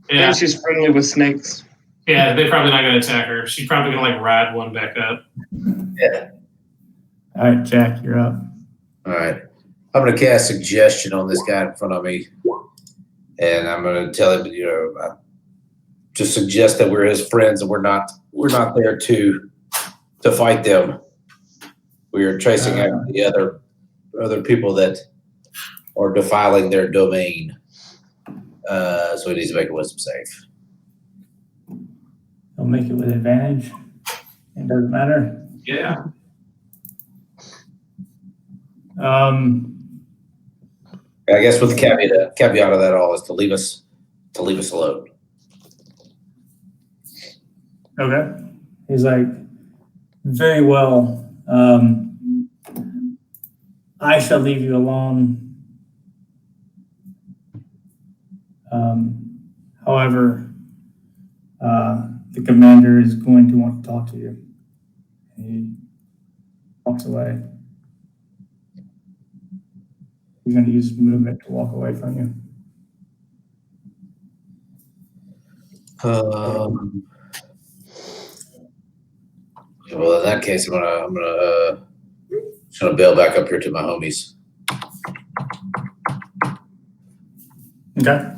Yeah. And she's friendly with snakes. Yeah, they're probably not going to attack her. She's probably going to like ride one back up. Yeah. All right, Jack, you're up. All right. I'm going to cast suggestion on this guy in front of me. And I'm going to tell him, just suggest that we're his friends and we're not there to fight them. We are tracing out the other people that are defiling their domain. So he needs to make a wisdom save. He'll make it with advantage. It doesn't matter. Yeah. I guess with the caveat of that all is to leave us alone. Okay. He's like, very well. I shall leave you alone. However, the commander is going to want to talk to you. He walks away. He's going to use movement to walk away from you. Well, in that case, I'm gonna bail back up here to my homies. Okay.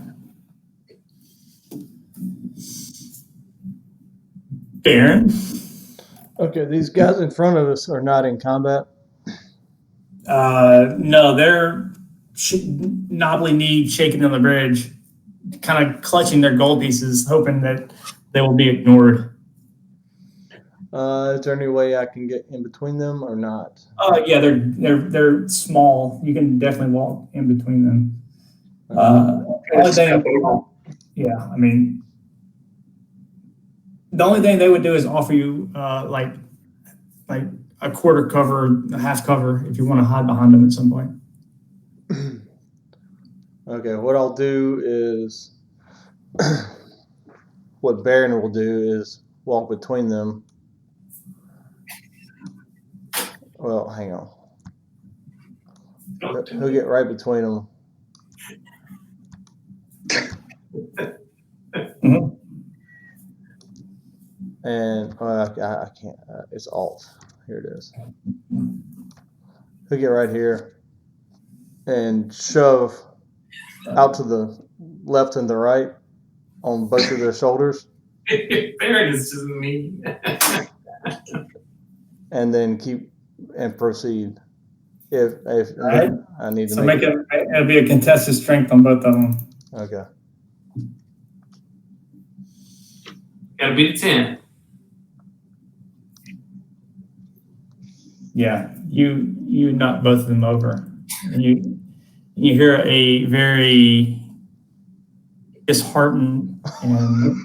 Aaron? Okay, these guys in front of us are not in combat. No, they're knobbly kneed, shaking on the bridge, kind of clutching their gold pieces, hoping that they will be ignored. Is there any way I can get in between them or not? Yeah, they're small. You can definitely walk in between them. Only thing, yeah, I mean, the only thing they would do is offer you like a quarter cover, a half cover, if you want to hide behind them at some point. Okay, what I'll do is, what Baron will do is walk between them. Well, hang on. He'll get right between them. Mm-hmm. And I can't. It's Alt. Here it is. He'll get right here and shove out to the left and the right on both of their shoulders, Baron is just mean. and then keep and proceed. If All right. I need to So make it, it'll be a contested strength on both of them. Okay. Gotta beat a 10. Yeah, you knock both of them over, and you hear a very disheartened and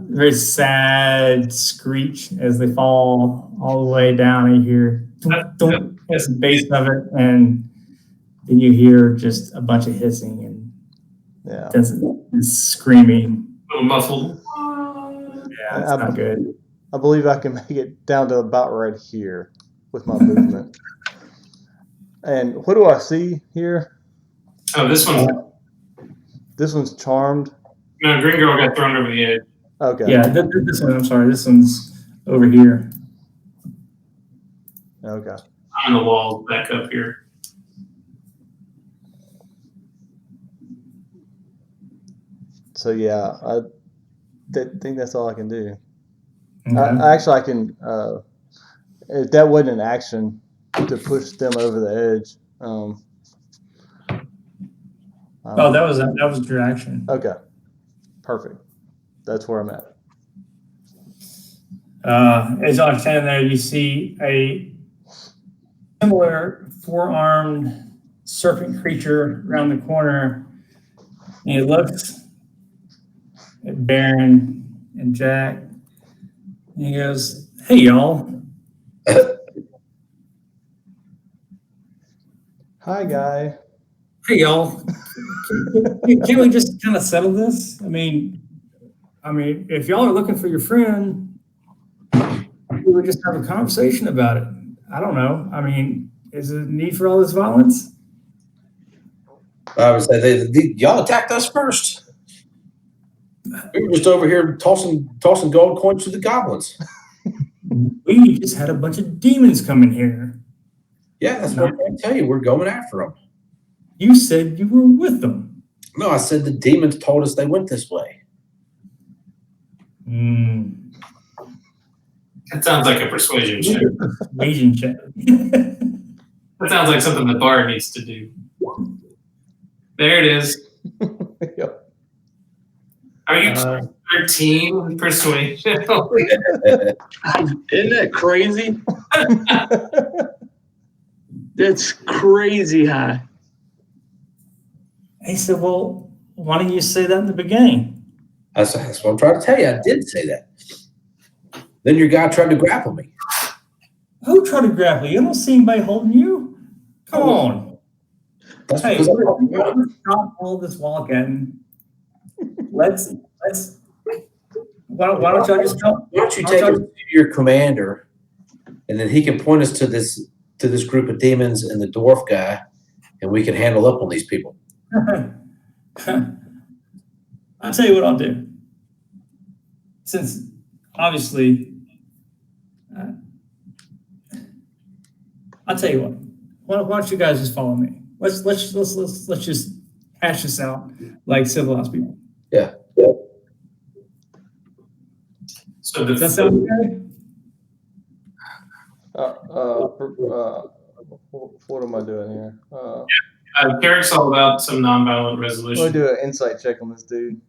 very sad screech as they fall all the way down. And you hear don't that's the base of it, and then you hear just a bunch of hissing and Yeah. and screaming. A little muffled. Yeah, it's not good. I believe I can make it down to about right here with my movement. And what do I see here? Oh, this one's This one's charmed. no, green girl got thrown over the edge. Okay. Yeah, this one. I'm sorry. This one's over here. Okay. I'm in the wall back up here. So yeah, I think that's all I can do. Okay. Actually, I can. If that wasn't an action to push them over the edge. Oh, that was your action. Okay. Perfect. That's where I'm at. As y'all are standing there, you see a similar four-armed serpent creature around the corner, and he looks at Baron and Jack, and he goes, "Hey, y'all." Hi, guy. Hey, y'all. Can't we just kind of settle this? I mean, if y'all are looking for your friend, we would just have a conversation about it. I don't know. I mean, is there a need for all this violence? I would say y'all attacked us first. We were just over here tossing gold coins to the goblins. We just had a bunch of demons come in here. Yeah, that's what I'm trying to tell you. We're going after them. You said you were with them. No, I said the demons told us they went this way. That sounds like a persuasion check. Persuasion check. That sounds like something the bard needs to do. There it is. Yep. Are you 13 persuasion? Isn't that crazy? That's crazy high. He said, well, why didn't you say that in the beginning? That's what I'm trying to tell you. I did say that. Then your guy tried to grapple me. Who tried to grapple you? I don't see anybody holding you. Come on. That's Hey, because let's stop all this walking. Let's. Why don't y'all just come? Why don't you take us to your commander, and then he can point us to this group of demons and the dwarf guy, and we can handle up on these people. I'll tell you what I'll do. Since obviously, I'll tell you what. Why don't you guys just follow me? Let's just hash this out like civilized people. Yeah. So Does that sound okay? What am I doing here? Carrick's all about some nonviolent Let me resolution. do an insight check on this dude.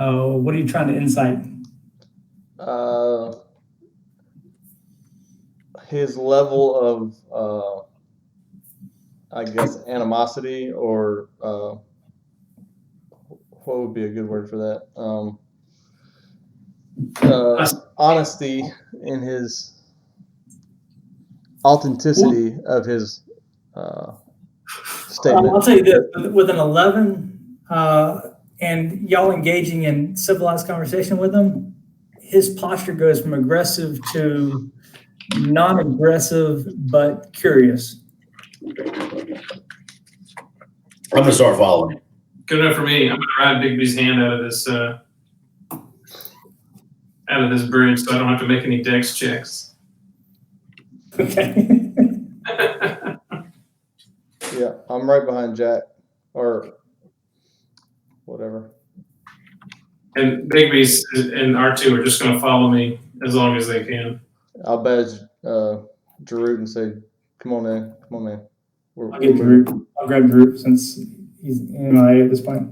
Oh, what are you trying to insight? His level of, I guess, animosity, or what would be a good word for that? Honesty in his authenticity of his statement. I'll tell you this: with an 11, and y'all engaging in civilized conversation with him, his posture goes from aggressive to non-aggressive but curious. I'm gonna start following him. Good enough for me. I'm gonna ride Bigby's hand out of this bridge, so I don't have to make any dex checks. Okay. Yeah, I'm right behind Jack, or whatever. And Bigby's and R2 are just gonna follow me as long as they can. I'll badge Jarut and say, "Come on in, come on in." I'll get Drew. I'll grab Drew since he's in MIA at this point.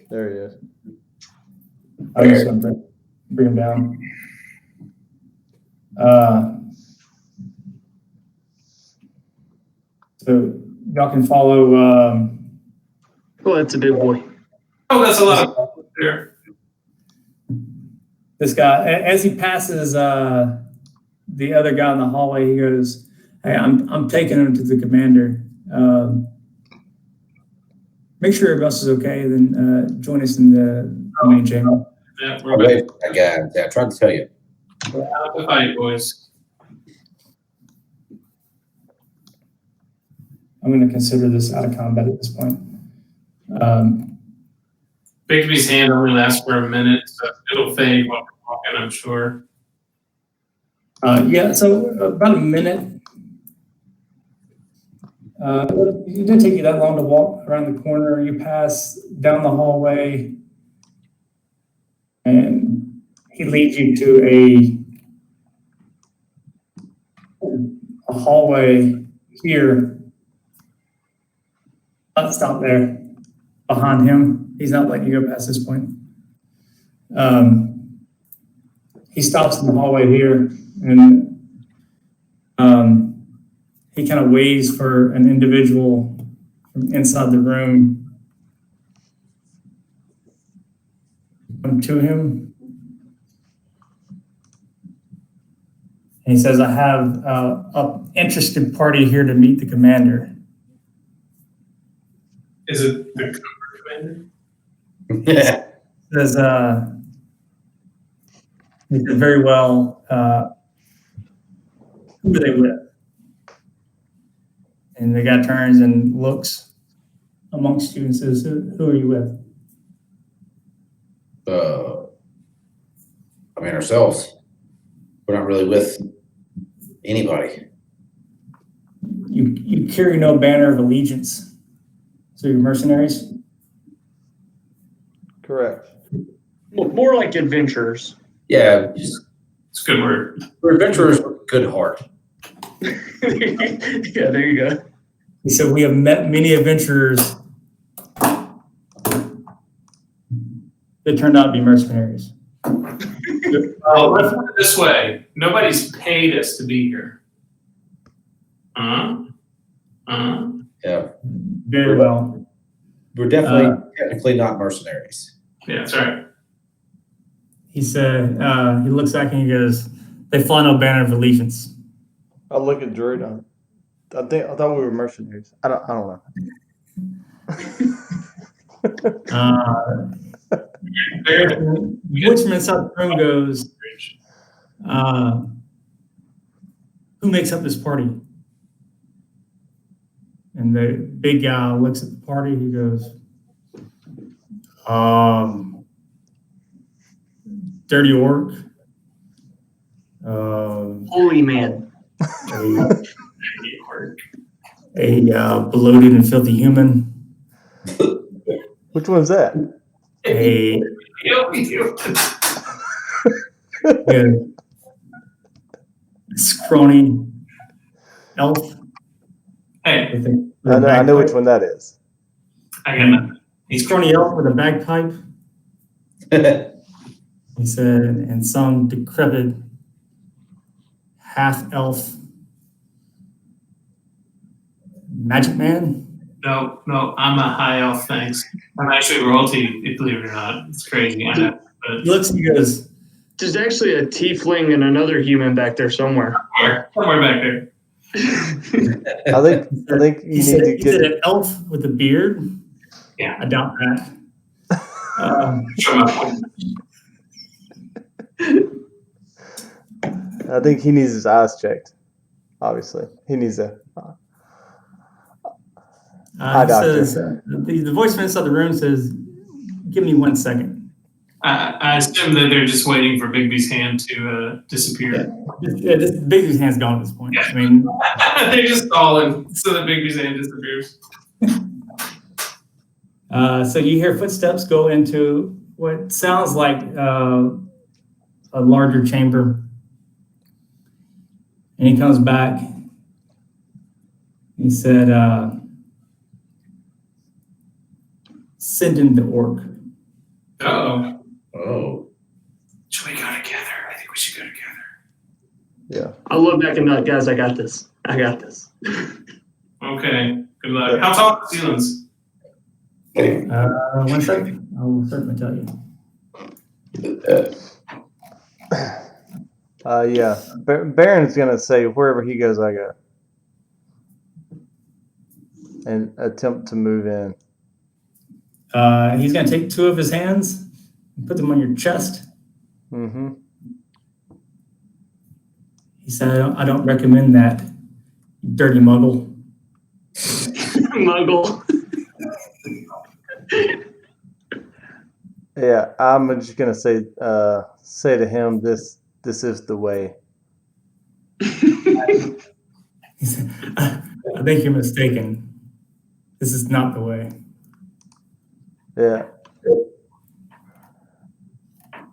There he is. I'm just going to bring him down. So y'all can follow. Well, that's a big boy. Oh, that's a lot of there. This guy, as he passes the other guy in the hallway, he goes, "Hey, I'm taking him to the commander. Make sure everybody else is okay. Then join us in the main chamber." Yeah, Oh, wait, that guy. Yeah, I tried to tell you. we're out to fight, boys. I'm going to consider this out of combat at this point. Bigby's hand only lasts for a minute, so it'll fade while we're walking, I'm sure. Yeah, so about a minute. It didn't take you that long to walk around the corner. You pass down the hallway, and he leads you to a hallway here. Let's stop there. Behind him, he's not letting you go past this point. He stops in the hallway here, and he kind of waits for an individual from inside the room to come to him. And he says, "I have an interested party here to meet the commander." Is it the commander? Yeah. Says, he said, "Very well, who are they with?" And the guy turns and looks amongst you and says, who are you with?" I mean, ourselves. We're not really with anybody. You carry no banner of allegiance. So you're mercenaries? Correct. More like adventurers. Yeah, just, It's a good word. we're adventurers with good heart. Yeah, there you go. He said, "We have met many adventurers that turned out to be mercenaries." Let's put it this way. Nobody's paid us to be here. Yeah, Very well. we're definitely technically not mercenaries. Yeah, that's right. He said, he looks back and he goes, "They fly no banner of allegiance." I'll look at Jarut. I thought we were mercenaries. I don't know. Which from inside the room goes, "Who makes up this party?" And the big guy looks at the party. He goes, "Dirty Orc, Holy man. a bloated and filthy human, Which one's that? a scrawny elf." Hey, I know which one that is. I got nothing. He's scrawny elf with a bagpipe. He said, and some decrepit half elf magic man. No, I'm a high elf, thanks. I'm actually royalty, believe it or not. It's crazy, I know. But He looks and he goes, There's actually a tiefling and another human back there somewhere. somewhere back there. I think you he said, need to he said get. an elf with a beard. Yeah. I doubt that. Show my point. I think he needs his eyes checked. Obviously, he needs a. He says, the voice from inside the room says, "Give me 1 second." I assume that they're just waiting for Bigby's hand to disappear. Yeah, this Bigby's hand's gone at this point. Yeah. I mean, They're just stalling so that Bigby's hand disappears. so you hear footsteps go into what sounds like a larger chamber. And he comes back. He said, send in the orc. Uh-oh. Oh. Should we go together? I think we should go together. Yeah. I'll look back and be like, guys, I got this. I got this. Okay. Good luck. How tall are the ceilings? 1 second. I will certainly tell you. Yeah. Baron's gonna say wherever he goes, I go, and attempt to move in. He's going to take 2 of his hands and put them on your chest. Mm-hmm. He said, I don't recommend that, you dirty muggle. Muggle. Yeah, I'm just gonna say to him, this is the way. He said, I think you're mistaken. This is not the way. Yeah.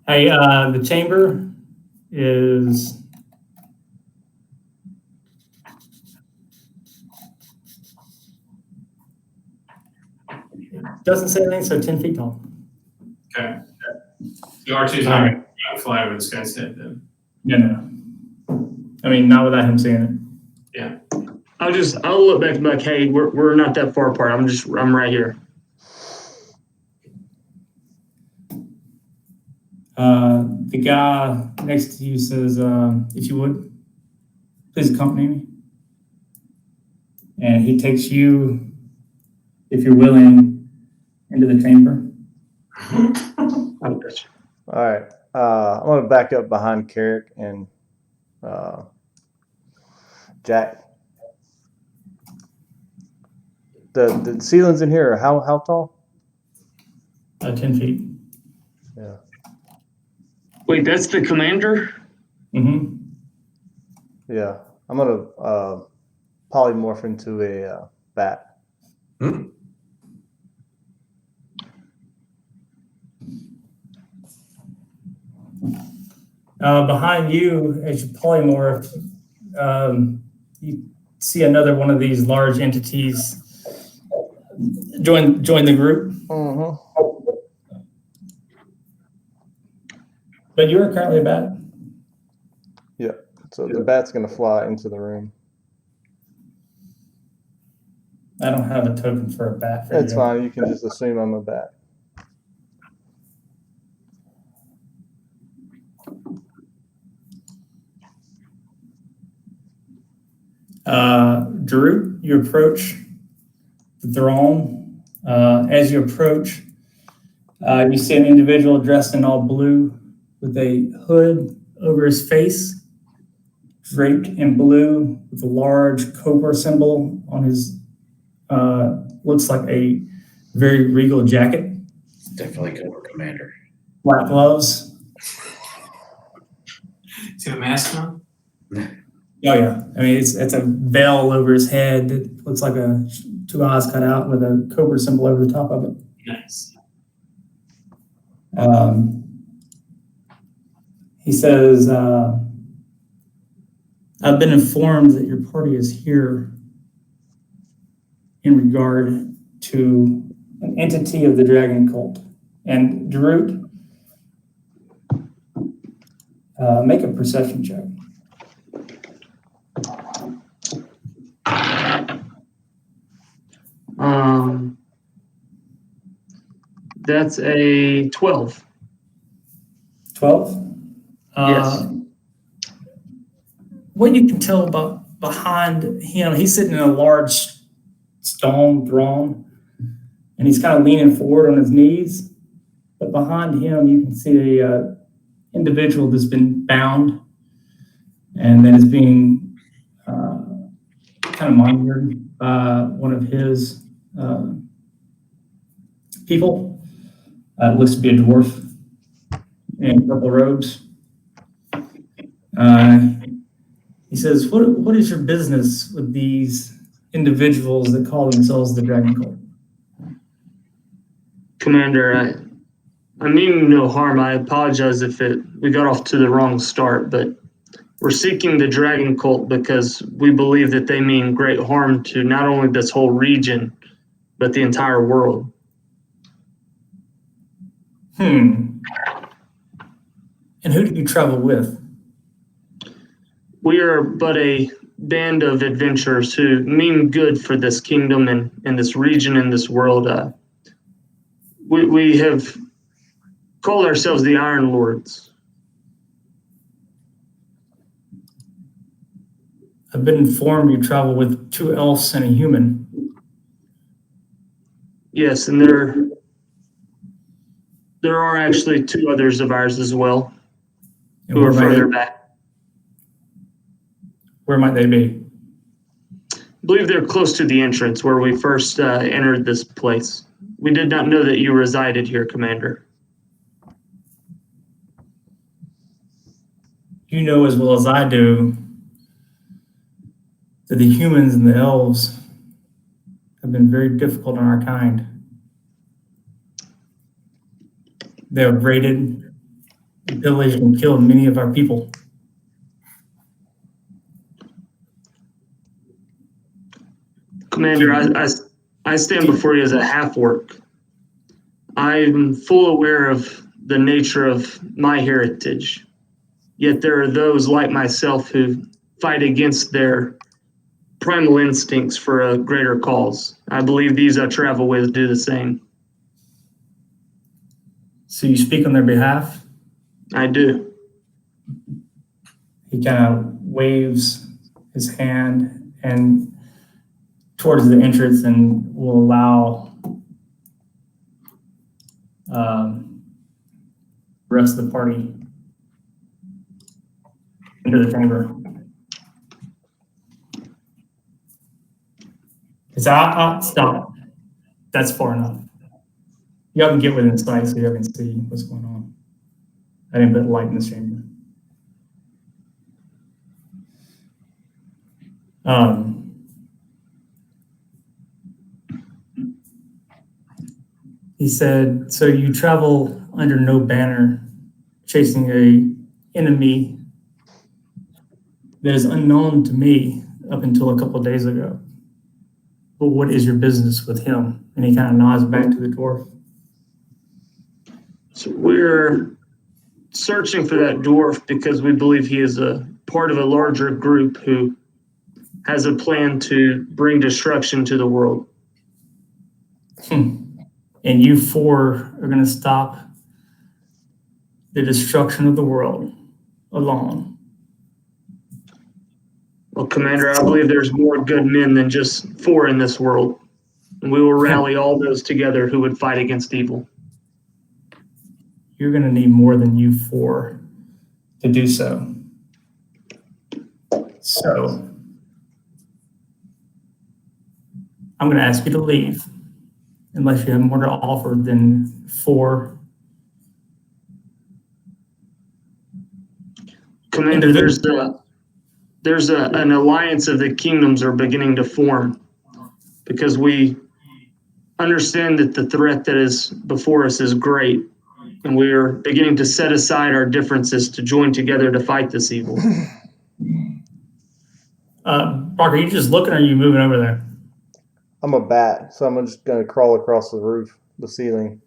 Hey, the chamber is doesn't say anything, so 10 feet tall. Okay. So R2's not going to fly over this guy's head then. No. I mean, not without him seeing it. Yeah. I'll look back and be like, hey, we're not that far apart. I'm right here. The guy next to you says, if you would, please accompany me. And he takes you, if you're willing, into the chamber. I'll bet you. All right. I'm gonna back up behind Carrick and Jack. The ceilings in here are how tall? 10 feet. Yeah. Wait, that's the commander? Mm-hmm. Yeah. I'm gonna polymorph into a bat. Behind you, as you polymorph, you see another one of these large entities join the group. Mm-hmm. But you're currently a bat. Yeah. So the bat's gonna fly into the room. I don't have a token for a bat. For It's you. fine. You can just assume I'm a bat. Drew, you approach the throne. As you approach, you see an individual dressed in all blue with a hood over his face, draped in blue with a large cobra symbol on his, looks like a very regal jacket. It's definitely Cobra Commander. Black gloves. Is he a mask on? Oh yeah, I mean it's a veil over his head that looks like two eyes cut out with a cobra symbol over the top of it. Nice. He says, I've been informed that your party is here in regard to an entity of the dragon cult. And Darut, make a perception check. That's a 12. 12? Yes. What you can tell about behind him, he's sitting in a large stone throne, and he's kind of leaning forward on his knees. But behind him, you can see a individual that's been bound and that is being kind of monitored by one of his people. Looks to be a dwarf in purple robes. He says, what is your business with these individuals that call themselves the Dragon Cult? Commander, I mean no harm. I apologize if it we got off to the wrong start, but we're seeking the dragon cult because we believe that they mean great harm to not only this whole region, but the entire world. And who do you travel with? We are but a band of adventurers who mean good for this kingdom and this region and this world. We have called ourselves the Iron Lords. I've been informed you travel with 2 elves and a human. Yes, and there are actually 2 others of ours as well And who are further back. Where might they be? I believe they're close to the entrance where we first entered this place. We did not know that you resided here, Commander. You know as well as I do that the humans and the elves have been very difficult on our kind. They have raided, pillaged, and killed many of our people. Commander, I stand before you as a half-orc. I'm full aware of the nature of my heritage. Yet there are those like myself who fight against their primal instincts for a greater cause. I believe these I travel with do the same. So you speak on their behalf? I do. He kind of waves his hand and towards the entrance and will allow the rest of the party into the chamber. Stop. That's far enough. You can get within sight so you can see what's going on. I didn't put light in this chamber. He said, so you travel under no banner, chasing a enemy that is unknown to me up until a couple of days ago. But what is your business with him? And he kind of nods back to the dwarf. So we're searching for that dwarf because we believe he is a part of a larger group who has a plan to bring destruction to the world. And you 4 are going to stop the destruction of the world alone. Well, Commander, I believe there's more good men than just 4 in this world. And we will rally all those together who would fight against evil. You're going to need more than you 4 to do so. So, I'm going to ask you to leave unless you have more to offer than 4. Commander, there's an alliance of the kingdoms are beginning to form because we understand that the threat that is before us is great, and we are beginning to set aside our differences to join together to fight this evil. Parker, are you just looking or are you moving over there? I'm a bat, so I'm just going to crawl across the roof, the ceiling.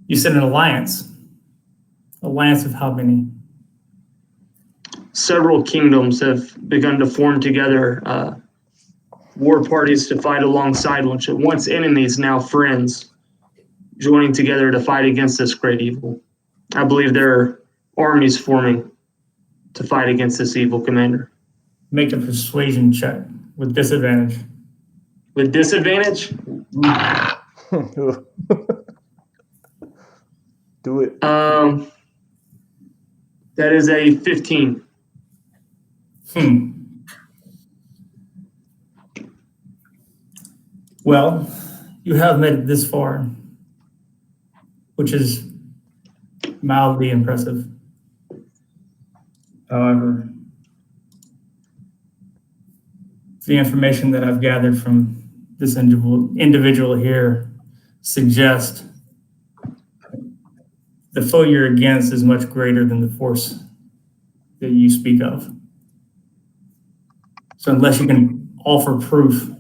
You said an alliance. Alliance of how many? Several kingdoms have begun to form together war parties to fight alongside once enemies, now friends, joining together to fight against this great evil. I believe there are armies forming to fight against this evil, Commander. Make a persuasion check with disadvantage. With disadvantage? Do it. That is a 15. Well, you have made it this far, which is mildly impressive. However, the information that I've gathered from this individual here suggest the foe you're against is much greater than the force that you speak of. So unless you can offer proof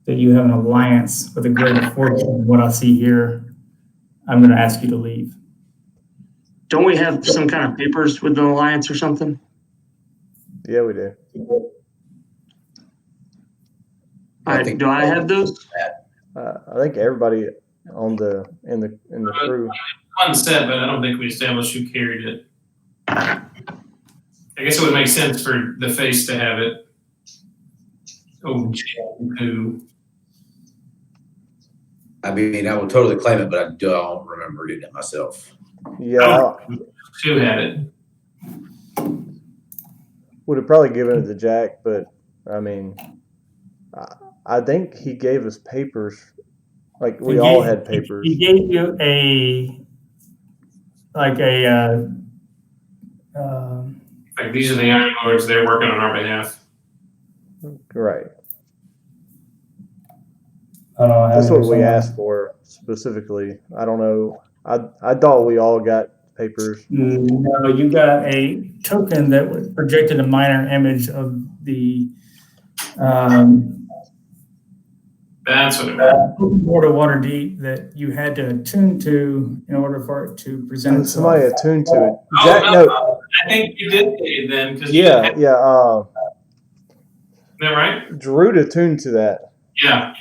that you have an alliance with a greater force than what I see here, I'm going to ask you to leave. Don't we have some kind of papers with an alliance or something? Yeah, we do. All right, do I have those? I think everybody in the crew. One set, but I don't think we established who carried it. I guess it would make sense for the face to have it. Oh, who? I mean, I would totally claim it, but I don't remember reading it myself. Yeah, Who had it? would have probably given it to Jack, but I mean, I think he gave us papers. Like we all had papers. He gave you like these are the Iron Lords. They're working on our behalf. Right. I don't know. That's what we asked for specifically. I don't know. I thought we all got papers. No, you got a token that projected a minor image of the That's what it was. water water deep that you had to attune to in order for it to present itself. Somebody attuned to it. Oh, Jack, no, I think you did pay then. Yeah. Is that right? Drew attuned to that. Yeah.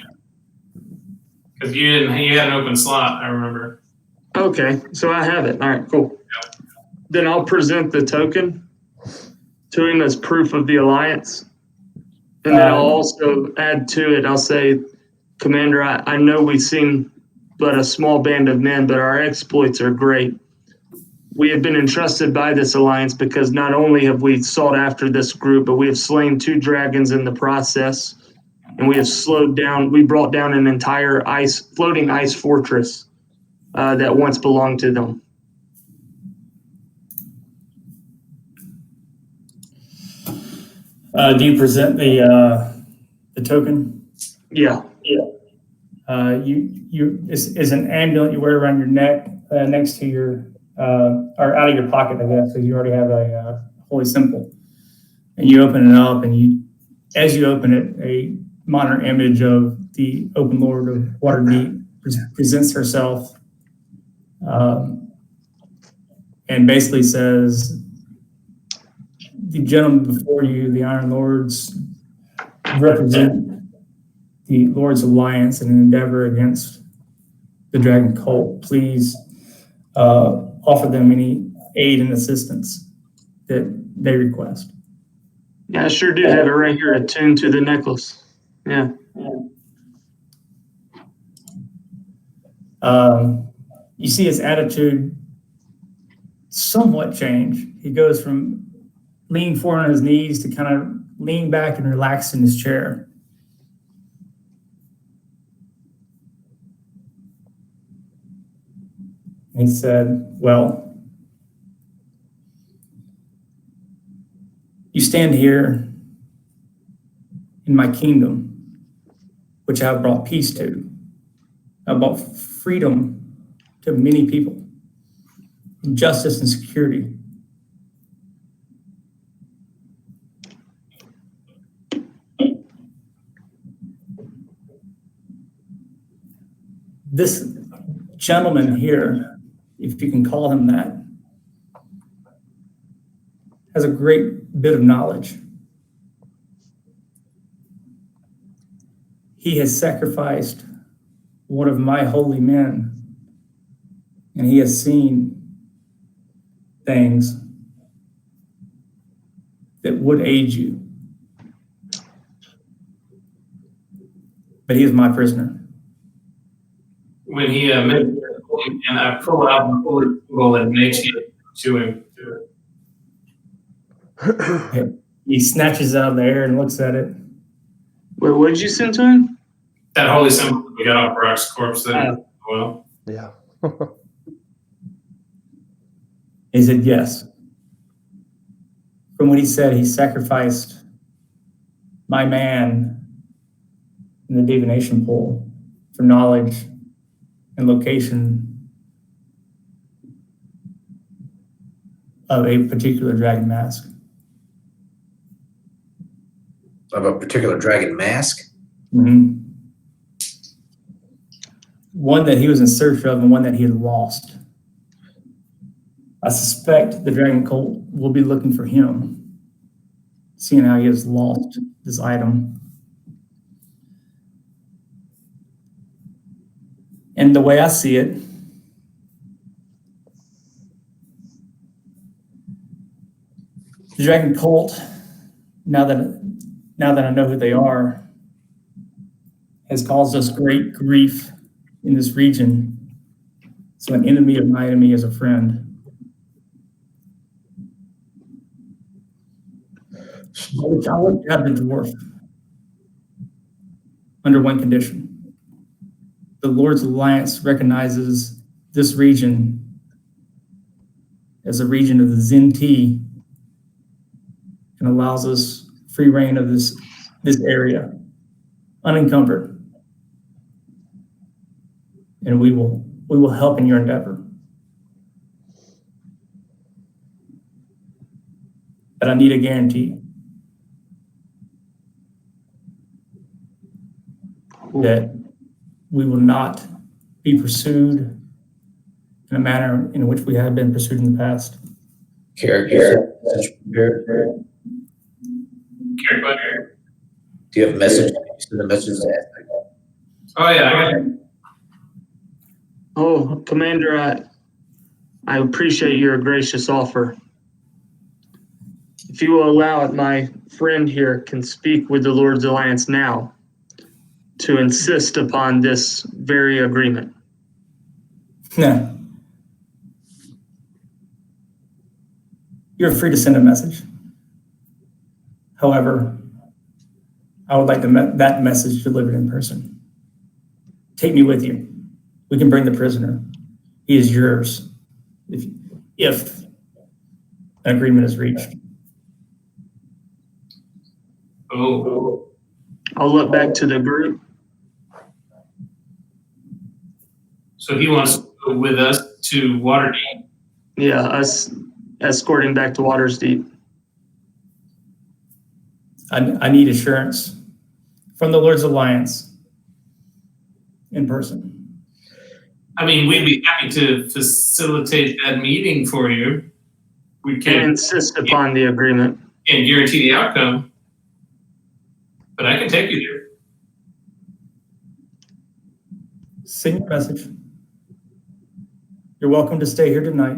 Because you had an open slot, I remember. Okay, so I have it. All right, cool. Then I'll present the token to him as proof of the alliance. And then I'll also add to it, I'll say, Commander, I know we've seen but a small band of men, but our exploits are great. We have been entrusted by this alliance because not only have we sought after this group, but we have slain 2 dragons in the process. And we have brought down an entire floating ice fortress that once belonged to them. Do you present the token? Yeah. Is an amulet you wear around your neck next to your or out of your pocket, I guess, because you already have a holy symbol. And you open it up, and as you open it, a minor image of the open Lord of Waterdeep presents herself, and basically says, "The gentlemen before you, the Iron Lords, represent the Lord's Alliance in an endeavor against the Dragon Cult. Please offer them any aid and assistance that they request." Yeah, I sure do have it right here attuned to the necklace. Yeah. You see his attitude somewhat change. He goes from leaning forward on his knees to kind of lean back and relax in his chair. He said, "Well, you stand here in my kingdom, which I have brought peace to. I brought freedom to many people, and justice and security. This gentleman here, if you can call him that, has a great bit of knowledge. He has sacrificed one of my holy men, and he has seen things that would aid you. But he is my prisoner." When he and I pull out the holy symbol and make it to him. He snatches it out of the air and looks at it. Wait, what did you send to him? That holy symbol we got off Brock's corpse. Well, Yeah. He said, "Yes." From what he said, he sacrificed my man in the divination pool for knowledge and location of a particular dragon mask. Of a particular dragon mask? Mm-hmm. One that he was in search of and one that he had lost. I suspect the dragon cult will be looking for him, seeing how he has lost this item. And the way I see it, the dragon cult, now that I know who they are, has caused us great grief in this region. So an enemy of my enemy is a friend. I would have the dwarf under one condition. The Lord's Alliance recognizes this region as a region of the Zinti and allows us free reign of this area, unencumbered. And we will help in your endeavor. But I need a guarantee that we will not be pursued in a manner in which we have been pursued in the past. Character. Do you have a message? Send a message to Aztec. Oh yeah, I got it. Oh, Commander, I appreciate your gracious offer. If you will allow it, my friend here can speak with the Lord's Alliance now to insist upon this very agreement. No. You're free to send a message. However, I would like that message delivered in person. Take me with you. We can bring the prisoner. He is yours if an agreement is reached. Oh, I'll look back to the group. so he wants to go with us to Waterdeep. Yeah, us escorting back to Waters Deep. I need assurance from the Lord's Alliance in person. I mean, we'd be happy to facilitate that meeting for you. We And can't insist upon the agreement. guarantee the outcome, but I can take you there. Send your message. You're welcome to stay here tonight.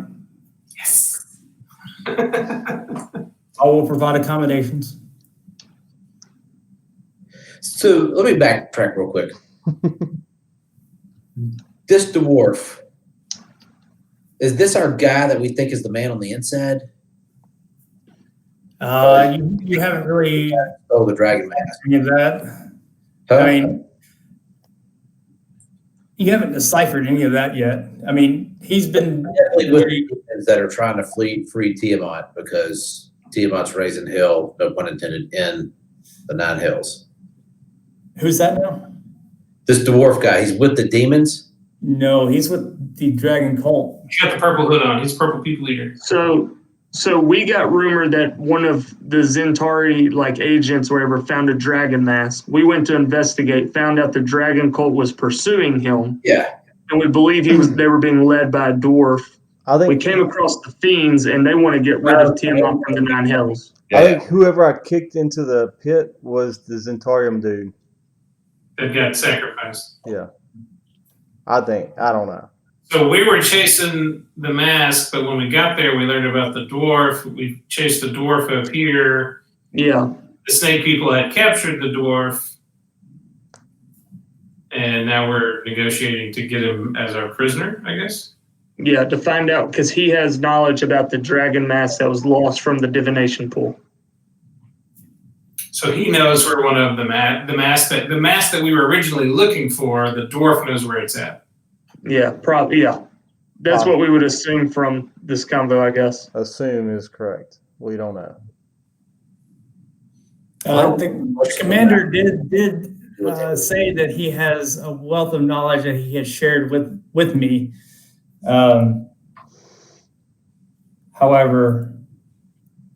Yes. I will provide accommodations. So let me backtrack real quick. This dwarf, is this our guy that we think is the man on the inside? You haven't really Oh, the dragon mask. any of that. Huh? I mean, you haven't deciphered any of that yet. I mean, he's been Definitely with humans that are trying to free Tiamat because Tiamat's raising hell, no pun intended, in the Nine Hills. Who's that now? This dwarf guy, he's with the demons. No, he's with the dragon cult. He's got the purple hood on. He's purple people eater. So we got rumor that one of the Zentari agents or whatever found a dragon mask. We went to investigate, found out the dragon cult was pursuing him. Yeah. And we believe they were being led by a dwarf. I think We came across the fiends and they want to get rid of Tiamat from the Nine Hells. I think whoever I kicked into the pit was the Zentarium dude. That got sacrificed. Yeah. I don't know. So we were chasing the mask, but when we got there, we learned about the dwarf. We chased the dwarf up here. Yeah. The snake people had captured the dwarf. And now we're negotiating to get him as our prisoner, I guess. Yeah, to find out, because he has knowledge about the dragon mask that was lost from the divination pool. So he knows where one of the mask that we were originally looking for. The dwarf knows where it's at. Yeah, probably. Yeah, that's what we would assume from this convo, I guess. Assume is correct. We don't know. The commander did say that he has a wealth of knowledge that he has shared with me. However,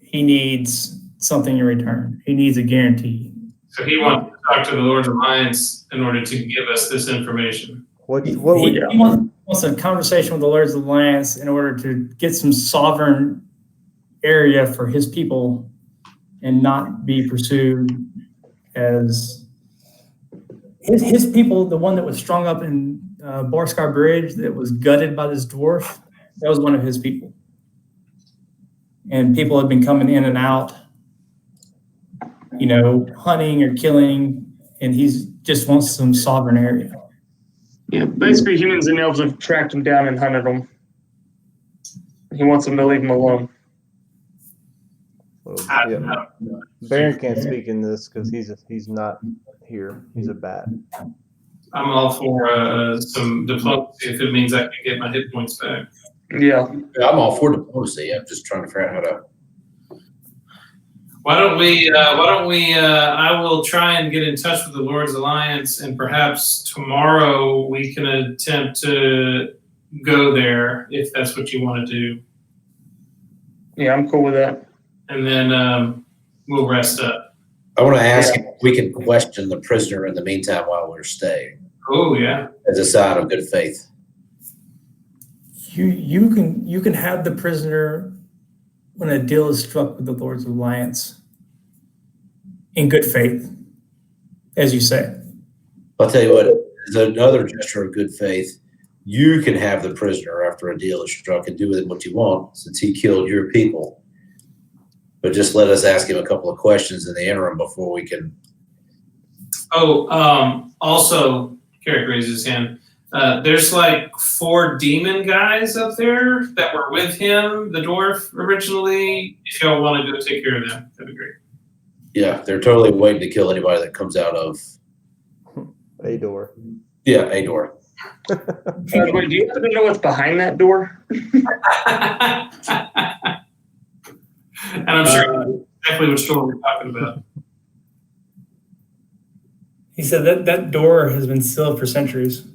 he needs something in return. He needs a guarantee. So he wants to talk to the Lord's Alliance in order to give us this information. He wants a conversation with the Lord's Alliance in order to get some sovereign area for his people and not be pursued as his people. The one that was strung up in Barskar Bridge that was gutted by this dwarf, that was one of his people. And people have been coming in and out, hunting or killing, and he's just wants some sovereign area. Yeah, basically humans and elves have tracked him down and hunted him. He wants them to leave him alone. Well, yeah. Baron can't speak in this because he's not here. He's a bat. I'm all for some diplomacy if it means I can get my hit points back. Yeah. I'm all for diplomacy. I'm just trying to figure out how to. Why don't we, I will try and get in touch with the Lord's Alliance, and perhaps tomorrow we can attempt to go there if that's what you want to do. Yeah, I'm cool with that. And then we'll rest up. I want to ask if we can question the prisoner in the meantime while we're staying. Oh, yeah. As a sign of good faith. You can have the prisoner when a deal is struck with the Lord's Alliance in good faith, as you say. I'll tell you what, as another gesture of good faith, you can have the prisoner after a deal is struck and do with him what you want, since he killed your people. But just let us ask him a couple of questions in the interim before we can. Also, Carrick raises his hand. There's like 4 demon guys up there that were with him, the dwarf, originally. If y'all want to go take care of them, that'd be great. Yeah, they're totally waiting to kill anybody that comes out of a door. Yeah, a door. Wait, do you happen to know what's behind that door? And I'm sure exactly which door we're talking about. He said that door has been sealed for centuries.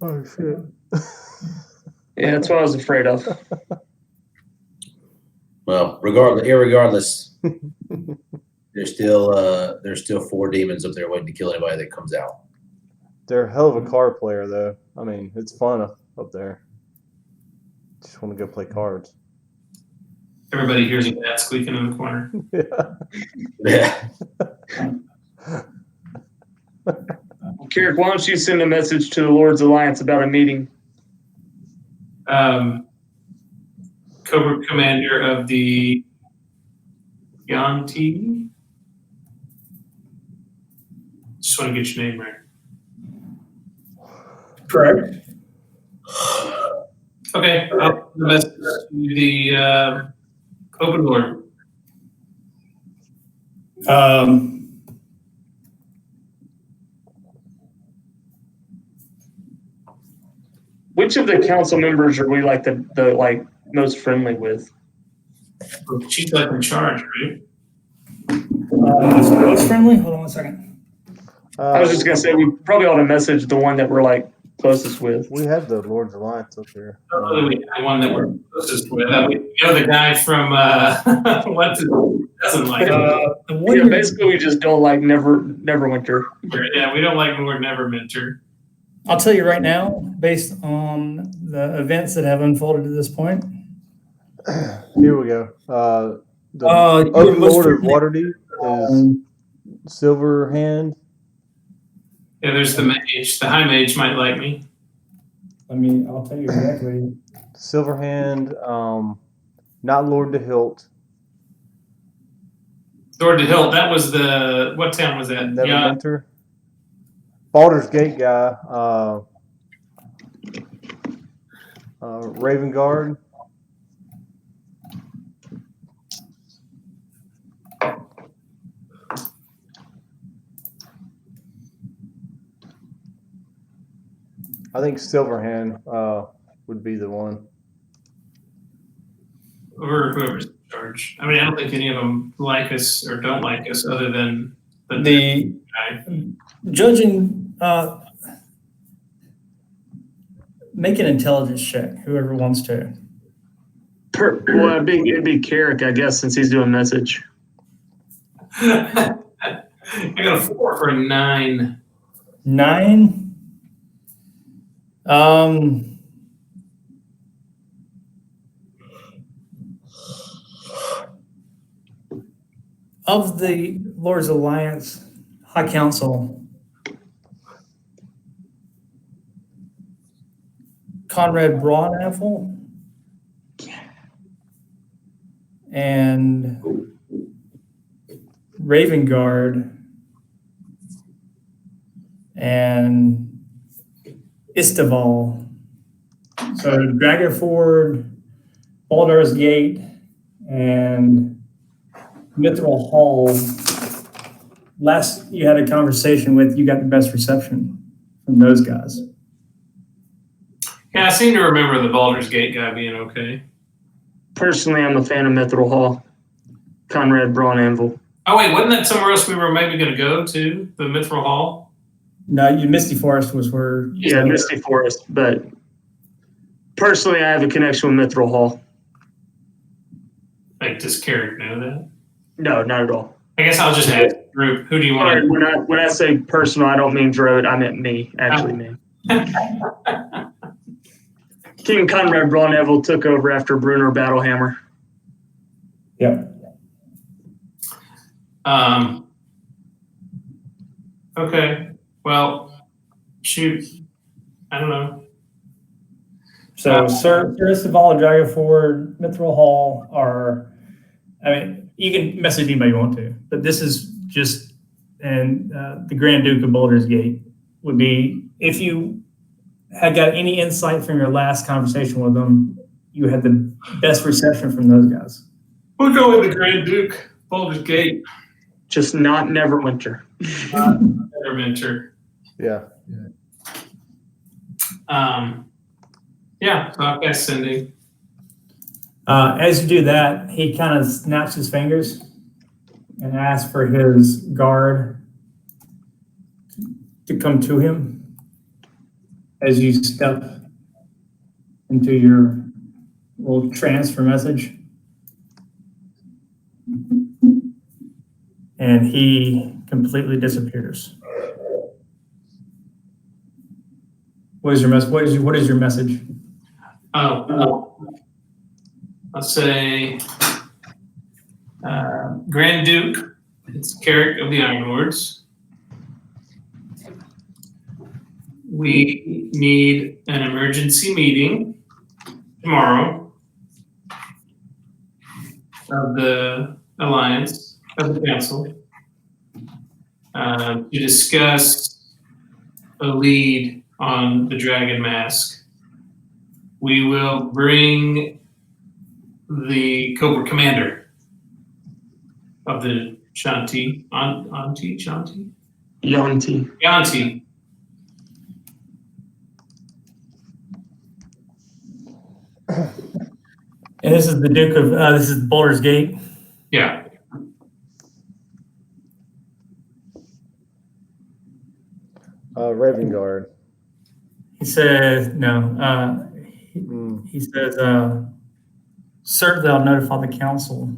Oh shit! Yeah, that's what I was afraid of. Well, irregardless, there's still 4 demons up there waiting to kill anybody that comes out. They're a hell of a card player, though. I mean, it's fun up there. Just want to go play cards. Everybody hears a bat squeaking in the corner. Yeah. Carrick, why don't you send a message to the Lord's Alliance about a meeting? Cobra Commander of the Yanti. Just want to get your name right. Correct. Okay, I'll send the message to the Open Lord. Which of the council members are we like the most friendly with? She's like in charge, right? Most friendly? Hold on one second. I was just gonna say we probably ought to message the one that we're like closest with. We have the Lord's Alliance up here. Probably the one that we're closest with. The guy from what doesn't like. Basically, we just don't like Neverwinter. Yeah, we don't like Lord Neverwinter. I'll tell you right now, based on the events that have unfolded to this point. Here we go. The Open Lord of Waterdeep is Silverhand. Yeah, there's the mage. The high mage might like me. I'll tell you exactly. Silverhand, not Lord de Hilt. Lord de Hilt, that was what town was that? Neverwinter. Baldur's Gate guy, Ravengard. I think Silverhand would be the one. Or whoever's in charge. I don't think any of them like us or don't like us other than the Judging, make an intelligence check, whoever wants to. Well, it'd be Carrick, I guess, since he's doing message. I got a 4 for a 9. 9. Of the Lord's Alliance High Council, Conrad Braunapfel and Ravengard and Istival. So Dragonford, Baldur's Gate, and Mithril Hall. Last you had a conversation with, you got the best reception from those guys. Yeah, I seem to remember the Baldur's Gate guy being okay. Personally, I'm a fan of Mithril Hall. Conrad Braun Anvil. Oh wait, wasn't that somewhere else we were maybe going to go to? The Mithril Hall? No, Misty Forest was where. Yeah, Misty Forest. But personally, I have a connection with Mithril Hall. Like, does Carrick know that? No, not at all. I guess I'll just ask the group. Who do you want? When I say personal, I don't mean Drode. I meant me. Actually, me. King Conrad Braun Anvil took over after Brunner Battlehammer. Yep. Okay. Well, shoot. I don't know. So Sir Istival, Dragonford, Mithril Hall are, I mean, you can message anybody you want to, but this is just, and the Grand Duke of Baldur's Gate would be, if you had got any insight from your last conversation with them, you had the best reception from those guys. We'll go with the Grand Duke, Baldur's Gate. Just not Neverwinter. Neverwinter. Yeah. Yeah, so I'll guess Cindy. As you do that, he kind of snaps his fingers and asks for his guard to come to him as you step into your little transfer message. And he completely disappears. What is your message? What is your message? Let's say Grand Duke, it's Carrick of the Iron Lords. We need an emergency meeting tomorrow of the Alliance, of the Council, to discuss a lead on the Dragon Mask. We will bring the Cobra Commander of the Shanti. Yanti. And this is the Duke of, this is Baldur's Gate. Yeah. Ravengard. He says, no, he says, certainly I'll notify the council.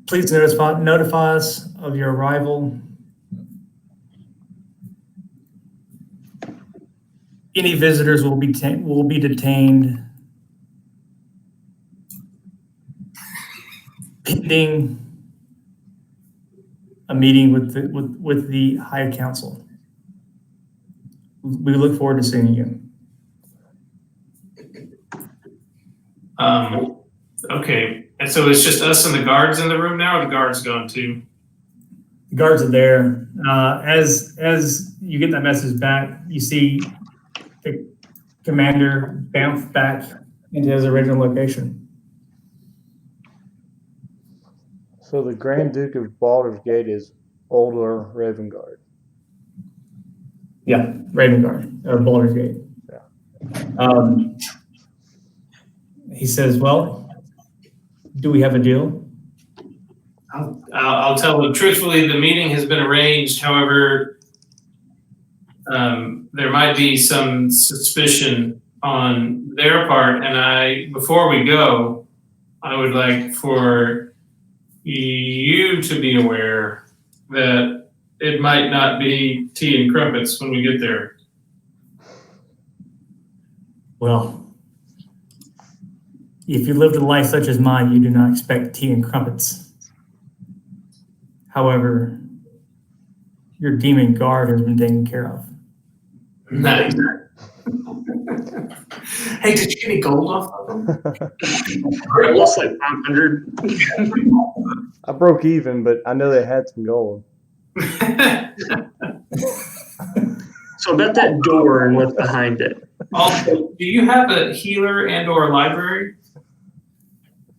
Please notify us of your arrival. Any visitors will be detained pending a meeting with the High Council. We look forward to seeing you. Okay. And so it's just us and the guards in the room now, or the guards gone too? The guards are there. As you get that message back, you see the commander bounce back into his original location. So the Grand Duke of Baldur's Gate is older Ravengard. Yeah, Ravengard, or Baldur's Gate. Yeah. He says, well, do we have a deal? I'll tell them truthfully, the meeting has been arranged. However, there might be some suspicion on their part. And before we go, I would like for you to be aware that it might not be tea and crumpets when we get there. Well, if you lived a life such as mine, you do not expect tea and crumpets. However, your demon guard has been taken care of. Nice. Hey, did you get any gold off of them? I lost like 500. I broke even, but I know they had some gold. So about that door and what's behind it. Also, do you have a healer and or a library?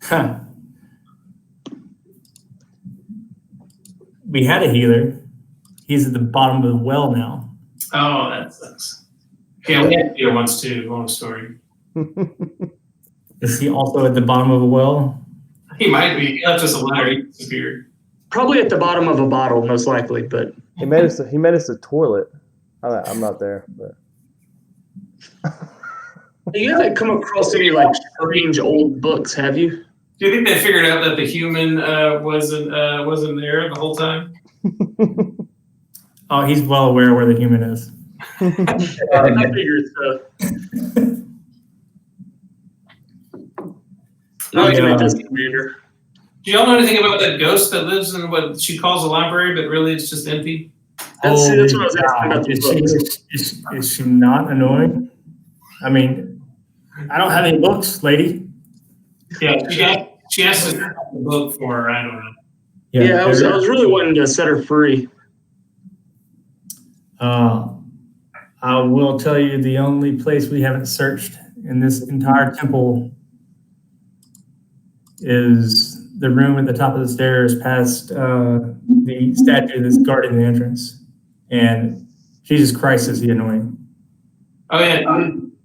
Huh. We had a healer. He's at the bottom of the well now. Oh, that sucks. Yeah, we had a healer once too. Long story. Is he also at the bottom of a well? He might be. He left us a letter. He disappeared. Probably at the bottom of a bottle, most likely, but He made us a toilet. I'm not there, but you haven't come across any like strange old books, have you? Do you think they figured out that the human wasn't there the whole time? Oh, he's well aware where the human is. I figured so. Oh, yeah. Commander. Do y'all know anything about that ghost that lives in what she calls a library, but really it's just empty? That's what I was asking about the books. Is she not annoying? I mean, I don't have any books, lady. Yeah, she asked us to the book for her. I don't know. Yeah, I was really wanting to set her free. I will tell you the only place we haven't searched in this entire temple is the room at the top of the stairs past the statue that's guarding the entrance. And Jesus Christ, is he annoying. Oh, yeah.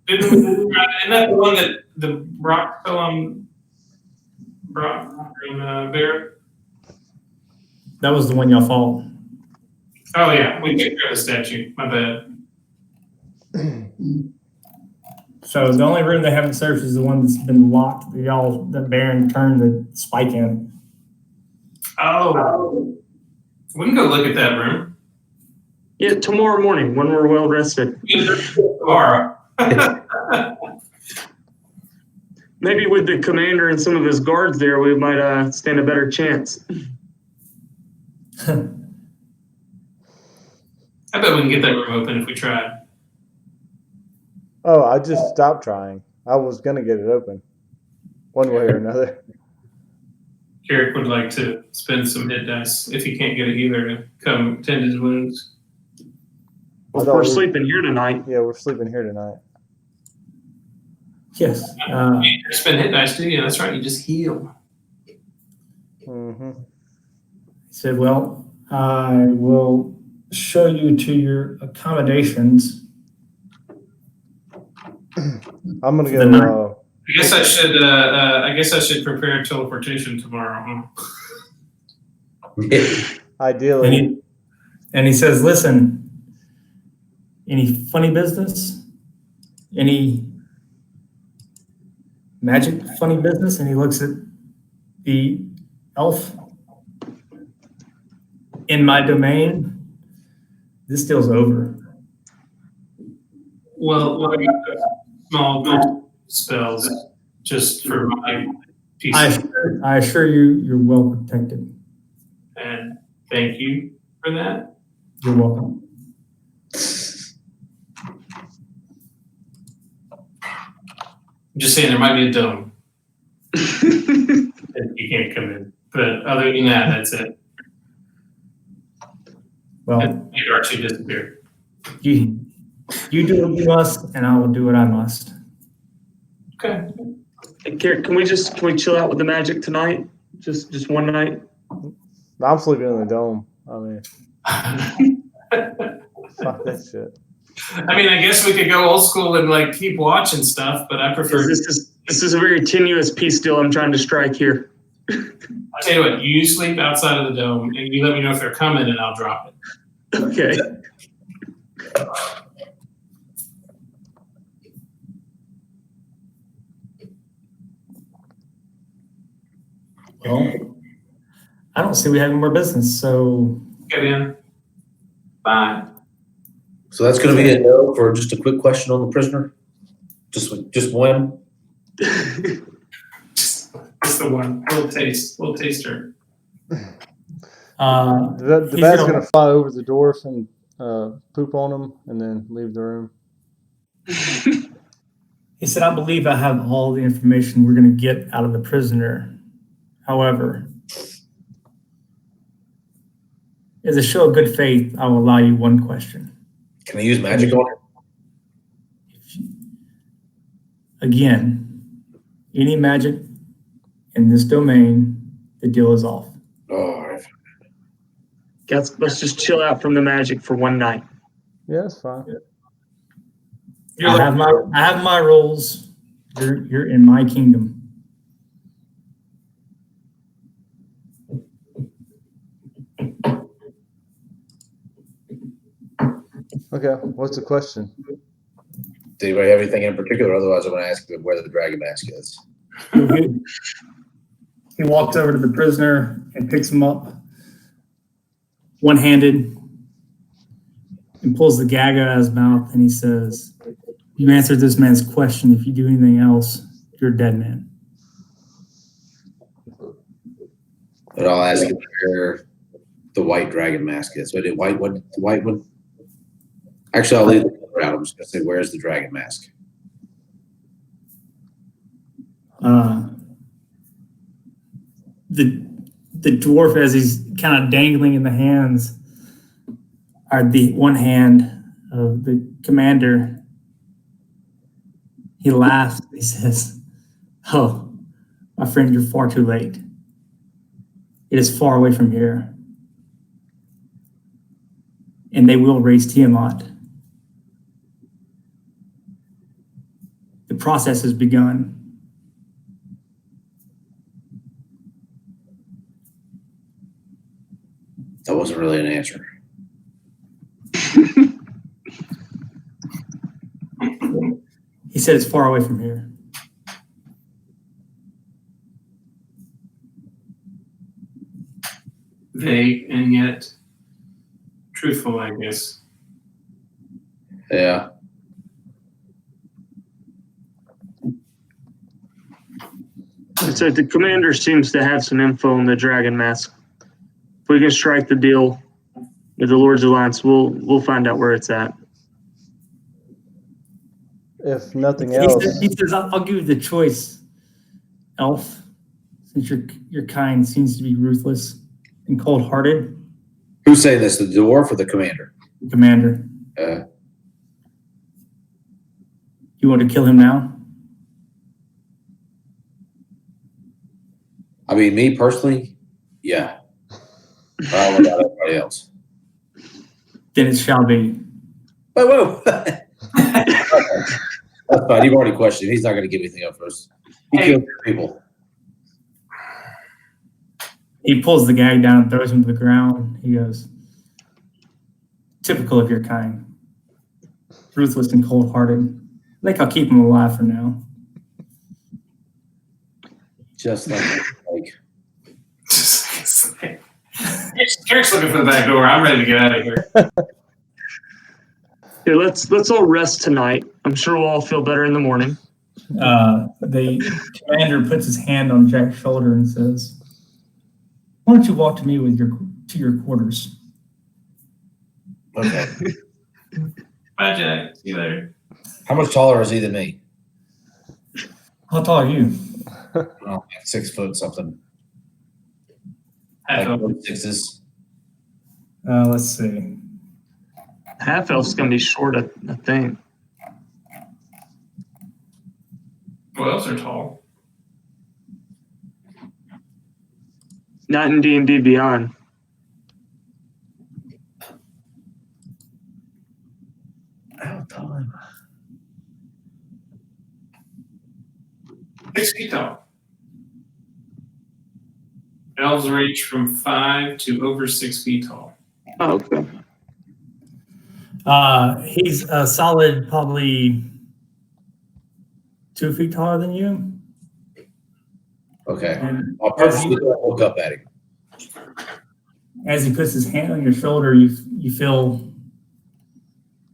Isn't that the one that the rock fell on Bear? That was the one y'all fought. Oh, yeah. We took care of the statue. My bad. So the only room they haven't searched is the one that's been locked. That Baron turned the spike in. Oh. We can go look at that room. Yeah, tomorrow morning when we're well rested. Tomorrow. Maybe with the commander and some of his guards there, we might stand a better chance. I bet we can get that room open if we tried. oh, I just stopped trying. I was gonna get it open, one way or another. Carrick would like to spend some hit dice if he can't get a healer to come tend his wounds. Well, we're sleeping here tonight. Yeah, we're sleeping here tonight. Yes. You don't spend hit dice, do you? That's right. You just heal. Mm-hmm. He said, well, I will show you to your accommodations. I'm gonna The go. I guess I should prepare teleportation tomorrow. Huh? Ideally, And he says, listen, any funny business? Any magic funny business? And he looks at the elf. In my domain, this deal's over. Well, what about the small spells just for my peace? I assure you, you're well protected. And thank you for that. You're welcome. I'm just saying there might be a dome. You can't come in. But other than that, that's it. Well, And Archie disappeared. you do what you must, and I will do what I must. Okay. Hey, Garrett, can we chill out with the magic tonight? Just one night? I'm sleeping in the dome. I mean, fuck that shit. I mean, I guess we could go old school and like keep watching stuff, but I prefer. This is a very tenuous peace deal I'm trying to strike here. I'll tell you what, you sleep outside of the dome and you let me know if they're coming and I'll drop it. Okay. Well, I don't see we have any more business, so Get in. Bye. So that's going to be a no for just a quick question on the prisoner? Just one? Just the one. Little taster. The he's bat's gonna- gonna fly over the dwarf and poop on him, and then leave the room. He said, I believe I have all the information we're going to get out of the prisoner. However, as a show of good faith, I will allow you one question. Can I use magic on it? Again, any magic in this domain, the deal is off. Oh, all right. Guys, let's just chill out from the magic for one night. Yeah, that's fine. I have my rules. You're in my kingdom. Okay, what's the question? Does anybody have anything in particular? Otherwise, I'm going to ask them where the dragon mask is. He walks over to the prisoner and picks him up one-handed and pulls the gag out of his mouth, and he says, you answered this man's question. If you do anything else, you're a dead man. But I'll ask him where the white dragon mask is. So the white one? Actually, I'll leave the color out. I'm just going to say, where's the dragon mask? The dwarf, as he's kind of dangling in the hands, or the one hand of the commander, he laughs. He says, oh, my friend, you're far too late. It is far away from here. And they will raise Tiamat. The process has begun. That wasn't really an answer. He said it's far away from here. Vague and yet truthful, I guess. Yeah. So the commander seems to have some info on the dragon mask. If we can strike the deal with the Lord's Alliance, we'll find out where it's at. If nothing else, He says, I'll give you the choice, elf, since your kind seems to be ruthless and cold-hearted. Who's saying this, the dwarf or the commander? Commander, you want to kill him now? I mean, me personally, yeah. But I don't know about everybody else. Then it shall be. Whoa. That's fine. You've already questioned. He's not going to give anything up first. He killed people. He pulls the gag down and throws him to the ground. He goes, typical of your kind. Ruthless and cold-hearted. I think I'll keep him alive for now. Just like Eric's looking for the back door. I'm ready to get out of here. Here, let's all rest tonight. I'm sure we'll all feel better in the morning. The commander puts his hand on Jack's shoulder and says, why don't you walk to me to your quarters? okay. Bye, Jack. See you later. How much taller is he than me? How tall are you? Oh, like 6 foot something. Half Like elf. 6s. Let's see. Half elf's gonna be short, I think. Well, elves are tall. Not in D&D Beyond. How tall am I? 6 feet tall. elves range from 5 to over 6 feet tall. Oh, okay. He's a solid, probably 2 feet taller than you. Okay. And I'll purposely look up at him. as he puts his hand on your shoulder, you feel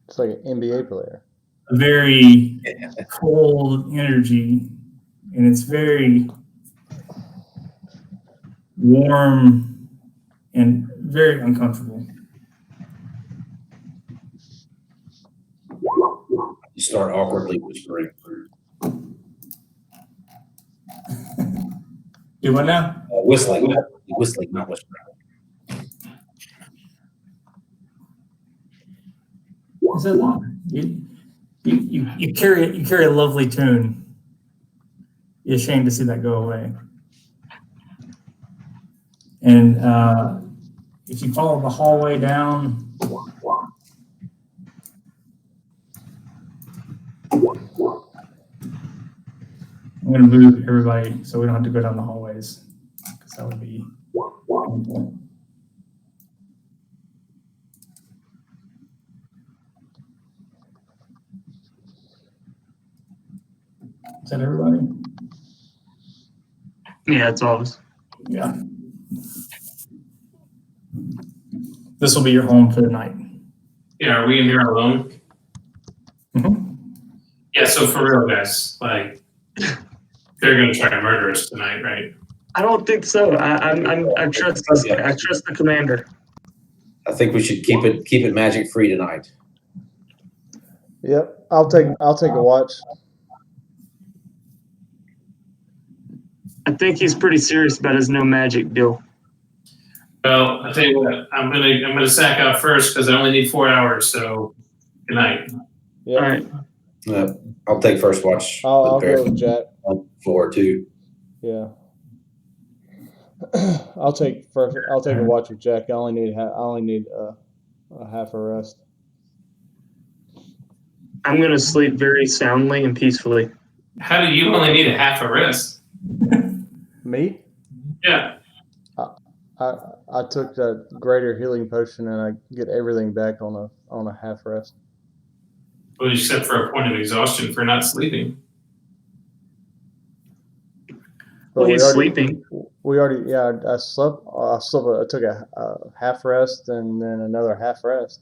It's like an NBA player. a very cold energy, and it's very warm and very uncomfortable. You start awkwardly whispering. Do what now? Whistling, not whispering. Is it long? You carry a lovely tune. You're ashamed to see that go away. And if you follow the hallway down, I'm going to move everybody so we don't have to go down the hallways, because that would be painful. Is that everybody? Yeah, it's always. Yeah. This will be your home for the night. Yeah, are we in here alone? Mhm. Yeah, so for real, guys, like, they're gonna try to murder us tonight, right? I don't think so. I trust the commander. I think we should keep it magic free tonight. Yep, I'll take a watch. I think he's pretty serious about his no magic deal. Well, I tell you what, I'm gonna sack out first because I only need 4 hours. So, good night. Yep. All right. I'll take first watch. I'll with Barry. go with Jack. On floor 2. Yeah. I'll take a watch with Jack. I only need a half a rest. I'm gonna sleep very soundly and peacefully. How do you only need a half a rest? Me? Yeah. I took that greater healing potion and I get everything back on a half rest. Well, except for a point of exhaustion for not sleeping. But Well, he's sleeping. I slept. I took a half rest and then another half rest.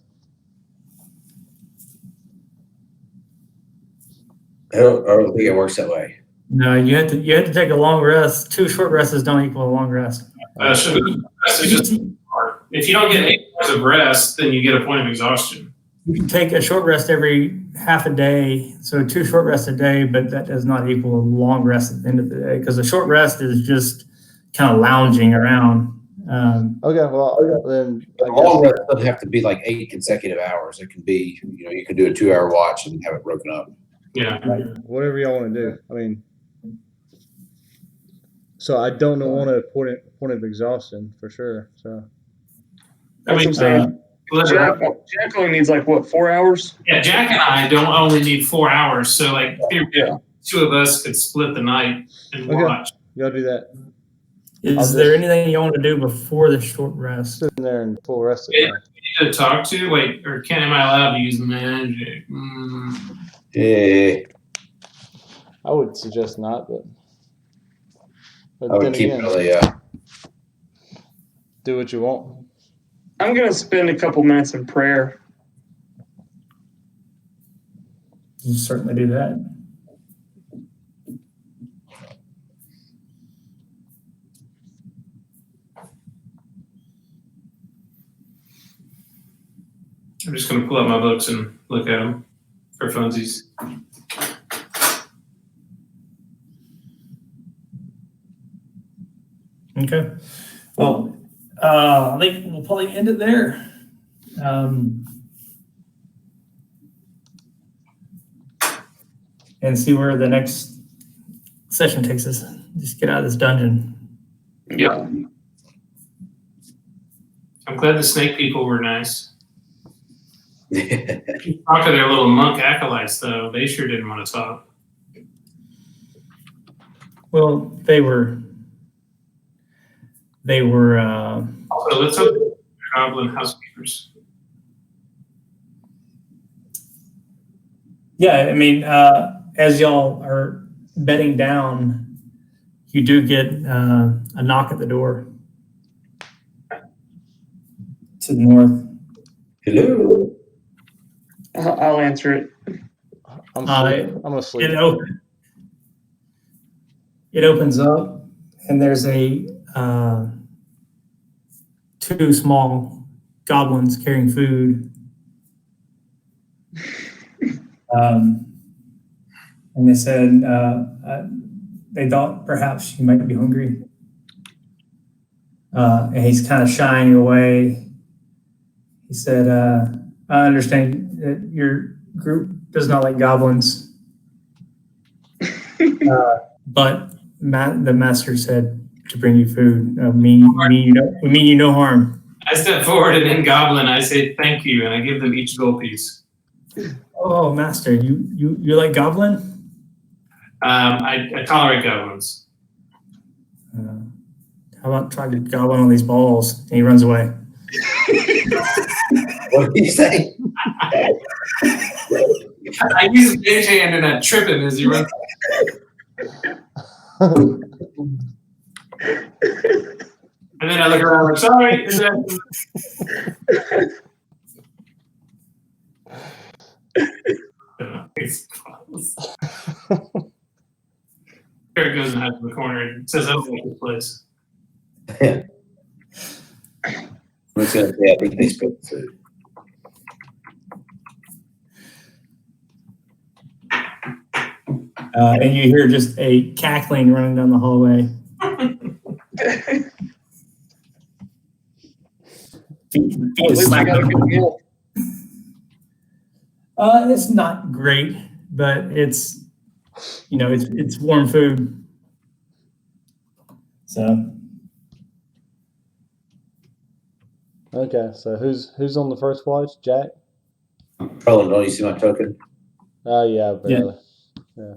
I don't think it works that way. No, you have to take a long rest. 2 short rests don't equal a long rest. So the rest is just if you don't get 8 hours of rest, then you get a point of exhaustion. You can take a short rest every half a day, so 2 short rests a day, but that does not equal a long rest at the end of the day, because a short rest is just kind of lounging around. Okay, well then I All guess rest doesn't have to be like 8 consecutive hours. It can be, you can do a 2-hour watch and have it broken up. Yeah. whatever y'all want to do. I mean, so I don't want a point of exhaustion for sure. So That's what I'm saying. Jack only needs like what, 4 hours? Yeah, Jack and I don't only need 4 hours, so like theoretically, 2 of us could split the night and Okay. watch. y'all do that. Is there anything you want to do before the short rest? Sitting there and full rest. Yeah. To talk to? Wait, or am I allowed to use magic? Yeah, I would suggest not, but I would then keep again, it do what you want. I'm gonna spend a couple minutes in prayer. You certainly do that. I'm just going to pull out my books and look at them for funsies. Okay. Well, I think we'll probably end it there. And see where the next session takes us. Just get out of this dungeon. Yeah. I'm glad the snake people were nice. yeah. Talk to their little monk acolytes, though. They sure didn't want to talk. Well, they were they were. Also, let's hope they're goblin housekeepers. Yeah, I mean, as y'all are bedding down, you do get a knock at the door to the north. Hello. I'll answer it. I'm gonna sleep. It opens up, and there's two small goblins carrying food. And they said they thought perhaps you might be hungry. And he's kind of shying away. He said, I understand that your group does not like goblins. But the master said to bring you food. We mean you no harm. I step forward and in goblin, I say thank you, and I give them each gold piece. Oh, master, you like goblin? I tolerate goblins. How about trying to goblin on these balls? And he runs away. What did you say? I use a big hand and I trip him as he runs. And then I look around like, sorry, is that? Eric goes and hides in the corner and says, I don't like this place. Yeah. I'm just gonna say I think they spilled the food. And you hear just a cackling running down the hallway. Feet is slapping. It's not great, but it's it's warm food. So Okay, so who's on the first watch? Jack? Probably don't you see my token? Oh yeah, barely. Yeah.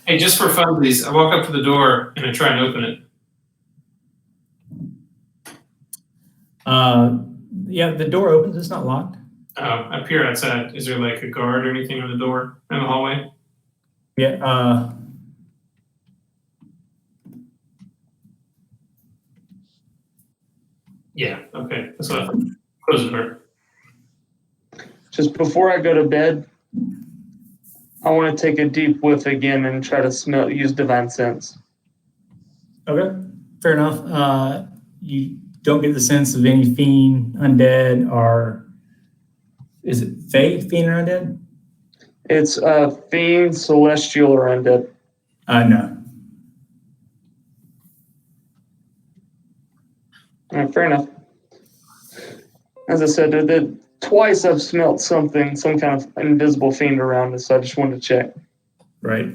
Hey, just for fun, please, I walk up to the door and I try and open it. Yeah, the door opens. It's not locked. I peer outside. Is there like a guard or anything on the door in the hallway? Yeah. Yeah. Okay. That's what I thought. Close the door. Just before I go to bed, I want to take a deep whiff again and try to use divine sense. Okay. Fair enough. You don't get the sense of any fiend, undead, or is it fae, fiend, or undead? It's fiend, celestial, or undead. No. All right, fair enough. As I said, twice I've smelt some kind of invisible fiend around us, so I just wanted to check. Right.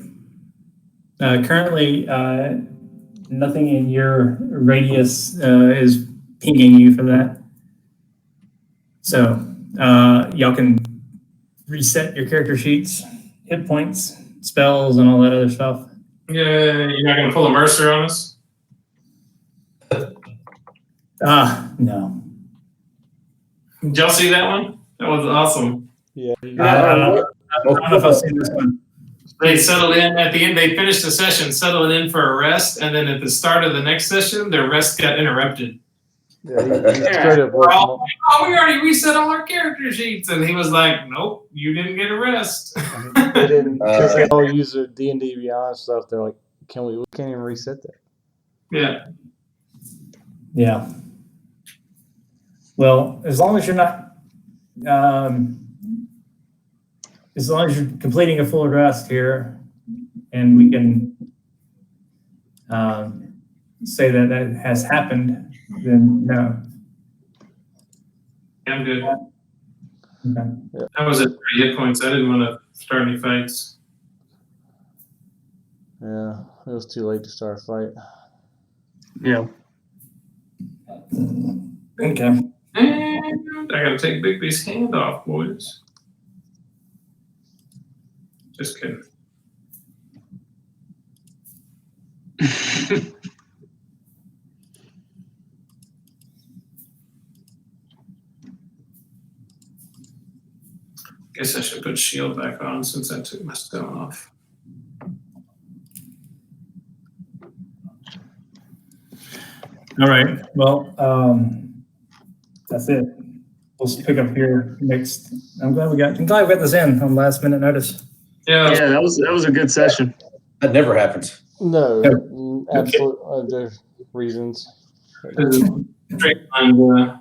Currently, nothing in your radius is pinging you for that. So y'all can reset your character sheets, hit points, spells, and all that other stuff. Yeah, you're not gonna pull a Mercer on us? No. Did y'all see that one? That was awesome. Yeah. I don't know if I've seen this one. They settled in at the end. They finished the session, settled in for a rest, and then at the start of the next session, their rest got interrupted. Yeah, he straight up We're all like, oh, we already reset all our character sheets, and he was like, "Nope, you didn't get a rest." They didn't, because they all use their D&D Beyond stuff. They're like, we can't even reset that. Yeah. Yeah. Well, as long as you're not, as long as you're completing a full rest here, and we can say that that has happened, then no. I'm good. Okay. Yeah. I was at 3 hit points. I didn't want to start any fights. Yeah, it was too late to start a fight. Yeah. Okay. And I gotta take Bigby's hand off, boys. Just kidding. Guess I should put shield back on since I took my stone off. All right. Well, that's it. We'll pick up here next. I'm glad we got this in on last minute notice. Yeah, Yeah, that was a good session. That never happens. No, absolutely. There's reasons. straight line